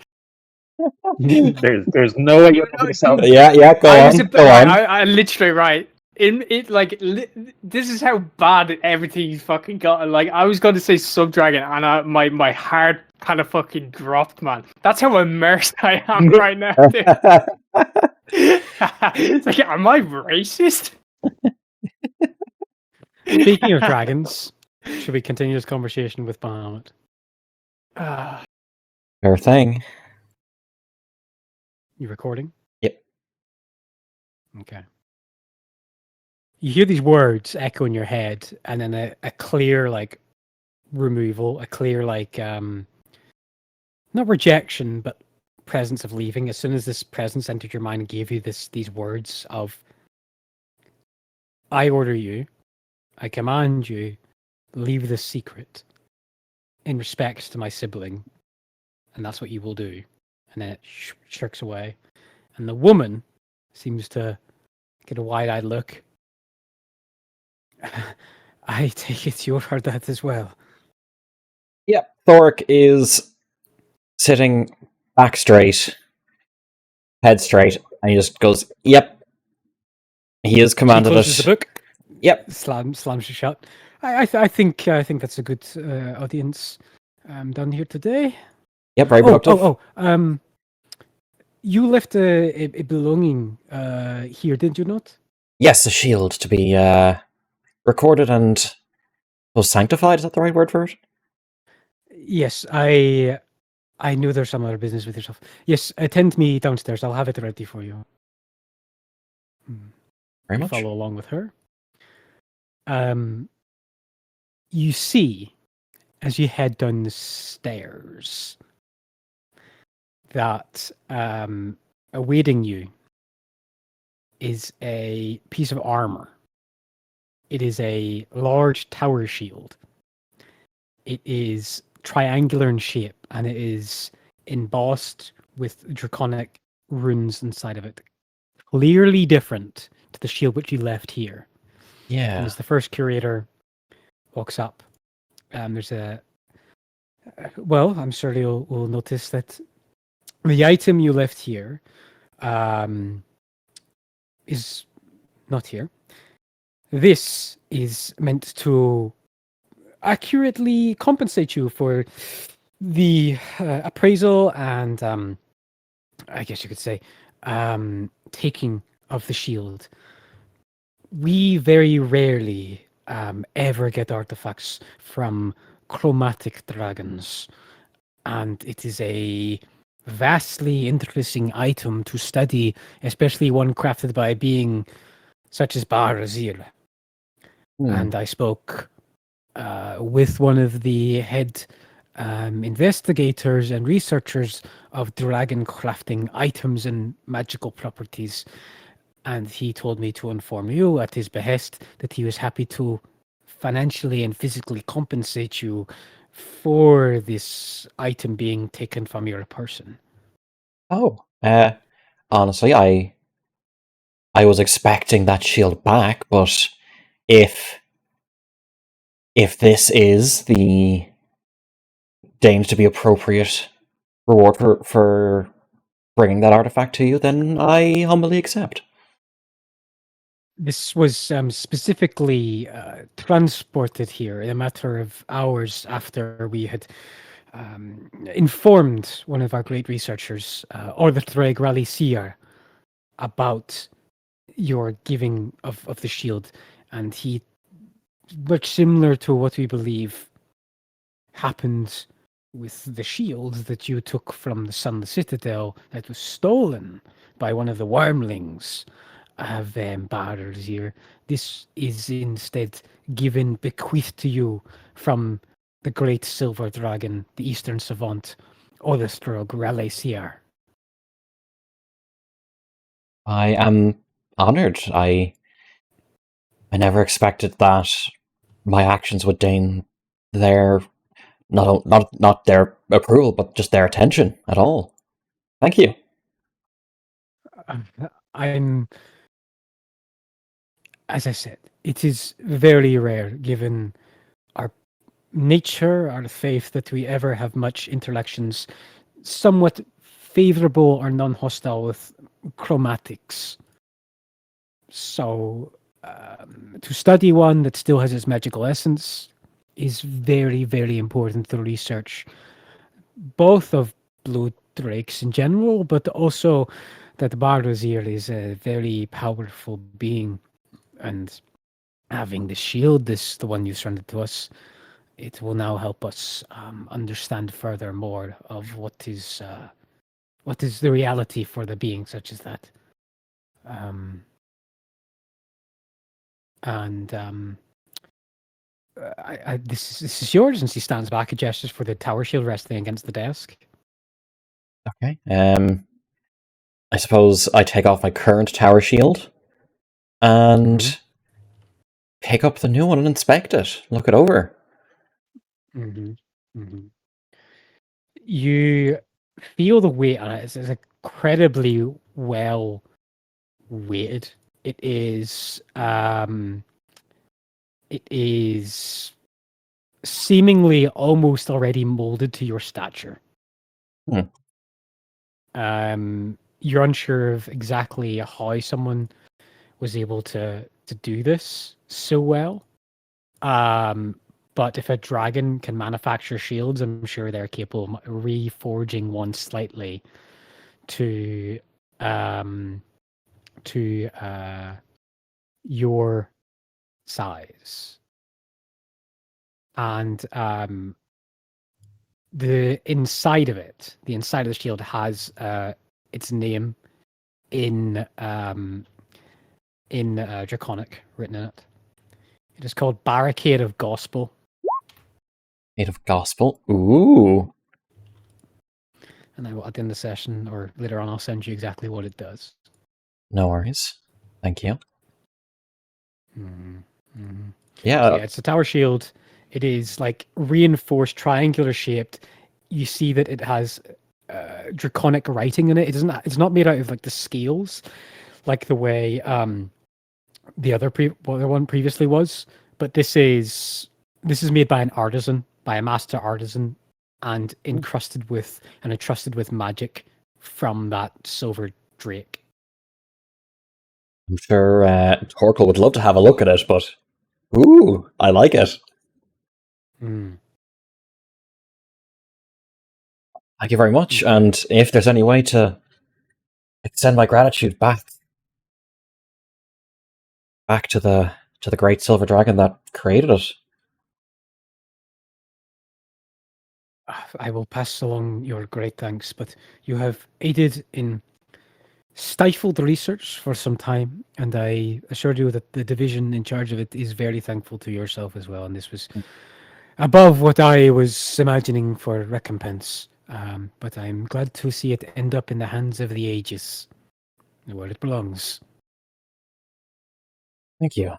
There's no way you're going to sell. Yeah, go on. I literally right. This is how bad everything's fucking got. Like I was going to say Subdragon, and my heart kind of fucking dropped, man. That's how immersed I am right now. Dude. It's like, am I racist? Speaking of dragons, should we continue this conversation with Bahamut? Fair thing. You recording? Yep. Okay. You hear these words echo in your head, and then a clear like removal, a clear like not rejection, but presence of leaving. As soon as this presence entered your mind and gave you these words of, I order you, I command you, leave this secret in respect to my sibling, and that's what you will do. And then it shirks away, and the woman seems to get a wide-eyed look. I take it you heard that as well. Yep. Thoric is sitting back straight, head straight, and he just goes, "Yep." He is commanded She closes it. the book. Yep. Slams it shut. I think that's a good audience done here today. Yep. Very productive. You left a belonging here, did you not? Yes, a shield to be recorded and sanctified. Is that the right word for it? Yes, I know there's some other business with yourself. Yes, attend me downstairs. I'll have it ready for you. Very much. Follow along with her. You see, as you head down the stairs, that awaiting you is a piece of armor. It is a large tower shield. It is triangular in shape, and it is embossed with draconic runes inside of it. Clearly different to the shield which you left here. Yeah. And as the first curator walks up, there's I'm sure you'll notice that the item you left here is not here. This is meant to accurately compensate you for the appraisal and, I guess you could say, taking of the shield. We very rarely ever get artifacts from chromatic dragons, and it is a vastly interesting item to study, especially one crafted by a being such as Barazir. And I spoke with one of the head investigators and researchers of dragon crafting items and magical properties. And he told me to inform you at his behest that he was happy to financially and physically compensate you for this item being taken from your person. Oh, honestly, I was expecting that shield back, but if this is the deemed to be appropriate reward for bringing that artifact to you, then I humbly accept. This was specifically transported here in a matter of hours after we had informed one of our great researchers, Erith Rally Seer, about your giving of the shield. And he, much similar to what we believe happened with the shield that you took from the Sun, the Citadel, that was stolen by one of the wormlings of Barazir. This is instead bequeathed to you from the great silver dragon, the eastern savant, Odestrog Ralaesiar. I am honored. I never expected that my actions would deign their not their approval, but just their attention at all. Thank you. As I said, it is very rare, given our nature, our faith, that we ever have much interactions somewhat favorable or non-hostile with chromatics. So, to study one that still has its magical essence is very, very important to research, both of blood drakes in general, but also that Bardozier is a very powerful being, and having the shield, the one you surrendered to us, it will now help us understand further more of what is the reality for the being such as that. This is yours. And she stands back and gestures for the tower shield resting against the desk. Okay. I suppose I take off my current tower shield and pick up the new one and inspect it. Look it over. You feel the weight on it. It's incredibly well weighted. It is seemingly almost already molded to your stature. You're unsure of exactly how someone was able to do this so well. But if a dragon can manufacture shields, I'm sure they're capable of reforging one slightly to your size. And the inside of it, the inside of the shield has its name in Draconic written in it. It is called Barricade of Gospel. Made of gospel. Ooh. And I will, at the end of the session or later on, I'll send you exactly what it does. No worries. Thank you. Yeah. So it's a tower shield. It is like reinforced, triangular shaped. You see that it has draconic writing in it. It's not made out of like the scales, like the way the other one previously was. But this is made by an artisan, by a master artisan, and entrusted with magic from that silver drake. I'm sure Torkel would love to have a look at it, but ooh, I like it. Thank you very much. And if there's any way to extend my gratitude back to the great silver dragon that created it. I will pass along your great thanks, but you have aided in stifled research for some time, and I assure you that the division in charge of it is very thankful to yourself as well, and this was above what I was imagining for recompense. But I'm glad to see it end up in the hands of the Aegis, where it belongs. Thank you.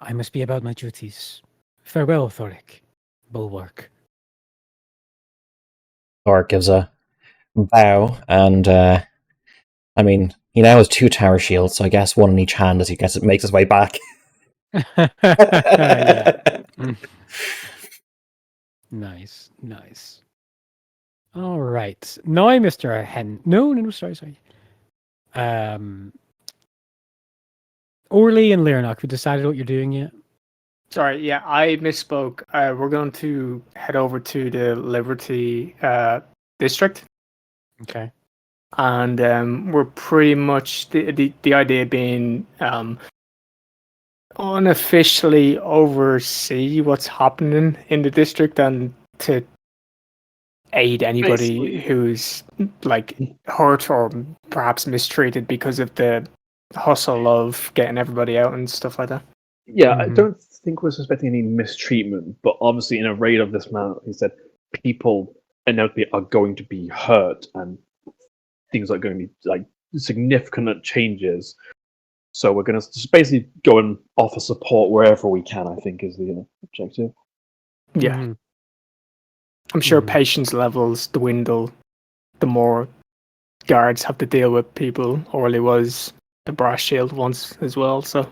I must be about my duties. Farewell, Thoric. Bulwark. Thoric gives a bow, and I mean, he now has 2 tower shields, so I guess one in each hand as he makes his way back. Yeah. Nice. All right. Now, Mr. Hen. No, sorry. Orly and Leonok, we decided what you're doing yet? Sorry, yeah, I misspoke. We're going to head over to the Liberty district. Okay. And we're pretty much the idea being unofficially oversee what's happening in the district and to aid anybody who's like hurt or perhaps mistreated because of the hustle of getting everybody out and stuff like that. Yeah, I don't think we're suspecting any mistreatment, but obviously in a raid of this man, he said people inevitably are going to be hurt and things are going to be like significant changes. So we're going to just basically go and offer support wherever we can, I think, is the objective. Yeah. I'm sure patience levels dwindle the more guards have to deal with people. Orly was the brass shield once as well, so.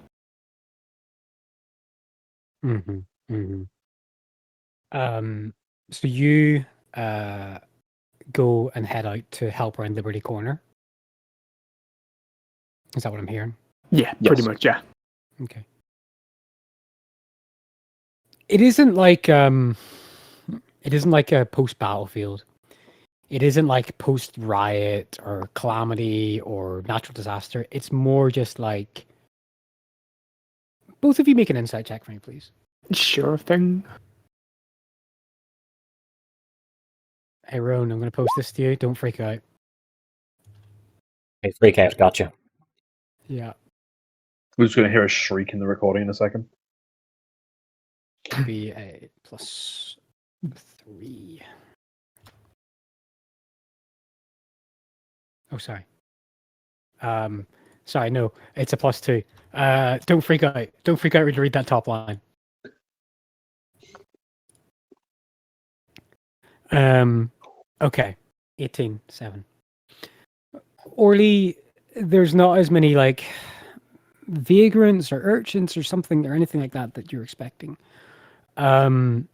So you go and head out to help around Liberty Corner. Is that what I'm hearing? Yeah, pretty much, yeah. Okay. It isn't like a post battlefield. It isn't like post riot or calamity or natural disaster. It's more just like both of you make an insight check for me, please. Sure thing. Hey Roan, I'm gonna post this to you. Don't freak out. Hey, freak out, gotcha. Yeah. We're just going to hear a shriek in the recording in a second. Be a +3. Oh, sorry. Sorry, no, it's a +2. Don't freak out. Don't freak out when you read that top line. Okay. 18-7. Orly, there's not as many like vagrants or urchins or something or anything like that you're expecting. For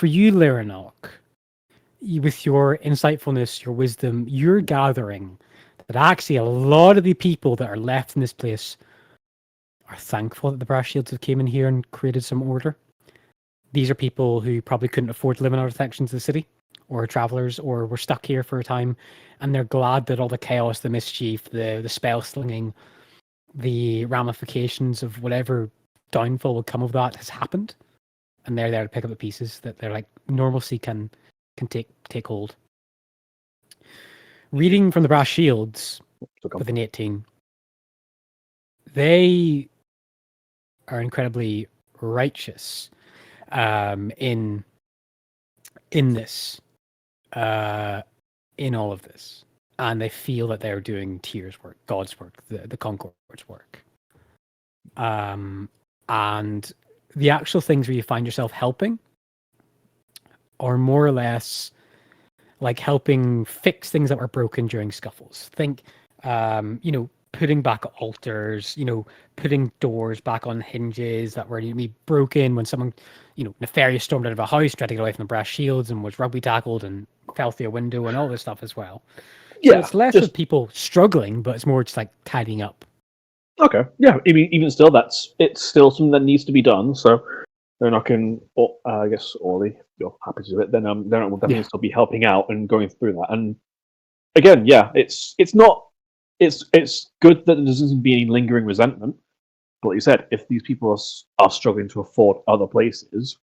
you, Lyranok, with your insightfulness, your wisdom, you're gathering that actually a lot of the people that are left in this place are thankful that the Brass Shields have came in here and created some order. These are people who probably couldn't afford to live in other sections of the city, or travelers, or were stuck here for a time, and they're glad that all the chaos, the mischief, the spell slinging, the ramifications of whatever downfall will come of that has happened, and they're there to pick up the pieces that they're like normalcy can take hold. Reading from the Brass Shields with an 18, they are incredibly righteous in this, in all of this, and they feel that they're doing Tyr's work, God's work, the Concord's work, and the actual things where you find yourself helping are more or less like helping fix things that were broken during scuffles. Think, putting back altars, putting doors back on hinges that were maybe broken when someone, nefarious stormed out of a house, tried to get away from the Brass Shields and was rugby tackled and fell through a window and all this stuff as well. So it's less of people struggling, but it's more just like tidying up. Okay, yeah. Even still, it's still something that needs to be done. So they're not going. I guess Orly, if you're happy to do it, then they will definitely still be helping out and going through that. And again, yeah, it's not. It's good that there doesn't be any lingering resentment. But like you said, if these people are struggling to afford other places,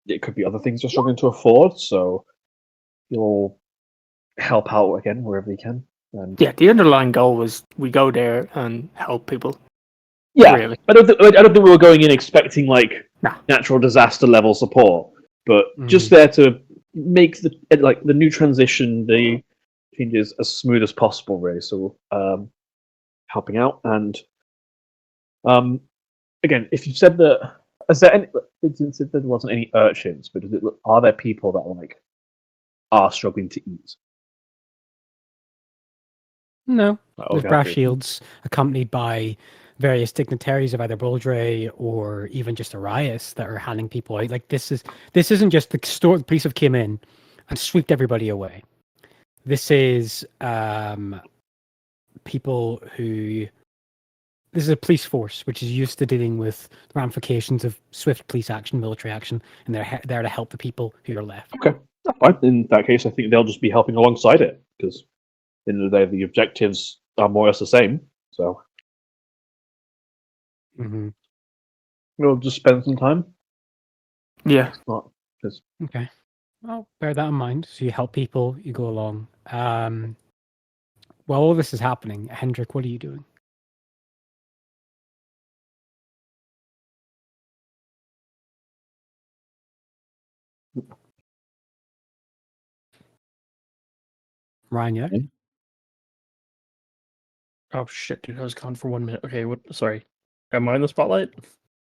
it could be other things they're struggling to afford. So you'll help out again wherever you can. And yeah, the underlying goal was we go there and help people. Yeah, really. I don't think we were going in expecting like natural disaster level support, but just there to make the new transition, the changes as smooth as possible, really. So helping out and again, if you said that, is there any? Since there wasn't any urchins, but are there people that are struggling to eat? No, there's Brass Shields accompanied by various dignitaries of either Boldre or even just Arias that are handing people out. Like this isn't just the police have came in and swept everybody away. This is people who. This is a police force which is used to dealing with the ramifications of swift police action, military action, and they're there to help the people who are left. Okay, that's fine. In that case, I think they'll just be helping alongside it because. At the end of the day, the objectives are more or less the same. So we'll just spend some time. Yeah. Okay. Well, bear that in mind. So you help people, you go along. While all this is happening, Hendrik, what are you doing? Ryan, yeah? Oh shit, dude! I was gone for 1 minute. Okay, what? Sorry, am I in the spotlight?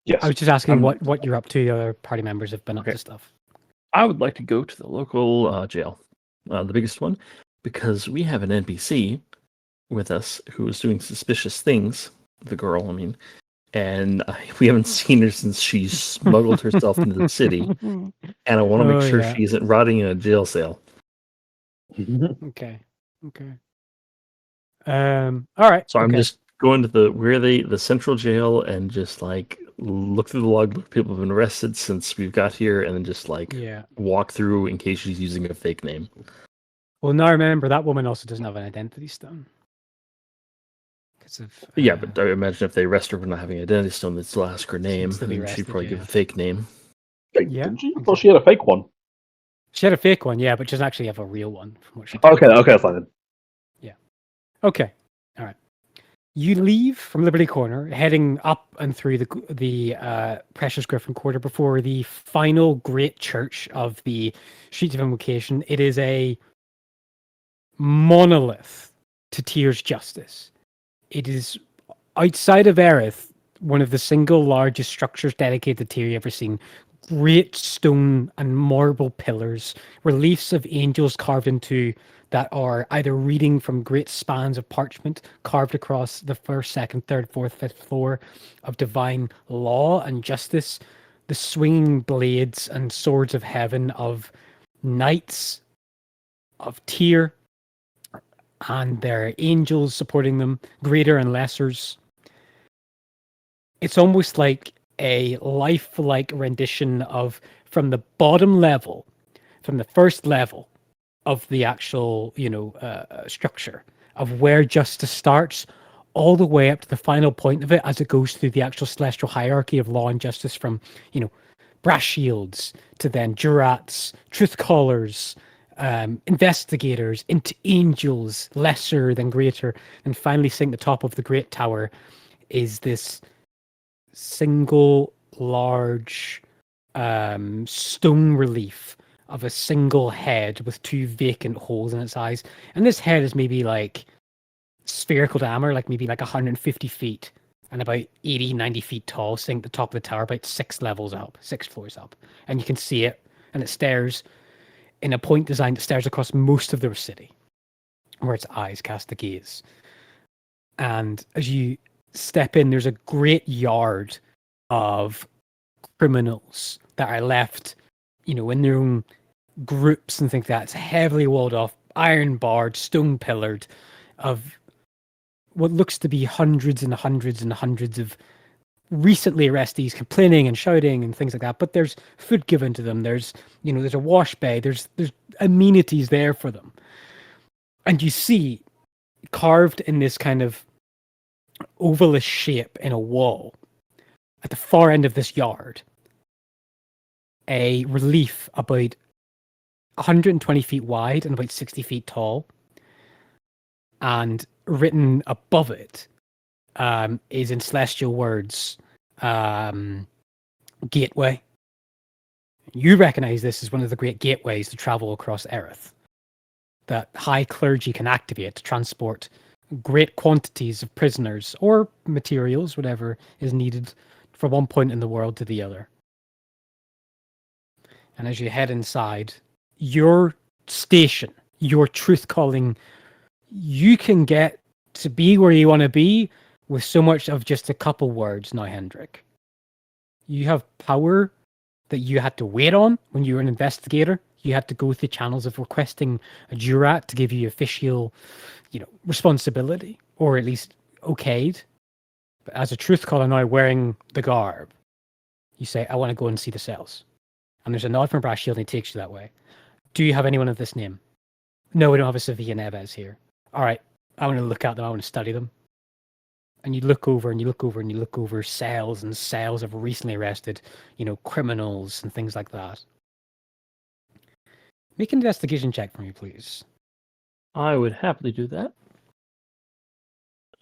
Yes. I was just asking what you're up to. The other party members have been up to stuff. I would like to go to the local jail, the biggest one, because we have an NPC with us who is doing suspicious things. The girl, I mean, and we haven't seen her since she smuggled herself into the city. And I want to make sure she isn't rotting in a jail cell. Okay. All right. So I'm just going to the central jail and just like look through the logbook. People have been arrested since we've got here, and then just like walk through in case she's using a fake name. Well, now remember that woman also doesn't have an identity stone. Yeah, but I imagine if they arrest her for not having an identity stone, they'd still ask her name, and she'd probably give a fake name. Yeah, didn't she? I thought she had a fake one. She had a fake one, yeah, but she doesn't actually have a real one. From what she okay, fine. Yeah. Okay. All right. You leave from Liberty Corner, heading up and through the Precious Griffin Quarter before the final great church of the Streets of Invocation. It is a monolith to Tyr's justice. It is outside of Erith, one of the single largest structures dedicated to Tyr you ever seen. Great stone and marble pillars, reliefs of angels carved into that are either reading from great spans of parchment carved across the first, second, third, fourth, fifth floor of divine law and justice, the swinging blades and swords of heaven of knights of Tyr and their angels supporting them, greater and lessers. It's almost like a lifelike rendition of from the bottom level, from the first level of the actual, structure of where justice starts, all the way up to the final point of it as it goes through the actual celestial hierarchy of law and justice from, brass shields to then jurats, truth callers, investigators, into angels, lesser than greater, and finally sitting at the top of the great tower is this single large stone relief of a single head with two vacant holes in its eyes. And this head is maybe like spherical diameter, like maybe like 150 feet and about 80, 90 feet tall, sitting at the top of the tower, about 6 floors up. And you can see it, and it stares in a point design that stares across most of the city, where its eyes cast the gaze. And as you step in, there's a great yard of criminals that are left, in their own groups and things like that. It's heavily walled off, iron barred, stone pillared, of what looks to be hundreds and hundreds and hundreds of recently arrestees complaining and shouting and things like that. But there's food given to them. There's a wash bay. There's amenities there for them. And you see carved in this kind of ovalist shape in a wall at the far end of this yard, a relief about 120 feet wide and about 60 feet tall. And written above it is in celestial words, gateway. You recognize this as one of the great gateways to travel across Erith that high clergy can activate to transport great quantities of prisoners or materials, whatever is needed, from one point in the world to the other. And as you head inside, your station, your truth calling, you can get to be where you want to be with so much of just a couple words now, Hendrik. You have power that you had to wait on when you were an investigator. You had to go through channels of requesting a jurat to give you official, responsibility, or at least okayed. But as a truth caller now wearing the garb, you say, I want to go and see the cells. And there's a nod from Brass Shield and he takes you that way. Do you have anyone of this name? No, we don't have a Sevilla Neves here. All right, I want to look at them. I want to study them. And you look over and you look over and you look over cells and cells of recently arrested, criminals and things like that. Make an investigation check for me, please. I would happily do that.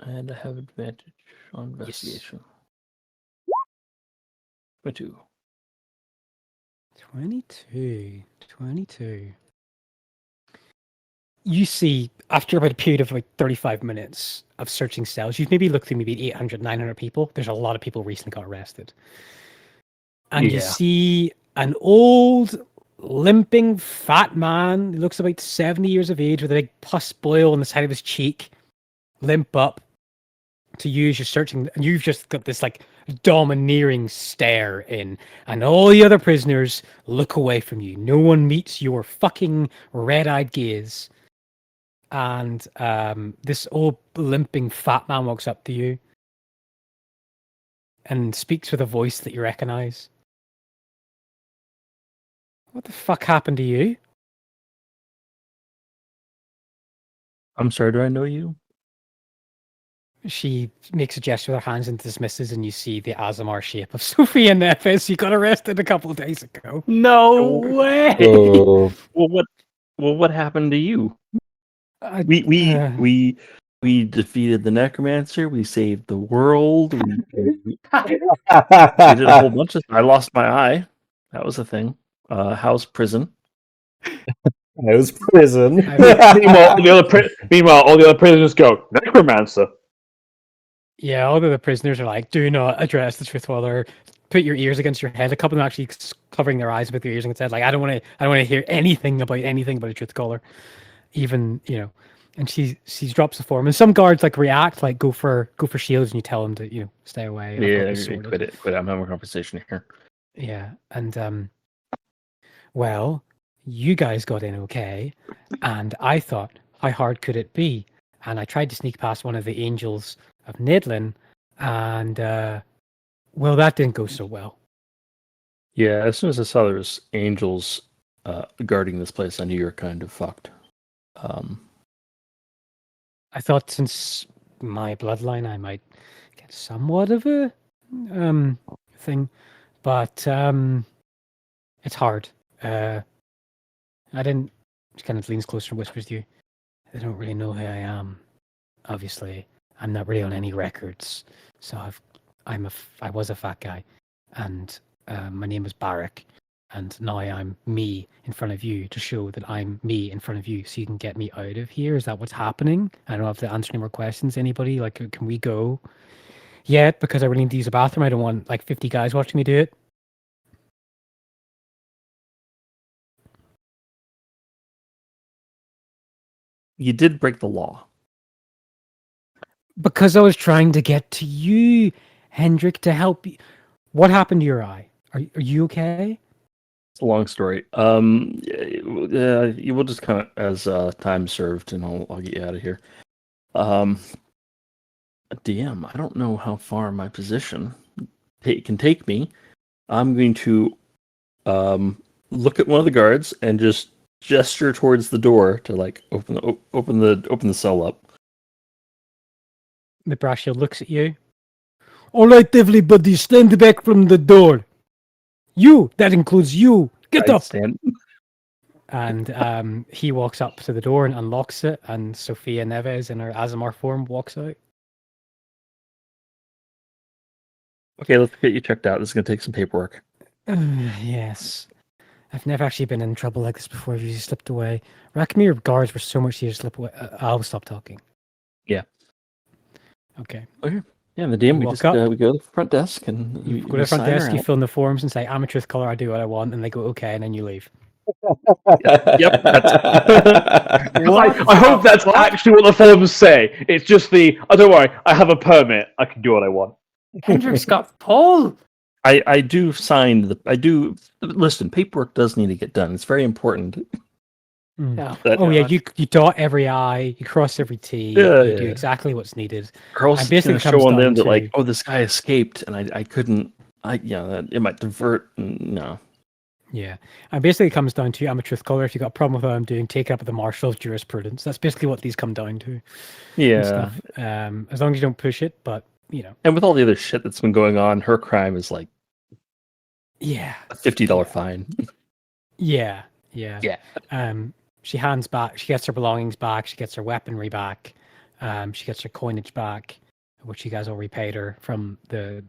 And I have advantage on investigation. Yes. 22. You see, after about a period of like 35 minutes of searching cells, you've maybe looked through maybe 800, 900 people. There's a lot of people recently got arrested. And you see an old, limping, fat man. He looks about 70 years of age with a big pus boil on the side of his cheek. Limp up. to use. You're searching, and you've just got this like domineering stare in, and all the other prisoners look away from you. No one meets your fucking red-eyed gaze. And this old limping fat man walks up to you and speaks with a voice that you recognize. What the fuck happened to you? I'm sorry, do I know you? She makes a gesture with her hands and dismisses, and you see the Azamar shape of Sophia Nepes. You got arrested a couple of days ago. No way. Oh, What happened to you? I- We defeated the necromancer. We saved the world. We did a whole bunch of. I lost my eye. That was a thing. House prison. it was prison. Meanwhile, all the other prisoners go, necromancer. Yeah, all of the prisoners are like, do not address the truth teller. Put your ears against your head. A couple of them actually covering their eyes with their ears against their head. Like, I don't want to hear anything about a truth caller. Even, and she drops the form. And some guards like react, like go for shields, and you tell them to, stay away. Quit it. I'm having a conversation here. Yeah, and well, you guys got in okay, and I thought, how hard could it be? And I tried to sneak past one of the angels of Nidlin, and well, that didn't go so well. Yeah, as soon as I saw there was angels guarding this place, I knew you were kind of fucked. I thought since my bloodline, I might get somewhat of a thing, but it's hard. I didn't. She kind of leans closer and whispers to you. They don't really know who I am. Obviously, I'm not really on any records. So I was a fat guy, and my name was Barak, and now I'm me in front of you to show that I'm me in front of you, so you can get me out of here. Is that what's happening? I don't have to answer any more questions. Anybody? Like, can we go? Yet, because I really need to use a bathroom. I don't want like 50 guys watching me do it. You did break the law. Because I was trying to get to you, Hendrik, to help you. What happened to your eye? Are you okay? It's a long story. You will just kind of as time served, and I'll get you out of here. DM, I don't know how far my position can take me. I'm going to look at one of the guards and just gesture towards the door to like open the cell up. The Brashio looks at you. All right, everybody, stand back from the door. You, that includes you. Get up. Stand. And he walks up to the door and unlocks it, and Sophia Neves in her Azamar form walks out. Okay, let's get you checked out. This is going to take some paperwork. Yes. I've never actually been in trouble like this before. I've usually slipped away. Rakmir guards were so much easier to slip away. I'll stop talking. Yeah. Okay. Okay. Yeah, the DM, we Walk just up. we go to the front desk and You go to the front desk, you fill in the forms and say, I'm a truth caller, I do what I want, and they go, okay, and then you leave. Yep. I hope that's actually what the forms say. It's just oh, don't worry, I have a permit. I can do what I want. Hendrik's got Paul. I do sign listen, paperwork does need to get done. It's very important. Yeah. You dot every I, you cross every T, Yeah, you do exactly what's needed. Girls And basically basically comes show on down them that to- like, oh, this guy escaped and I couldn't it might divert no. Yeah. And basically it comes down to, I'm a truth caller, if you've got a problem with what I'm doing, take it up with the Marshal of Jurisprudence. That's basically what these come down to. Yeah. And stuff. As long as you don't push it, but, And with all the other shit that's been going on, her crime is like yeah. a $50 fine. Yeah. Yeah. She gets her belongings back, she gets her weaponry back, she gets her coinage back, which you guys already paid her from the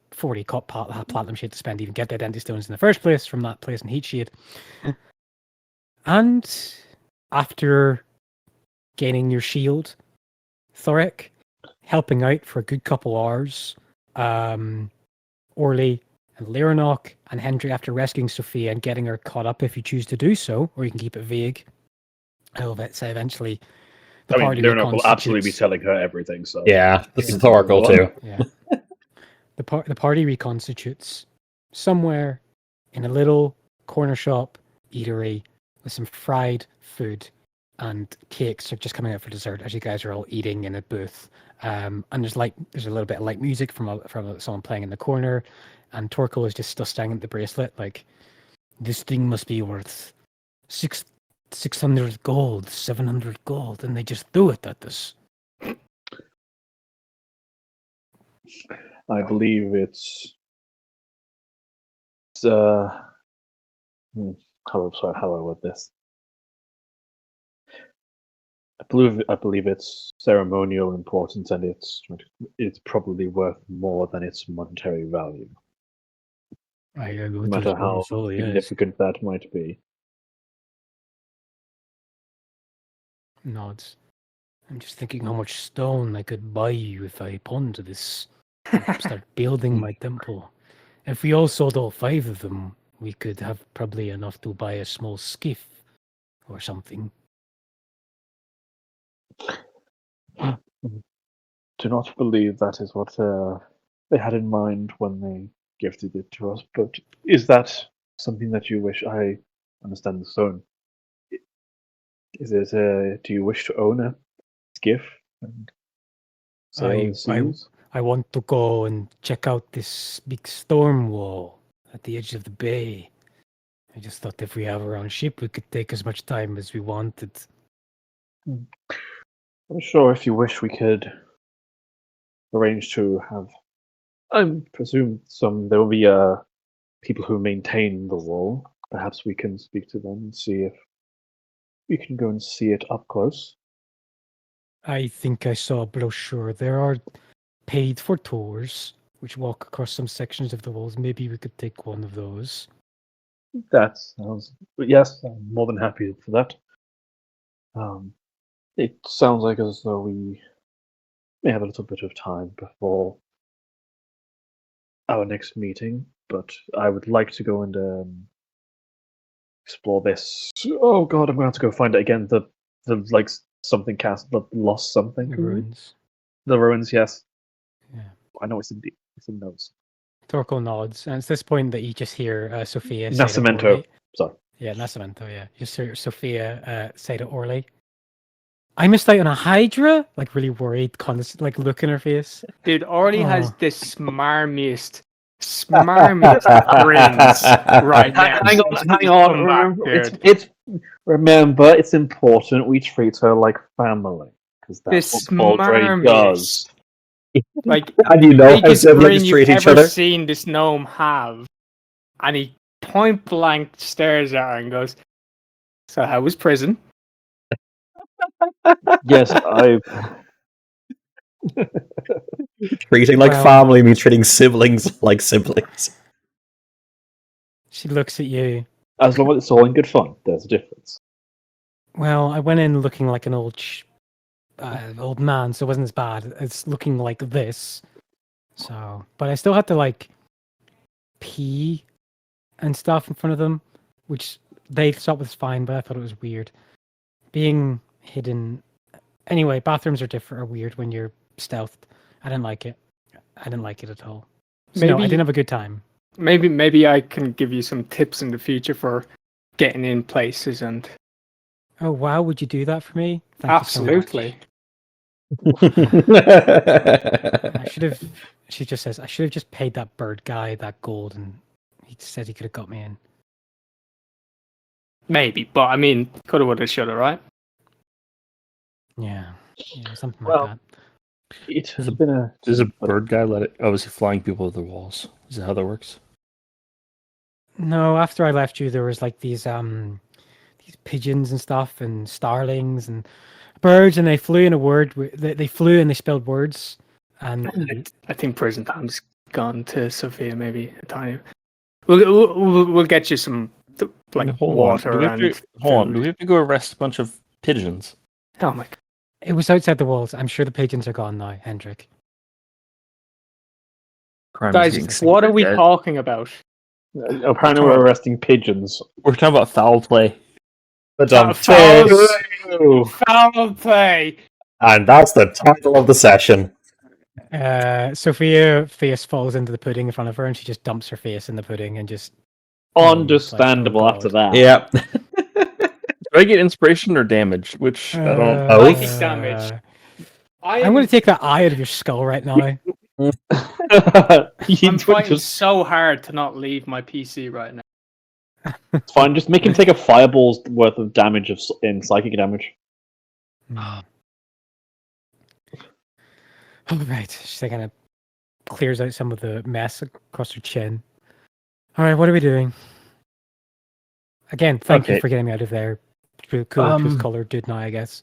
40 platinum she had to spend to even get the identity stones in the first place from that place in Heatshade. And after gaining your shield, Thoric, helping out for a good couple hours, Orly and Lyranok and Hendry, after rescuing Sophia and getting her caught up if you choose to do so, or you can keep it vague. I'll say eventually I mean, party Leonard will absolutely be reconstitutes. telling her everything. So Yeah, this is our goal too. Yeah. The party reconstitutes somewhere in a little corner shop eatery with some fried food, and cakes are just coming out for dessert as you guys are all eating in a booth. And there's a little bit of light music from someone playing in the corner, and Torkel is just still staring at the bracelet like, this thing must be worth 600 gold, 700 gold, and they just threw it at us. I believe it's how do I word this? I believe it's ceremonial importance, and it's probably worth more than its monetary value. No matter how significant that might be. Nods. I'm just thinking how much stone I could buy you if I pawned this. Start building my temple. If we all sold all 5 of them, we could have probably enough to buy a small skiff or something. Do not believe that is what they had in mind when they gifted it to us, but is that something that you wish? I understand the stone. Is it? Do you wish to own a skiff and sail the seas? I want to go and check out this big storm wall at the edge of the bay. I just thought if we have our own ship, we could take as much time as we wanted. I'm sure if you wish, we could arrange to have. I presume there will be people who maintain the wall. Perhaps we can speak to them and see if we can go and see it up close. I think I saw a brochure. There are paid for tours which walk across some sections of the walls. Maybe we could take one of those. That sounds. Yes, I'm more than happy for that. It sounds like as though we may have a little bit of time before our next meeting, but I would like to go and explore this. Oh God, I'm going to have to go find it again. The like something cast, the lost something. The ruins. The ruins, yes. Yeah. I know it's in notes. Torkel nods, and it's this point that you just hear Sophia say to Nascimento. Orly. Sorry. Yeah, Nascimento, yeah. You just hear Sophia say to Orly, I missed out on a Hydra? Like, really worried, like, look in her face. Dude, Orly has the smarmiest grins right now. Hang on. Remember, it's important we treat her like family, because that's what Baldray does. Like, and you know how biggest siblings grin treat you've each ever other. seen this gnome have, and he point blank stares at her and goes, "So how was prison?" Yes, I. Treating like family means treating siblings like siblings. She looks at you. As long as it's all in good fun, there's a difference. Well, I went in looking like an old man, so it wasn't as bad. It's looking like this. So, but I still had to like pee and stuff in front of them, which they thought was fine, but I thought it was weird. Being hidden. Anyway, bathrooms are weird when you're stealthed. I didn't like it. I didn't like it at all. So no, I didn't have a good time. Maybe I can give you some tips in the future for getting in places and. Oh wow, would you do that for me? Thank Absolutely. You so much. I should have. She just says I should have just paid that bird guy that gold, and he said he could have got me in. Maybe, but I mean, coulda, woulda, shoulda, right? Yeah, something like that. It has been a. Does a bird guy let it? Obviously, flying people to the walls. Is that how that works? No, after I left you, there was like these pigeons and stuff, and starlings and birds, and they flew in a word. They flew and they spelled words. And I think prison time's gone to Sophia. Maybe a tiny. We'll get you some like water and. Hold on. Do we have to go arrest a bunch of pigeons? Oh my God. It was outside the walls. I'm sure the pigeons are gone now, Hendrik. Guys, what are we talking about? Apparently, we're arresting pigeons. We're talking about foul play. Foul play. And that's the title of the session. Sophia's face falls into the pudding in front of her, and she just dumps her face in the pudding and just. Understandable Like, oh after God. that. Yeah. Do I get inspiration or damage? Which I don't. Psychic damage. I'm going to take that eye out of your skull right now. I'm fighting so hard to not leave my PC right now. It's fine. Just make him take a fireball's worth of damage in psychic damage. All right. She kind of clears out some of the mess across her chin. All right, what are we doing? Again, thank you for getting me out of there. Cool color dude now, I guess.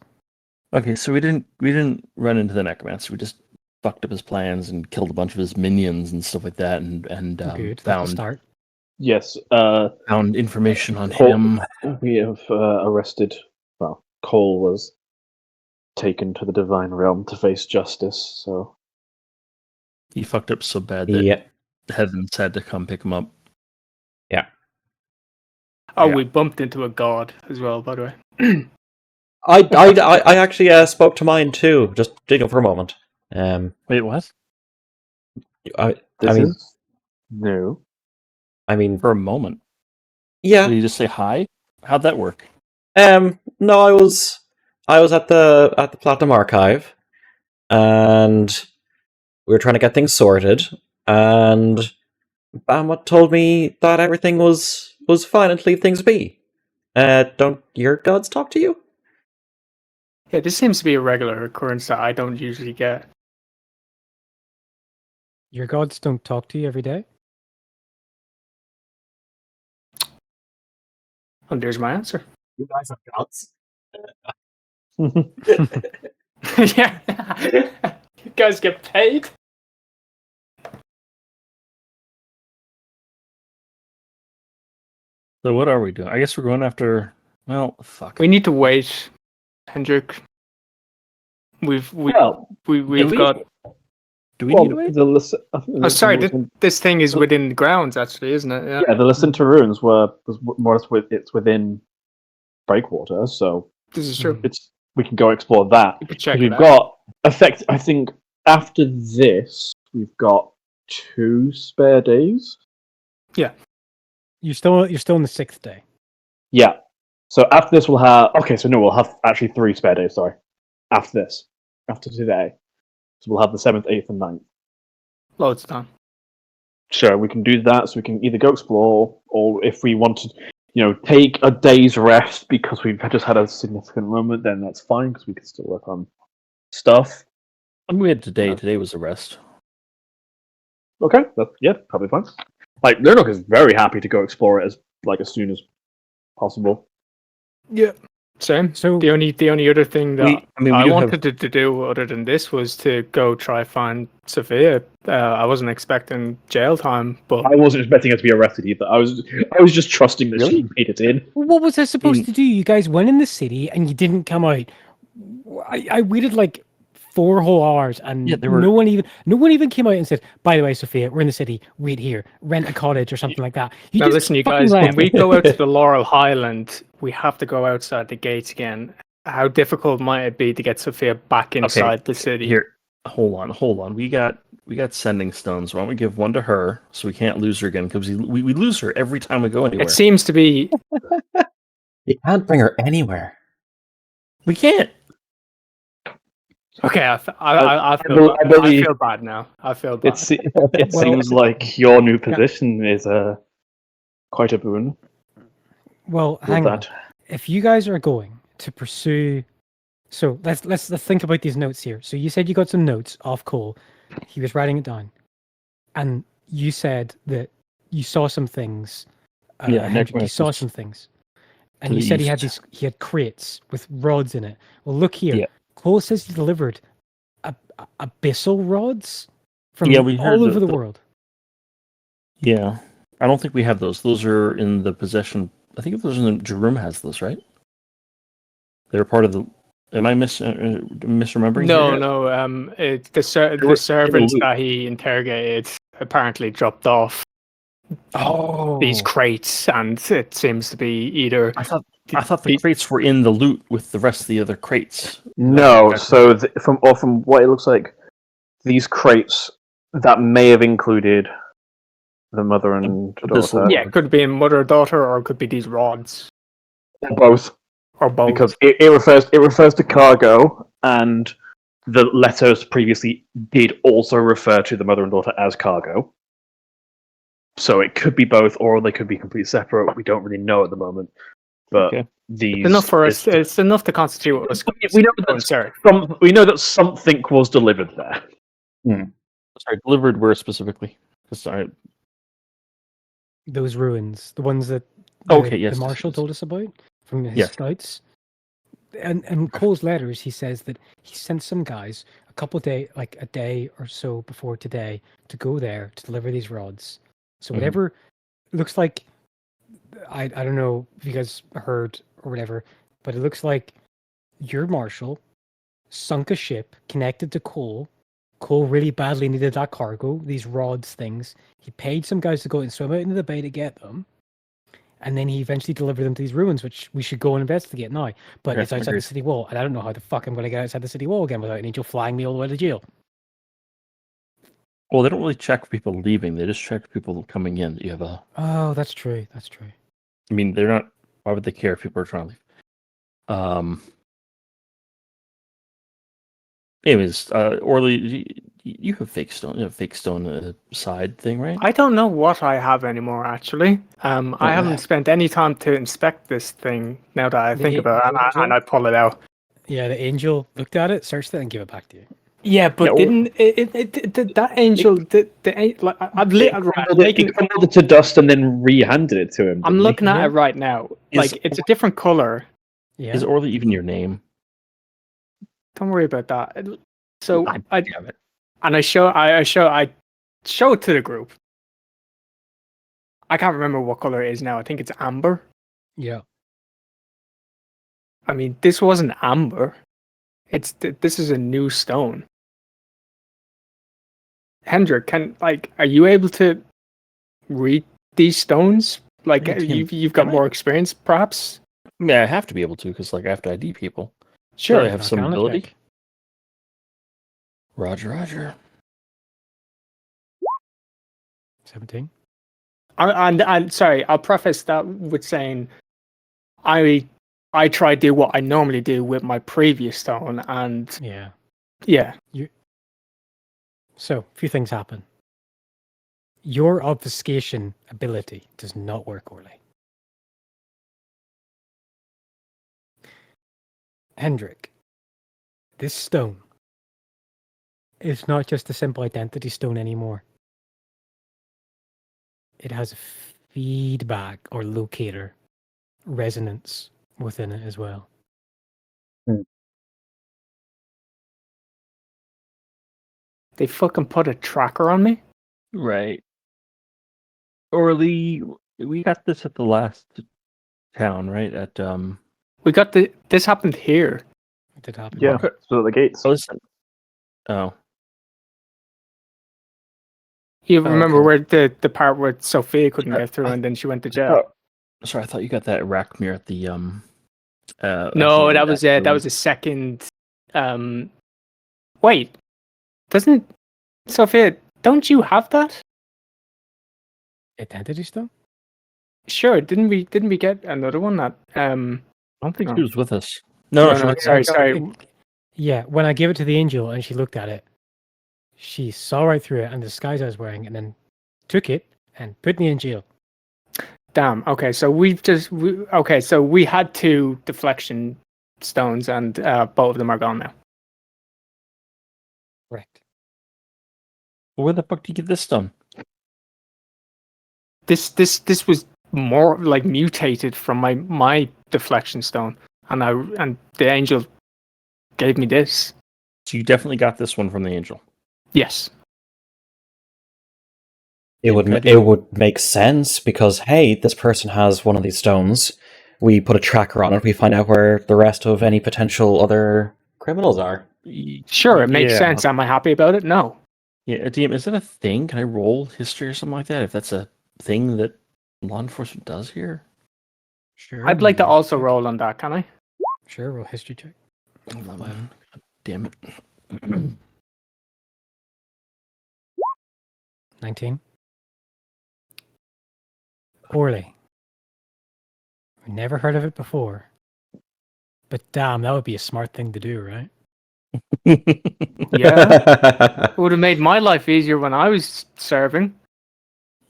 Okay, so we didn't run into the necromancer. We just fucked up his plans and killed a bunch of his minions and stuff like that, and Good. That's a start. Yes. Found information on Cole, him. we have arrested. Well, Cole was taken to the Divine Realm to face justice. So He fucked up so bad that Heavens had to come pick him up. Yeah. Oh, we bumped into a god as well, by the way. I actually spoke to mine too, just for a moment. Wait, what? I mean, is new. I mean, For a moment. yeah. Did you just say hi? How'd that work? No, I was at the Platinum Archive, and we were trying to get things sorted, and Bamwa told me that everything was fine and to leave things be. Don't your gods talk to you? Yeah, this seems to be a regular occurrence that I don't usually get. Your gods don't talk to you every day? And there's my answer. You guys have gods. Yeah. You guys get paid? So what are we doing? I guess we're going after. Well, fuck. We need to wait, Hendrik. We've got. Do we need to wait? Sorry. This thing is within the grounds, actually, isn't it? Yeah, the Lacinta ruins was more or less it's within Breakwater, so This is true. we can go explore that. You can check We've it out. got I think after this we've got 2 spare days. Yeah. You're still in the 6th day. Yeah. So after this we'll have we'll have actually 3 spare days, sorry. After today. So we'll have the 7th, 8th and 9th. Loads of time. Sure, we can do that, so we can either go explore, or if we want to, take a day's rest because we've just had a significant moment, then that's fine, because we can still work on stuff. And we had today. Yeah. Today was a rest. Okay, probably fine. Like, Lernok is very happy to go explore it as soon as possible. Yeah. Same. So the only other thing that I wanted to do other than this was to go try find Sophia. I wasn't expecting jail time, but I wasn't expecting her to be arrested either. I was just trusting that she made it in. What was I supposed to do? You guys went in the city and you didn't come out. I waited like 4 whole hours, and no one even came out and said, "By the way, Sophia, we're in the city. Wait here, rent a cottage or something like that." Now listen, you guys. When we go out to the Laurel Highland, we have to go outside the gates again. How difficult might it be to get Sophia back inside the city? Here, hold on. We got sending stones. Why don't we give one to her so we can't lose her again? Because we lose her every time we go anywhere. It seems to be. You can't bring her anywhere. We can't. Okay, I feel bad now. I feel bad. It seems like your new position is quite a boon. Well, hang on. If you guys are going to pursue, so let's think about these notes here. So you said you got some notes off Cole. He was writing it down, and you said that you saw some things. Hendrik, you saw some things, and you said he had crates with rods in it. Well, look here. Yeah. Cole says he delivered abyssal rods from all over the world. Yeah. I don't think we have those. Those are in the possession. I think Jerome has those, right? They're part of the... Am I misremembering? No. The servants that he interrogated apparently dropped off these crates, and it seems to be either. I thought the crates were in the loot with the rest of the other crates. No, so from what it looks like, these crates that may have included the mother and daughter. Yeah, it could be mother or daughter, or it could be these rods, Or both. or both. Because it refers to cargo, and the letters previously did also refer to the mother and daughter as cargo. So it could be both, or they could be completely separate. We don't really know at the moment. But these It's enough for us. It's enough to constitute us. We know that something was delivered there. Sorry, delivered where specifically? Sorry. Those ruins, the ones that yes, the marshal told us about from his scouts. And Cole's letters, he says that he sent some guys a day or so before today to go there to deliver these rods. So whatever looks like, I don't know if you guys heard or whatever, but it looks like your marshal sunk a ship connected to Cole. Cole really badly needed that cargo, these rods things. He paid some guys to go and swim out into the bay to get them. And then he eventually delivered them to these ruins, which we should go and investigate now. But it's outside the city wall, and I don't know how the fuck I'm going to get outside the city wall again without an angel flying me all the way to jail. Well, they don't really check for people leaving. They just check for people coming in. You have a... Oh, that's true. That's true. I mean, they're not... Why would they care if people are trying to leave? Anyways, Orly, you have fake stone. You have fake stone side thing, right? I don't know what I have anymore. Actually, I haven't spent any time to inspect this thing. Now that I think about it, and I pull it out. Yeah, the angel looked at it, searched it, and gave it back to you. Yeah, but didn't that angel? I've it crumbled it to dust and then re-handed it to him. I'm looking at it right now. It's a different color. Yeah. Is Orly even your name? Don't worry about that. So I show it to the group. I can't remember what color it is now. I think it's amber. Yeah. I mean, this wasn't amber. This is a new stone. Hendrik, are you able to read these stones? Like you've got more experience, perhaps? Yeah, I have to be able to because I have to ID people. Sure, I have some ability. Roger. 17. And sorry, I'll preface that with saying I try to do what I normally do with my previous stone, and yeah. So a few things happen. Your obfuscation ability does not work, Orly. Hendrik, this stone is not just a simple identity stone anymore. It has a feedback or locator resonance within it as well. They fucking put a tracker on me? Right. Orly, we got this at the last town, right? At We got this happened here. It did happen. Yeah, so the gates. Listen. Oh. You remember where the part where Sophia couldn't get through and then she went to jail? Sorry, I thought you got that Rackmere at the No, that was a second. Wait, doesn't Sophia? Don't you have that? Identity stone? Sure. Didn't we get another one that? I don't think she was with us. No, sorry. Yeah, when I gave it to the angel and she looked at it, she saw right through it and the disguise I was wearing, and then took it and put me in jail. Damn. Okay, so we had 2 deflection stones, and both of them are gone now. Correct. Where the fuck did you get this stone? This was more like mutated from my deflection stone, and the angel gave me this. So you definitely got this one from the angel. Yes. It would make sense because, hey, this person has one of these stones. We put a tracker on it. We find out where the rest of any potential other criminals are. Sure, it makes sense. Am I happy about it? No. Yeah, DM, is that a thing? Can I roll history or something like that? If that's a thing that law enforcement does here? Sure. I'd like to history also check. roll on that, can I? Sure, roll history check. 11. Damn it. 19. Orly. Never heard of it before. But damn, that would be a smart thing to do, right? Yeah. It would have made my life easier when I was serving.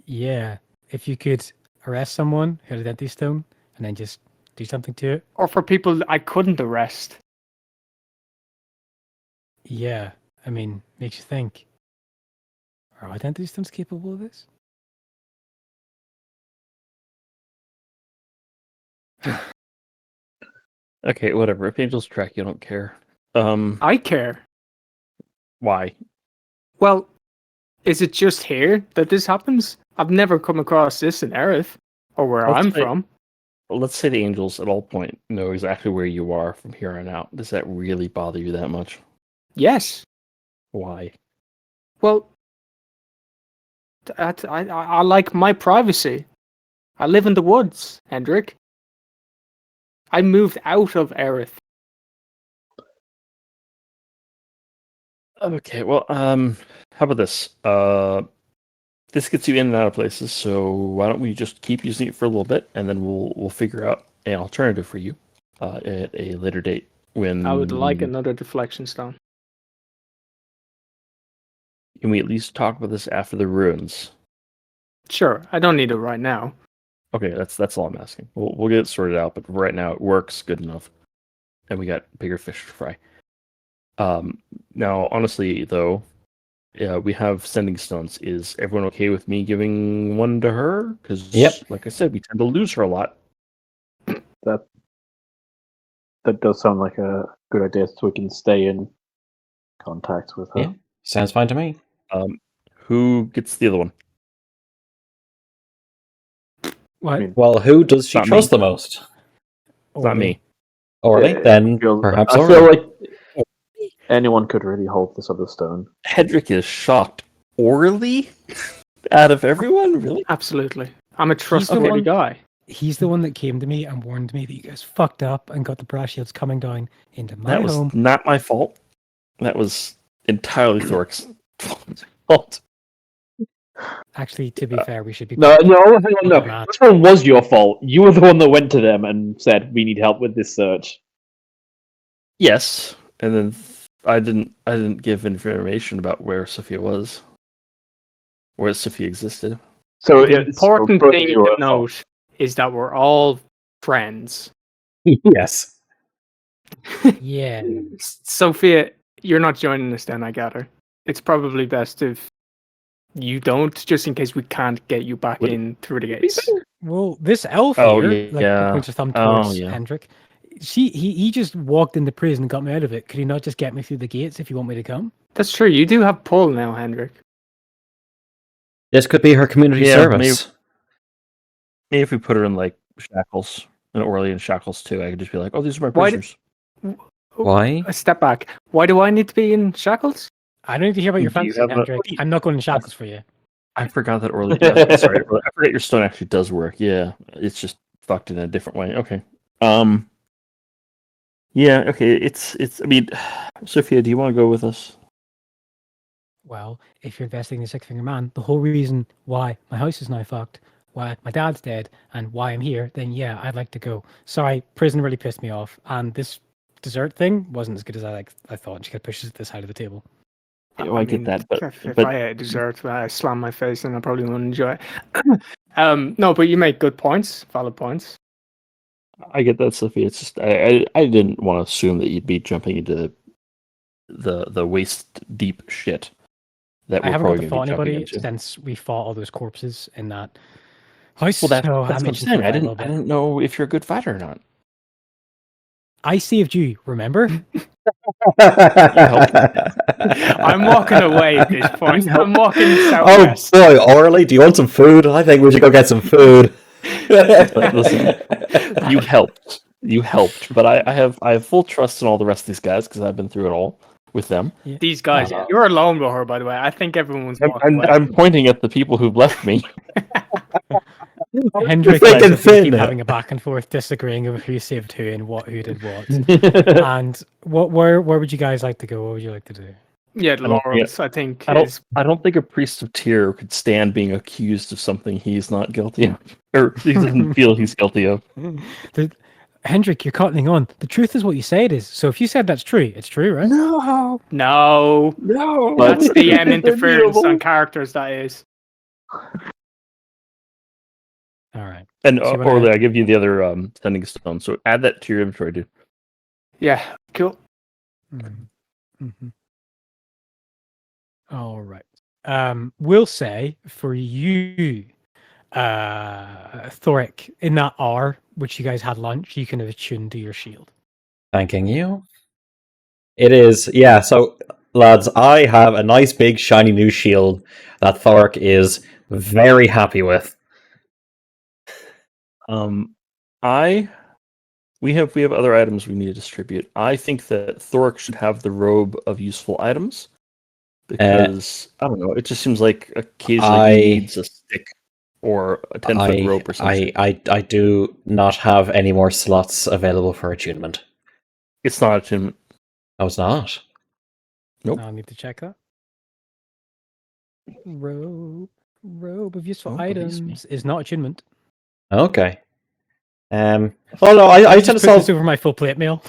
Yeah. If you could arrest someone who had a identity stone and then just do something to it. Or for people I couldn't arrest. Yeah. I mean, makes you think. Are identity stones capable of this? Okay, whatever. If angels track, you don't care. I care. Why? Well, is it just here that this happens? I've never come across this in Erith, or where Let's I'm say- from. Well, let's say the angels at all point know exactly where you are from here on out. Does that really bother you that much? Yes. Why? Well, I like my privacy. I live in the woods, Hendrik. I moved out of Erith. Okay, well, how about this? This gets you in and out of places, so why don't we just keep using it for a little bit, and then we'll figure out an alternative for you at a later date when I would like another deflection stone. Can we at least talk about this after the ruins? Sure, I don't need it right now. Okay, that's all I'm asking. We'll get it sorted out, but right now it works good enough, and we got bigger fish to fry. Now, honestly, though, we have sending stones. Is everyone okay with me giving one to her? Because, like I said, we tend to lose her a lot. That does sound like a good idea, so we can stay in contact with her. Yeah, sounds fine to me. Who gets the other one? What? I mean, Well, who does she Not trust me. the most? It's not me. Orly? Yeah, Then I perhaps feel Orly. like anyone could really hold this other stone. Hedrick is shocked. Orly? Out of everyone? Really? Absolutely. I'm a the trustworthy one- guy. He's the one that came to me and warned me that you guys fucked up and got the brass shields coming down into my That was home. not my fault. That was entirely Thork's fault. Actually, to be fair, we should be. No, hang on, no. Man. This one was your fault. You were the one that went to them and said, "We need help with this search." Yes, and then I didn't give information about where Sophia was, where Sophia existed. So The it's important both of thing you are to at fault. note is that we're all friends. Yes. Yeah. Sophia, you're not joining us then, I gather. It's probably best if you don't, just in case we can't get you back Would- in through the gates. Well, this elf Oh, here, like yeah. points her thumb Oh, towards yeah. Hendrik. He just walked into prison and got me out of it. Could he not just get me through the gates if you want me to come? That's true. You do have pull now, Hendrik. This could be her community Yeah, service. Maybe if we put her in like shackles, and Orly in shackles too, I could just be like, "Oh, these are my Why prisoners." Why? A step back. Why do I need to be in shackles? I don't need to hear about your Do you fancy, have a- Hendrik. I'm not going in shackles for you. I forgot that Orly does. Sorry, I forgot your stone actually does work. Yeah, it's just fucked in a different way. Okay. Yeah. Okay. It's. I mean, Sophia, do you want to go with us? Well, if you're investigating the Six Finger Man, the whole reason why my house is now fucked, why my dad's dead, and why I'm here, then yeah, I'd like to go. Sorry, prison really pissed me off, and this dessert thing wasn't as good as I thought. She could push it to the side of the table. Oh, I get that, but if but I ate dessert, I slam my face, and I probably wouldn't enjoy it. No, but you make good points, valid points. I get that, Sophia. It's just I didn't want to assume that you'd be jumping into the waist deep shit that I we're haven't got probably to going fight to be jumping anybody into. since we fought all those corpses in that house. Well, that's so what I'm itching saying. for a I fight a little didn't bit. know if you're a good fighter or not. I saved you, remember? I'm walking away at this point. I'm walking Oh southwest. boy, Orly, do you want some food? I think we should go get some food. Listen, you helped. You helped, but I have full trust in all the rest of these guys because I've been through it all with them. These guys, you're alone with her, by the way. I think everyone's walking away. I'm pointing at the people who've left me. Hendrik Thick and and Sophie keep thin. having a back and forth, disagreeing over who saved who and who did what. And where would you guys like to go? What would you like to do? Yeah, don't- Laurel's, I think, I don't. is I don't think a priest of Tyr could stand being accused of something he's not guilty of, or he doesn't feel he's guilty of. Hendrik, you're cottoning on. The truth is what you say it is. So if you said that's true, it's true, right? No, no. no. That's the interference Immutable. on characters. That is. All right. And So you wanna- Orly, I give you the other sending stone. So add that to your inventory, dude. Yeah. Cool. Mm-hmm. All right. We'll say for you, Thoric, in that hour which you guys had lunch, you can have attuned to your shield. Thanking you. It is, yeah. So, lads, I have a nice big shiny new shield that Thoric is very happy with. We have other items we need to distribute. I think that Thoric should have the robe of useful items because I don't know. It just seems like occasionally he needs a stick or a 10-foot rope or something. I do not have any more slots available for attunement. It's not attunement. I was not. Nope. I'll need to check that. Robe of useful Oh, believe me. items is not attunement. Okay. Oh no, I tend to Just put solve. this over my full plate mail.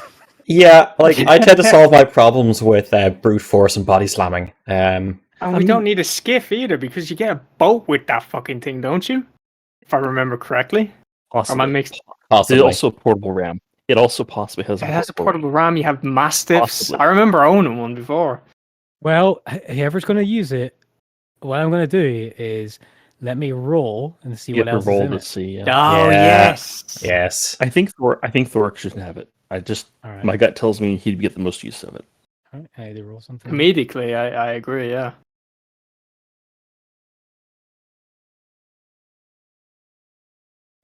Yeah, like I tend to solve my problems with brute force and body slamming. And we don't need a skiff either because you get a boat with that fucking thing, don't you? If I remember correctly. Or am I Possibly. mixed? Possibly. It's also a portable ram. It also possibly has It has a portable ram. You have mastiffs. Possibly. I remember owning one before. Well, whoever's going to use it, what I'm going to do is let me roll and see You what have else to is roll in to it. see. Oh, Yeah. yes. Yes. I think Thoric shouldn't have it. All right. My gut tells me he'd get the most use of it. All right. I roll something. Comedically, I agree, yeah.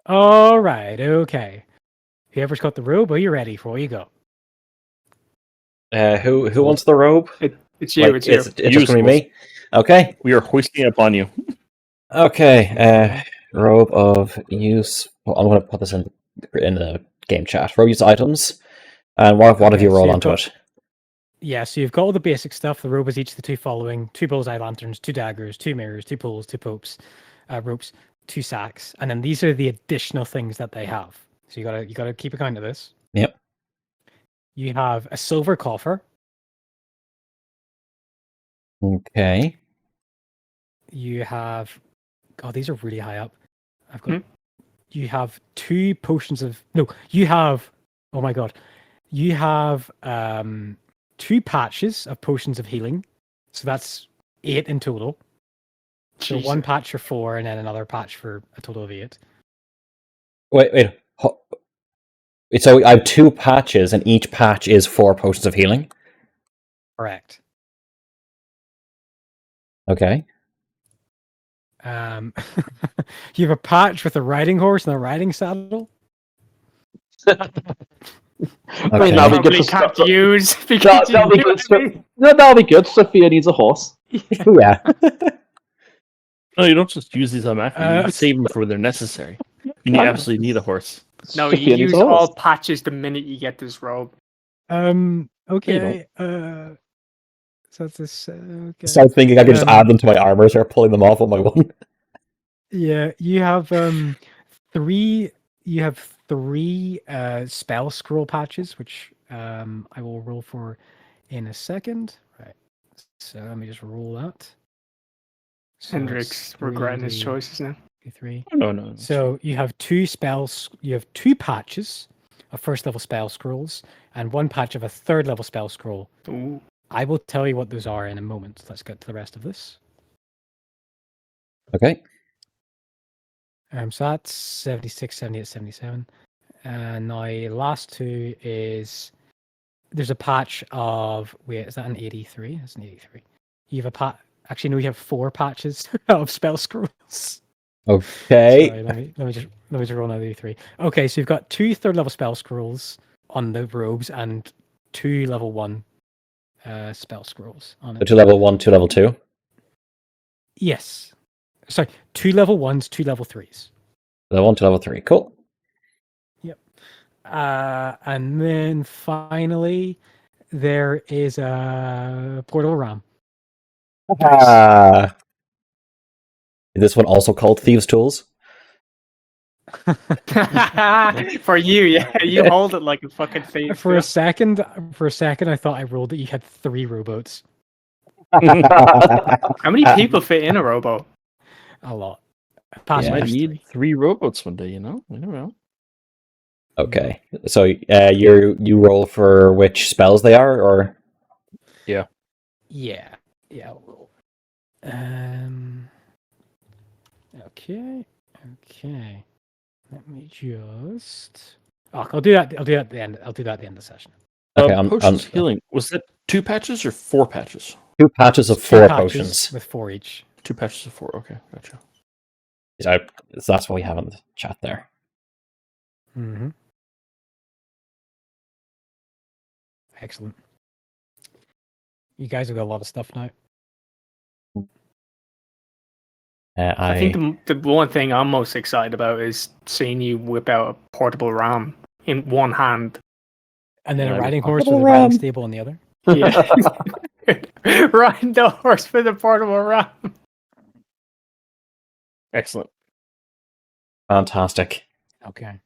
All right. Okay. Whoever's got the robe, are you ready? For you go. Who wants the robe? It's you, it's you. It's just gonna be me. Okay. We are hoisting it upon you. Okay. Robe of use. Well, I'm gonna put this in the game chat. Robe use items. And what have Okay, you so rolled you've onto got- it? Yeah, so you've got all the basic stuff. The robe is each of the two following: 2 bullseye lanterns, 2 daggers, 2 mirrors, 2 poles, 2 ropes, 2 sacks, and then these are the additional things that they have. So you gotta keep account of this. Yep. You have a silver coffer. Okay. You have, God, these are really high up. I've got. You have 2 potions of no. You have, oh my God, you have 2 patches of potions of healing. So that's 8 in total. So Jesus. 1 patch for 4, and then another patch for a total of 8. Wait. So I have 2 patches, and each patch is 4 potions of healing. Correct. Okay. You have a patch with a riding horse and a riding saddle. I mean, that'll be good Probably for can't stuff. use because That'll be you good. knew No, that'll be good. Sophia needs a horse. Yeah. No, you don't just use these automatically. You save them for when they're necessary. You absolutely need a horse. No, Sophia you needs use a horse. all patches the minute you get this robe. Okay. So that's this. Okay. Start thinking I could just add them to my armor, start pulling them off one by one. Yeah, you have 3. You have 3 spell scroll patches, which I will roll for in a second. Right. So let me just roll that. So Hendrix regretting his choices now. 3. No. So you have 2 spells. You have 2 patches of first level spell scrolls and 1 patch of a 3rd level spell scroll. Ooh. I will tell you what those are in a moment. Let's get to the rest of this. Okay. So that's 76, 78, 77. And now last 2 is there's a patch of wait, is that an 83? That's an 83. You have a actually no, you have 4 patches of spell scrolls. Okay. Sorry, let me just roll another 83. Okay, so you've got 2 3rd level spell scrolls on the robes and 2 level 1 spell scrolls on So it. 2 level 1, 2 level 2. Yes. Sorry, 2 level 1s, 2 level 3s. Level 1 to level 3. Cool. And then finally, there is a portal ram. Ah. Is this one also called Thieves' Tools? For you, yeah, you hold it like a fucking thief. For a second, I thought I rolled that you had 3 rowboats. How many people fit in a rowboat? A lot. You Passengers, might need 3. 3 rowboats one day, you know? I don't know. Okay. So you roll for which spells they are, or Yeah. I'll roll. Okay. Let me just. Oh, I'll do that. I'll do that at the end. I'll do that at the end of the session. Okay, I'm Potions healing. Was that 2 patches or 4 patches? 2 patches of 2 4 patches potions. with 4 each. 2 patches of 4. Okay, gotcha. So that's what we have in the chat there. Mm-hmm. Excellent. You guys have got a lot of stuff now. I think the one thing I'm most excited about is seeing you whip out a portable ram in one hand. And then Yeah, a I riding would- horse with a Portable riding ram. stable on the other. Yeah. Riding the horse with a portable ram. Excellent. Fantastic. Okay.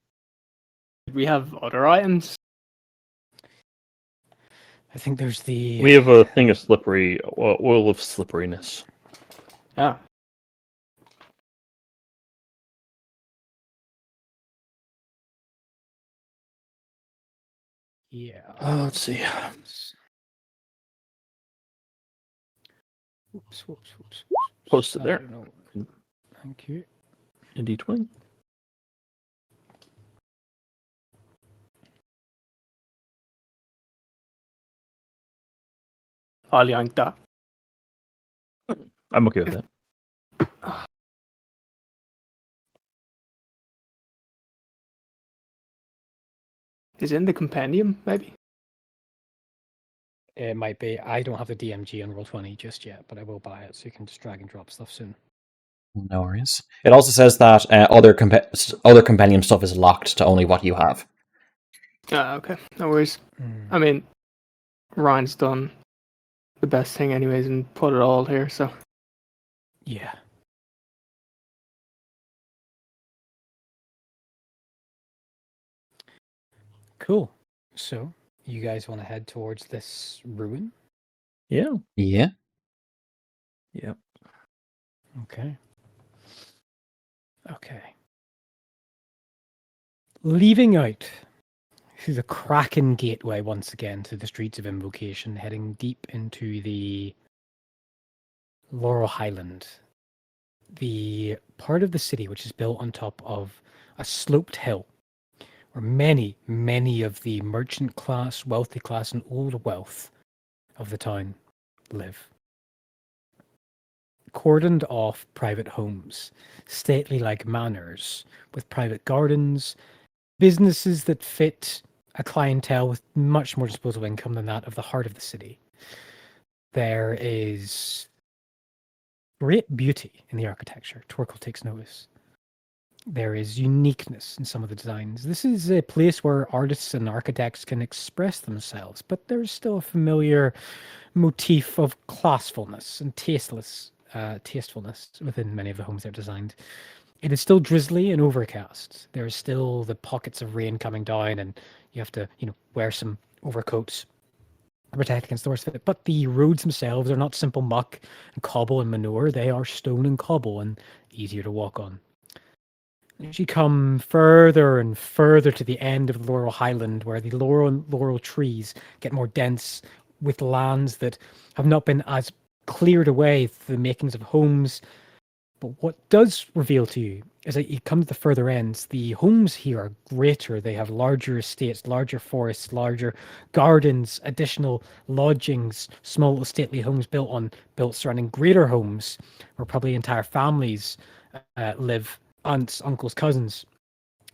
We have other items. I think there's the. We have a thing of slippery, oil of slipperiness. Yeah. Yeah. Let's see. Whoops. Post it I there. don't know. Thank you. A D20. I'll yank that. I'm okay with that. Is it in the compendium, maybe? It might be. I don't have the DMG on Roll20 just yet, but I will buy it so you can just drag and drop stuff soon. No worries. It also says that other compendium stuff is locked to only what you have. Okay. No worries. I mean, Ryan's done the best thing anyways and put it all here, so. Yeah. Cool. So, you guys want to head towards this ruin? Yeah. Yeah. Yeah. Okay. Leaving out through the Kraken Gateway once again to the streets of Invocation, heading deep into the Laurel Highland, the part of the city which is built on top of a sloped hill where many of the merchant class, wealthy class, and old wealth of the town live. Cordoned off private homes, stately like manors, with private gardens, businesses that fit a clientele with much more disposable income than that of the heart of the city. There is great beauty in the architecture. Torquil takes notice. There is uniqueness in some of the designs. This is a place where artists and architects can express themselves, but there's still a familiar motif of classfulness and tastefulness within many of the homes they're designed. It is still drizzly and overcast. There is still the pockets of rain coming down, and you have to, wear some overcoats to protect against the worst of it. But the roads themselves are not simple muck and cobble and manure. They are stone and cobble and easier to walk on. As you come further and further to the end of the Laurel Highland, where the laurel trees get more dense with lands that have not been as cleared away through the makings of homes. But what does reveal to you is that you come to the further ends, the homes here are greater. They have larger estates, larger forests, larger gardens, additional lodgings, small little stately homes built surrounding greater homes where probably entire families live, aunts, uncles, cousins,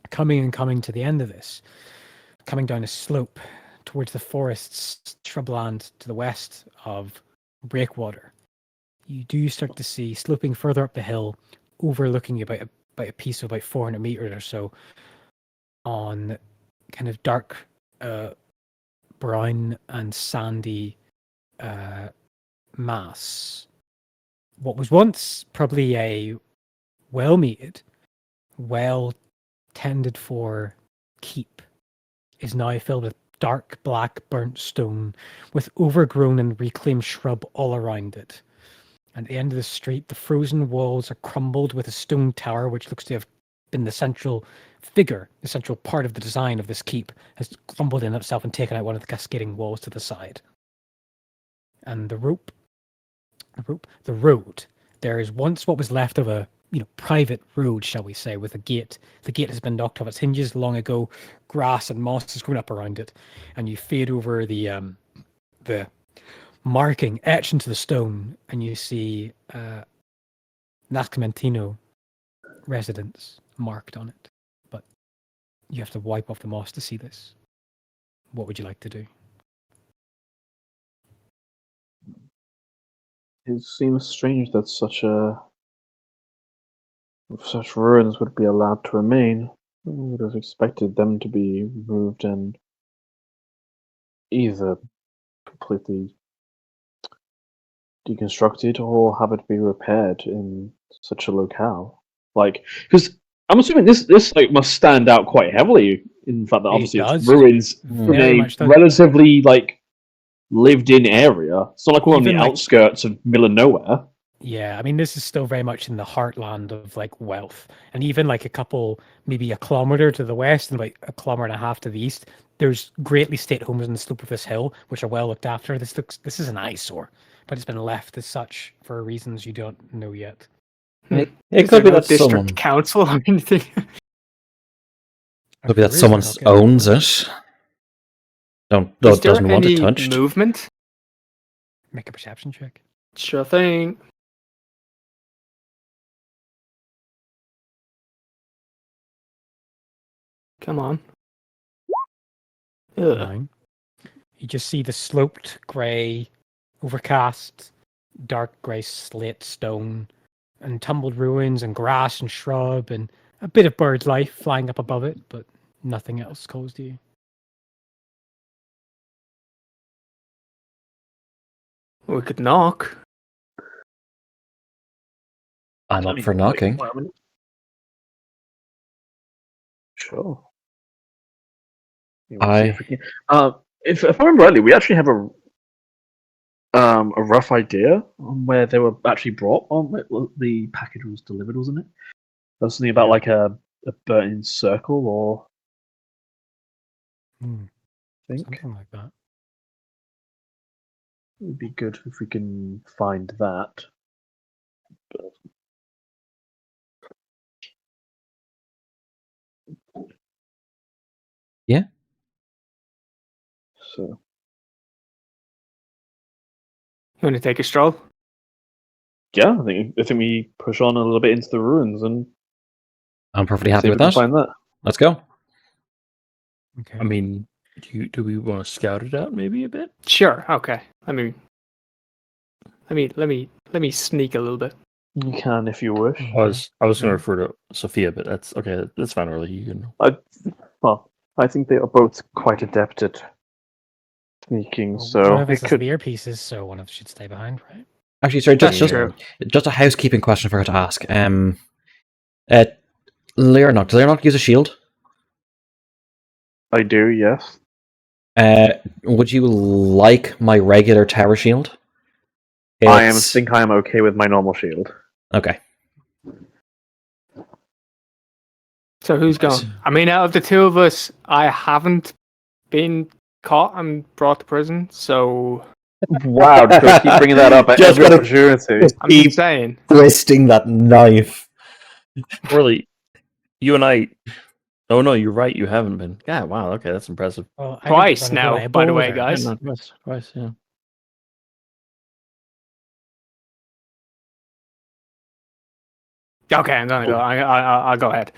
coming to the end of this, coming down a slope towards the forests, shrubland to the west of Breakwater. You do start to see, sloping further up the hill, overlooking about a piece of about 400 meters or so on kind of dark brown and sandy mass. What was once probably a well-meted, well-tended for keep is now filled with dark black burnt stone with overgrown and reclaimed shrub all around it. At the end of the street, the frozen walls are crumbled with a stone tower which looks to have been the central figure, the central part of the design of this keep, has crumbled in itself and taken out one of the cascading walls to the side. And the road, there is once what was left of a private road, shall we say, with a gate. The gate has been knocked off its hinges long ago. Grass and moss has grown up around it, and you fade over the marking etched into the stone, and you see Nascimentino residence marked on it. But you have to wipe off the moss to see this. What would you like to do? It seems strange that such ruins would be allowed to remain. I would have expected them to be removed and either completely deconstructed or have it be repaired in such a locale. Like, because I'm assuming this like must stand out quite heavily in the fact that obviously it's ruins in a relatively like lived-in area. It's not like we're on the outskirts of middle of nowhere. Yeah, I mean, this is still very much in the heartland of like wealth, and even like maybe a kilometer to the west and about a kilometer and a half to the east, there's greatly state homes on the slope of this hill, which are well looked after. This is an eyesore, but it's been left as such for reasons you don't know yet. It could be that district council or anything. Could be that someone owns it. Doesn't want it touched. Movement? Make a perception check. Sure thing. Come on. 9. You just see the sloped grey, overcast, dark grey slate stone, and tumbled ruins and grass and shrub and a bit of bird life flying up above it, but nothing else calls to you. We could knock. I'm up for knocking. Sure. If I remember rightly, we actually have a rough idea on where they were actually brought on. The package was delivered, wasn't it? There was something about like a burning circle or something like that. It would be good if we can find that. But... Yeah. So. You want to take a stroll? Yeah, I think we push on a little bit into the ruins and. I'm perfectly happy with that. Find that. Let's go. Okay. I mean, do we want to scout it out maybe a bit? Sure. Okay. Let me sneak a little bit. You can if you wish. I was going to refer to Sophia, but that's okay. That's fine. Really, you can. I think they are both quite adept at sneaking. So one of us is the earpieces, so one of us should stay behind, right? Actually, sorry, just a housekeeping question for her to ask. Leonok, does Leonok use a shield? I do, yes. Would you like my regular tower shield? I think I am okay with my normal shield. Okay. So who's going? I mean, out of the two of us, I haven't been caught and brought to prison, so... Wow, just keep bringing that up at every opportunity. I'm just saying. Twisting that knife. Really, you and I... Oh no, you're right, you haven't been. Yeah, wow, okay, that's impressive. Well, twice now, by the way, guys. Yeah, twice, yeah. Okay, I'm gonna go. I'll go ahead.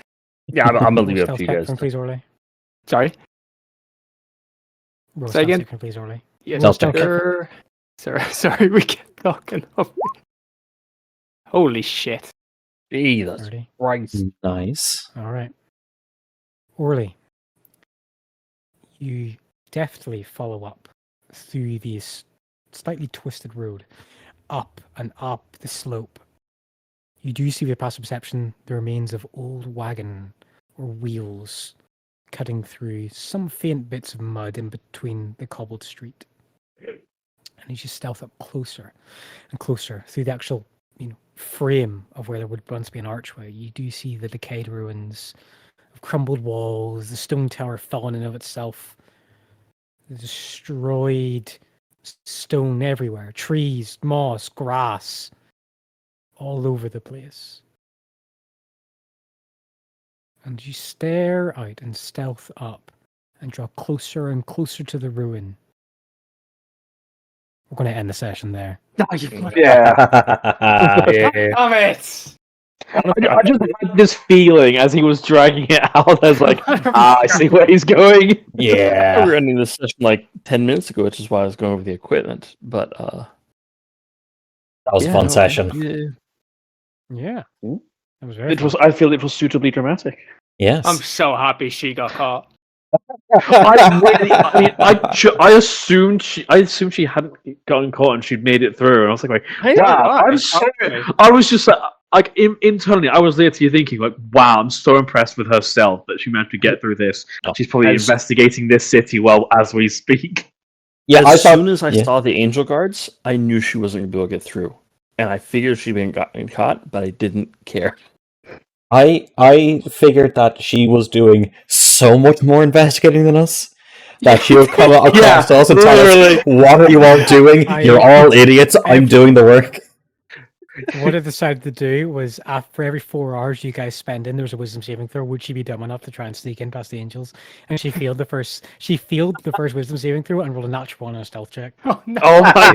Yeah, I'm gonna leave it up to you guys. Please, Orly. Sorry. Say again. Please, Orly. Yes, Sorry, we kept talking. Holy shit! Jesus 30. Christ. Nice. All right. Orly, you deftly follow up through this slightly twisted road, up and up the slope. You do see with passive perception the remains of old wagon or wheels cutting through some faint bits of mud in between the cobbled street. And as you stealth up closer and closer through the actual, frame of where there would once be an archway, you do see the decayed ruins of crumbled walls, the stone tower fallen in of itself, the destroyed stone everywhere, trees, moss, grass, all over the place. And you stare out and stealth up and draw closer and closer to the ruin. We're going to end the session there. Yeah. Damn it! I just had this feeling as he was dragging it out. I was like, I see where he's going. We Yeah. were ending this session like 10 minutes ago, which is why I was going over the equipment. But That was a yeah, fun no, session. Yeah. Hmm? That was very It was. fun. I feel it was suitably dramatic. Yes. I'm so happy she got caught. I assumed she hadn't gotten caught and she'd made it through, and I was like, wow, I'm so. I was just like internally, I was literally thinking, like, wow, I'm so impressed with her stealth that she managed to get through this. She's probably investigating this city well as we speak. Yeah, as soon as I saw the angel guards, I knew she wasn't going to be able to get through. And I figured she'd been gotten caught, but I didn't care. I figured that she was doing so much more investigating than us. That she would come across to us and tell us, what are you all doing? You're all idiots. I'm doing the work. What I decided to do was, after every 4 hours you guys spend in, there was a wisdom saving throw. Would she be dumb enough to try and sneak in past the angels? And she failed the first wisdom saving throw and rolled a natural 1 on a stealth check. Oh, no. Oh my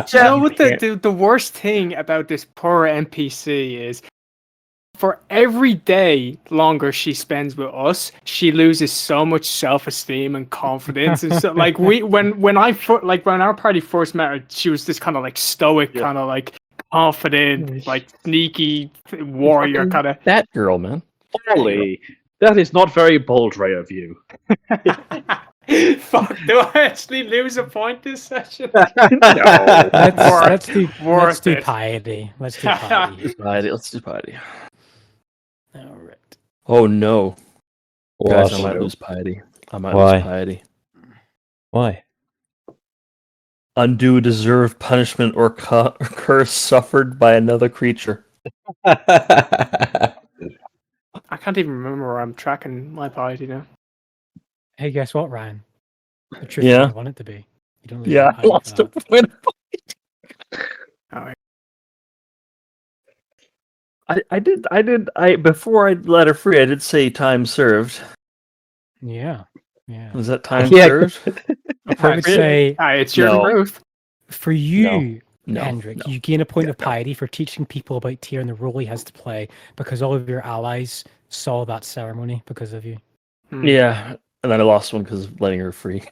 Do you know what the worst thing about this poor NPC is? For every day longer she spends with us, she loses so much self-esteem and confidence. And so, like, when our party first met her, she was this kind of like stoic, kind of like confident, like sneaky warrior kind of. That girl, man. Holy, that is not very bold, Ray, of you. Fuck, do I actually lose a point this session? No. Let's do it. piety. Let's do piety. Let's do piety. All right. Oh no. Guys, I What? might lose piety. Why? Lose piety. Why? Undo deserved punishment or curse suffered by another creature. I can't even remember where I'm tracking my piety now. Hey, guess what, Ryan? The truth Yeah? you want it to be. You don't lose Yeah, your I piety for lost a that. point. Oh, I before I let her free, I did say time served. Yeah. Was that time Yeah. served? I would say it's your No. growth. for you, No, Hendrik, no. you gain a point of piety for teaching people about Tyr and the role he has to play because all of your allies saw that ceremony because of you. Yeah, and then I lost one because of letting her free.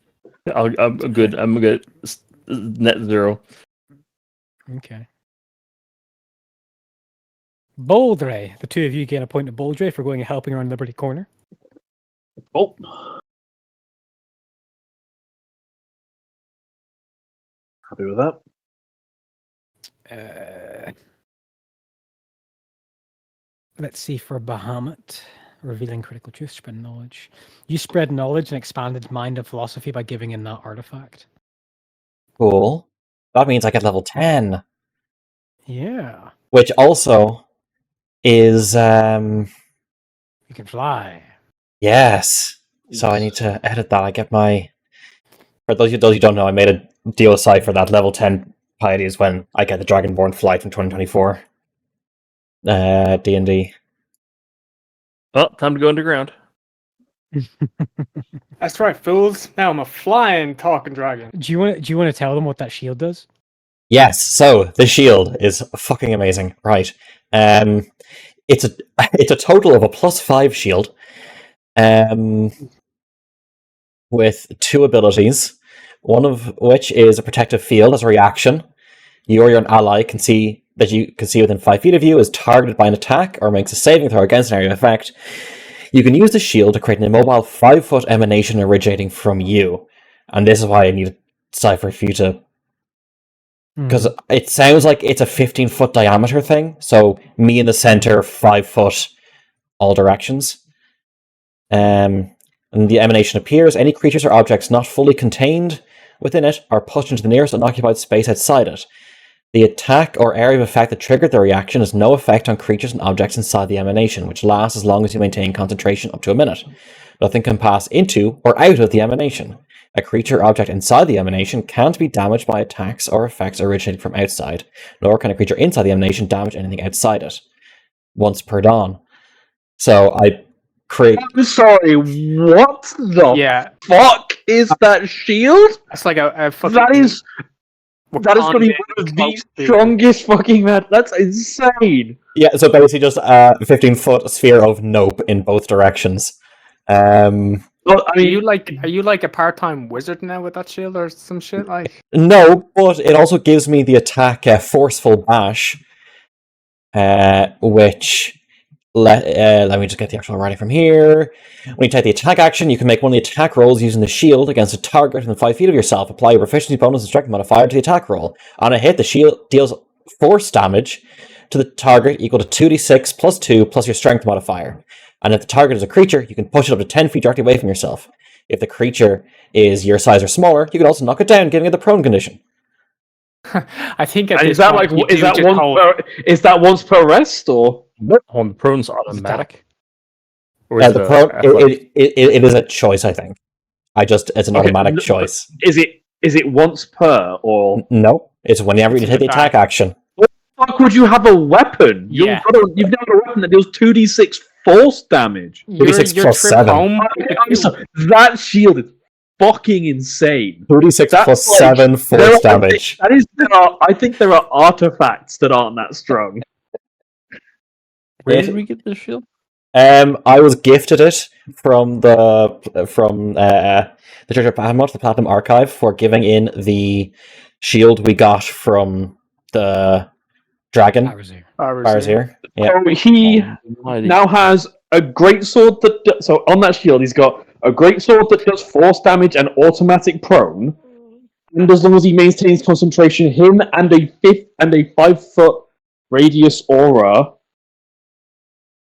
I'm good. I'm good. Net 0. Okay. Boldre, the two of you gain a point of Boldre for going and helping around Liberty Corner. Oh. Happy with that. Let's see, for Bahamut, revealing critical truth, spread knowledge. You spread knowledge and expanded mind and philosophy by giving in that artifact. Cool. That means I get level 10. Yeah. Which also is, You can fly. yes. So I need to edit that. I get my... For those who don't know, I made a deal aside for that. Level 10 piety is when I get the Dragonborn flight from 2024. D&D. Well, time to go underground. That's right, fools. Now I'm a flying talking dragon. Do you want to tell them what that shield does? Yes, so the shield is fucking amazing. Right. It's a total of a +5 shield. With 2 abilities, one of which is a protective field as a reaction. you or your ally can see within 5 feet of you is targeted by an attack or makes a saving throw against an area of effect. You can use the shield to create an immobile 5-foot emanation originating from you. And this is why I need Cypher for you to... Because it sounds like it's a 15-foot diameter thing, so me in the center, 5 foot, all directions. And the emanation appears. Any creatures or objects not fully contained within it are pushed into the nearest unoccupied space outside it. The attack or area of effect that triggered the reaction has no effect on creatures and objects inside the emanation, which lasts as long as you maintain concentration up to a minute. Nothing can pass into or out of the emanation. A creature or object inside the emanation can't be damaged by attacks or effects originating from outside, nor can a creature inside the emanation damage anything outside it. Once per dawn. So I create... I'm sorry, what the fuck is that shield? It's like a fucking... That is going to be one of the strongest fucking men. That's insane. Yeah, so basically just a 15-foot sphere of nope in both directions. Well, I mean, are you like a part-time wizard now with that shield or some shit like? No, but it also gives me the attack Forceful Bash, which let me just get the actual writing from here. When you take the attack action, you can make one of the attack rolls using the shield against a target within 5 feet of yourself. Apply a proficiency bonus and strength modifier to the attack roll. On a hit, the shield deals force damage to the target equal to 2d6 plus 2 plus your strength modifier. And if the target is a creature, you can push it up to 10 feet directly away from yourself. If the creature is your size or smaller, you can also knock it down, giving it the prone condition. I think is that once per rest or? On the prone's automatic. Or is the prone? It is a choice, I think. It's an automatic choice. Is it once per or? No, it's whenever you hit the attack action. What the fuck would you have a weapon? You've never got a weapon that deals 2d6 force damage. 2d6 plus 7. That shield is fucking insane. 2d6 plus 7 force damage. I think there are artifacts that aren't that strong. Where did we get this shield? I was gifted it from the Church of Bahamut, the Platinum Archive, for giving in the shield we got from the dragon. Barazir. Yeah. So he now has a great sword so on that shield he's got a great sword that does force damage and automatic prone. And as long as he maintains concentration, him and a 5-foot radius aura,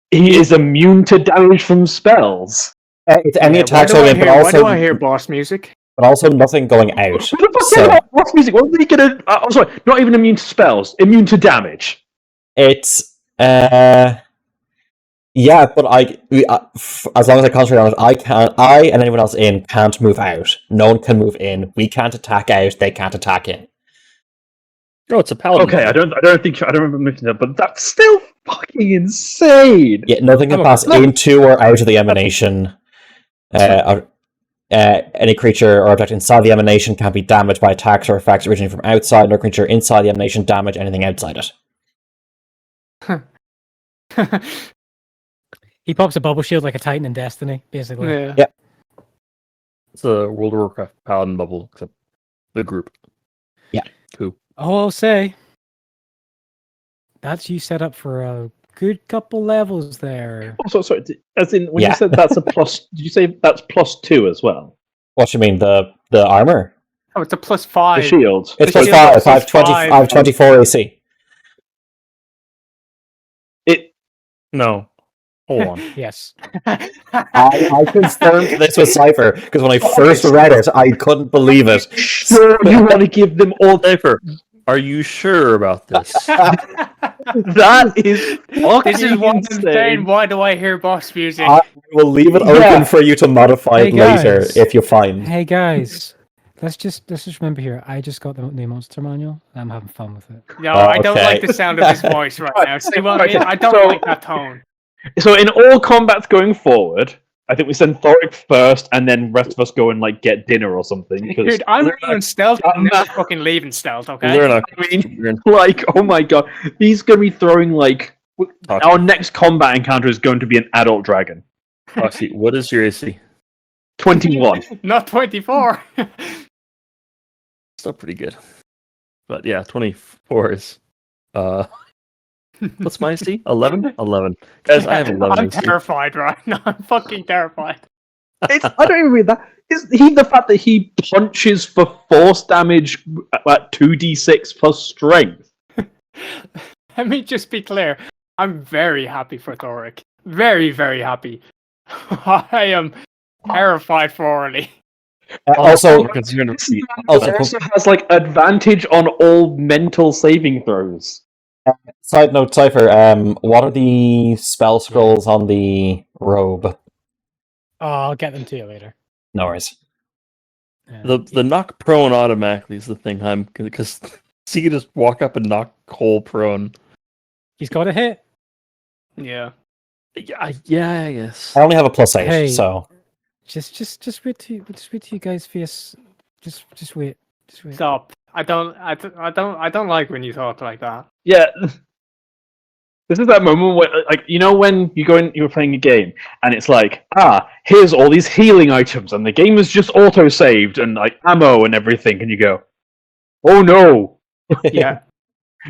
he is immune to damage from spells. It's any attack rolling, but also... Why do I hear boss music? But also nothing going out. What the fuck is boss music? What are they gonna... I'm sorry, not even immune to spells. Immune to damage. It's... Yeah, but as long as I concentrate on it, I and anyone else in can't move out. No one can move in. We can't attack out. They can't attack in. Oh, it's a paladin. Okay, I don't remember mentioning that, but that's still fucking insane. Yeah, nothing can pass into or out of the emanation. Any creature or object inside the emanation can be damaged by attacks or effects originating from outside. No creature inside the emanation damage anything outside it. He pops a bubble shield like a Titan in Destiny, basically. Yeah. It's a World of Warcraft paladin bubble, except the group. Yeah. Cool. Oh, I'll say that's you set up for a good couple levels there. Also, sorry, as in when you said that's a plus, did you say that's +2 as well? What do you mean, the armor? Oh, it's a +5. The shield. It's +5. I have 24 AC. No. Hold on. Yes. I confirmed this with Cypher, because when I first read it, I couldn't believe it. Sure, you want to give them all... Cypher, are you sure about this? That is fucking This is what's insane. Why do I hear boss music? I will leave it open for you to modify it later, guys. if you find. Hey guys, let's just remember here. I just got the monster manual. And I'm having fun with it. No, I don't like the sound of his voice right now. See what I mean? I don't like that tone. So in all combats going forward, I think we send Thoric first, and then rest of us go and like get dinner or something. Dude, I'm doing stealth. I'm never fucking leaving stealth. Okay. I mean, like, oh my god, he's gonna be throwing like our next combat encounter is going to be an adult dragon. Foxy, what is your AC? 21. Not 24. Still pretty good. But yeah, 24 is. What's my AC? 11? 11. Guys, I have 11 I'm AC. terrified right now. I'm fucking terrified. I don't even read that. Is he the fact that he punches for force damage at 2d6 plus strength? Let me just be clear. I'm very happy for Thoric. Very, very happy. I am terrified for Orly. Also, This man also has like advantage on all mental saving throws. side note, Cypher, what are the spell scrolls on the robe? Oh, I'll get them to you later. No worries. The knock prone automatically is the thing I'm because so you can just walk up and knock Cole prone. He's got a hit. Yeah. Yeah, I guess. I only have a +8, Hey. so Just wait till you guys face. Just wait. Just wait. Stop. I don't like when you talk like that. Yeah. This is that moment where, like, you know, when you're playing a game and it's like, here's all these healing items, and the game is just auto-saved and like ammo and everything, and you go, oh no, Yeah.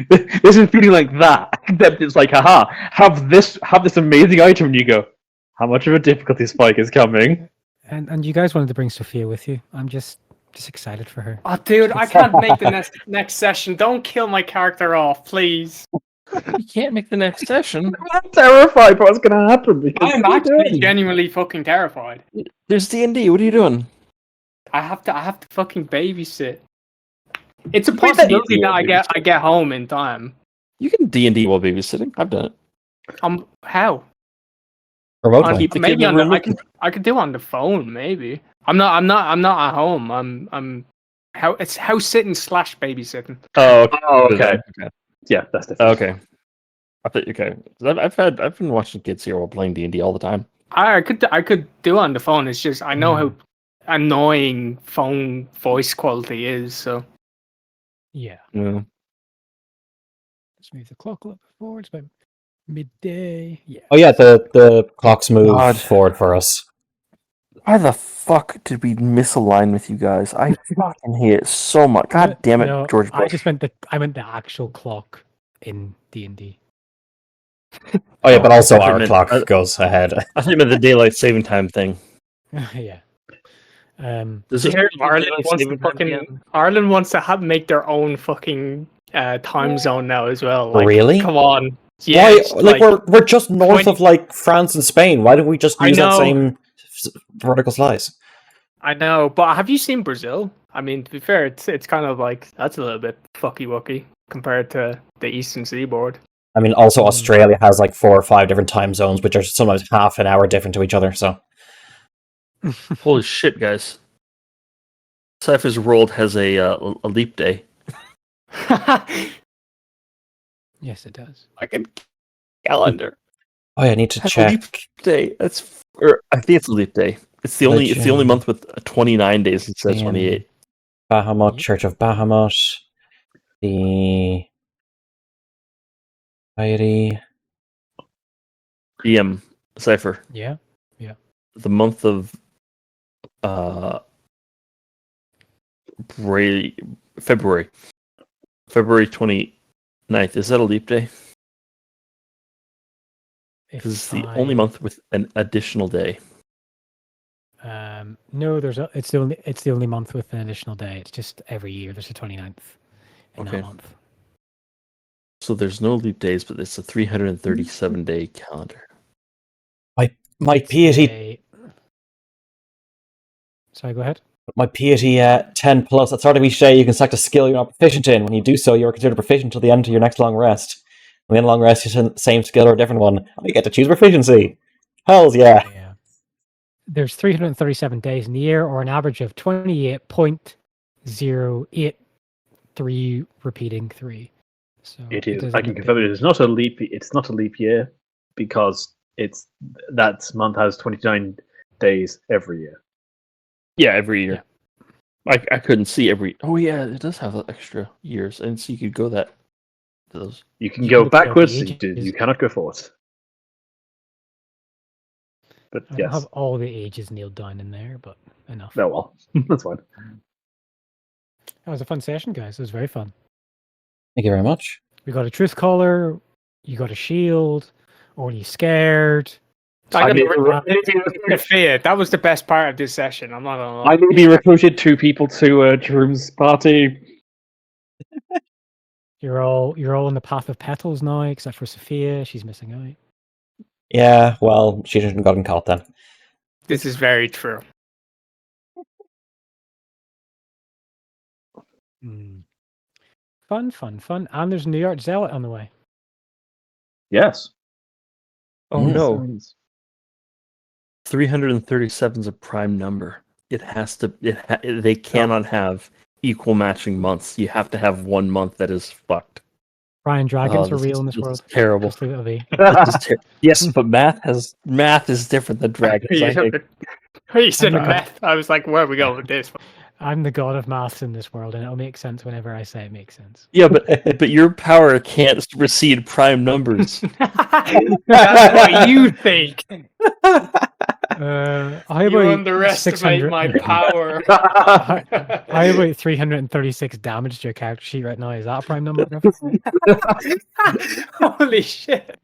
this is feeling like that. Except it's like, have this amazing item, and you go, how much of a difficulty spike is coming? And you guys wanted to bring Sophia with you. I'm just excited for her. Oh, dude, I can't make the next session. Don't kill my character off, please. You can't make the next session. I'm terrified for what's going to happen. Because I'm actually genuinely fucking terrified. There's D&D. What are you doing? I have to fucking babysit. It's a Wait, possibility that babysit. I get home in time. You can D&D while babysitting. I've done it. How? remotely. Keep the kid Maybe in the room. I could do it on the phone. Maybe I'm not at home. I'm house sitting / babysitting. Oh, okay. Yeah, that's different. Okay. I thought okay. I've been watching kids here while playing D&D all the time. I could do it on the phone. It's just I know how annoying phone voice quality is. So Yeah. Yeah. Let's move the clock a little bit forward. It's about midday. Yeah. Oh yeah, the clocks move God. forward for us. Why the fuck did we misalign with you guys? I fucking hate it so much. God damn it, No, George I Bush. just meant the actual clock in D&D. Oh yeah, but also I our meant- clock goes ahead. I think about the daylight saving time thing. Yeah. Does it Ireland wants to make their own fucking time zone now as well. Like, Really? Come on. Why? Yes, Like we're just north 20 of like France and Spain. Why don't we just I use that know. same vertical slice? I know, but have you seen Brazil? I mean, to be fair, it's kind of like that's a little bit fucky wucky compared to the Eastern Seaboard. I mean, also Australia has like 4 or 5 different time zones, which are sometimes half an hour different to each other. So Holy shit, guys. Cypher's World has a leap day. Yes, it does. Fucking calendar. oh, yeah, I need to Has a leap check. day. I think it's a leap day. It's the only month with 29 days instead of 28. Bahamut, Yep. Church of Bahamut, the Society. Cypher. Yeah. The month of February 29th. Is that a leap day? Because it's the only month with an additional day. No, it's the only month with an additional day. It's just every year there's a 29th in Okay. that month. So there's no leap days, but it's a 337-day calendar. My It's piety, a- Sorry, go ahead. 10 plus. At the start of each day, you can select a skill you're not proficient in. When you do so, you are considered proficient until the end of your next long rest. When the end of long rest, you the same skill or a different one. I get to choose proficiency. Hells yeah. Yeah. There's 337 days in the year, or an average of 28.083 repeating 3. So It is. does I end can up confirm being- it is not a leap. It's not a leap year because that month has 29 days every year. Yeah, every year. I couldn't see every. Oh yeah, it does have extra years, and so you could go that. Those. You can You go can look at the backwards. ages. You cannot go forward. But I don't yes, have all the ages nailed down in there, but enough. no, well, that's fine. That was a fun session, guys. It was very fun. Thank you very much. We got a truth caller. You got a shield. Or are you scared? I got mean, the fear. That was the best part of this session. I'm not gonna lie. I maybe recruited 2 people to Jerome's party. You're all in the path of petals now, except for Sophia. She's missing out. Yeah, well, she shouldn't have gotten caught then. This is very true. Fun. And there's a New York Zealot on the way. Yes. Oh no. 337 is a prime number. It has to. They cannot have equal matching months. You have to have one month that is fucked. Brian, dragons are real in this world. Terrible. Just leave it be. Yes, but math is different than dragons. I think. You said math. I was like, where are we going with this? I'm the god of maths in this world, and it'll make sense whenever I say it makes sense. Yeah, but your power can't supersede prime numbers. That's what you think. How You about underestimate my power. how about 336 damage to your character sheet right now? Is that a prime number? Holy shit.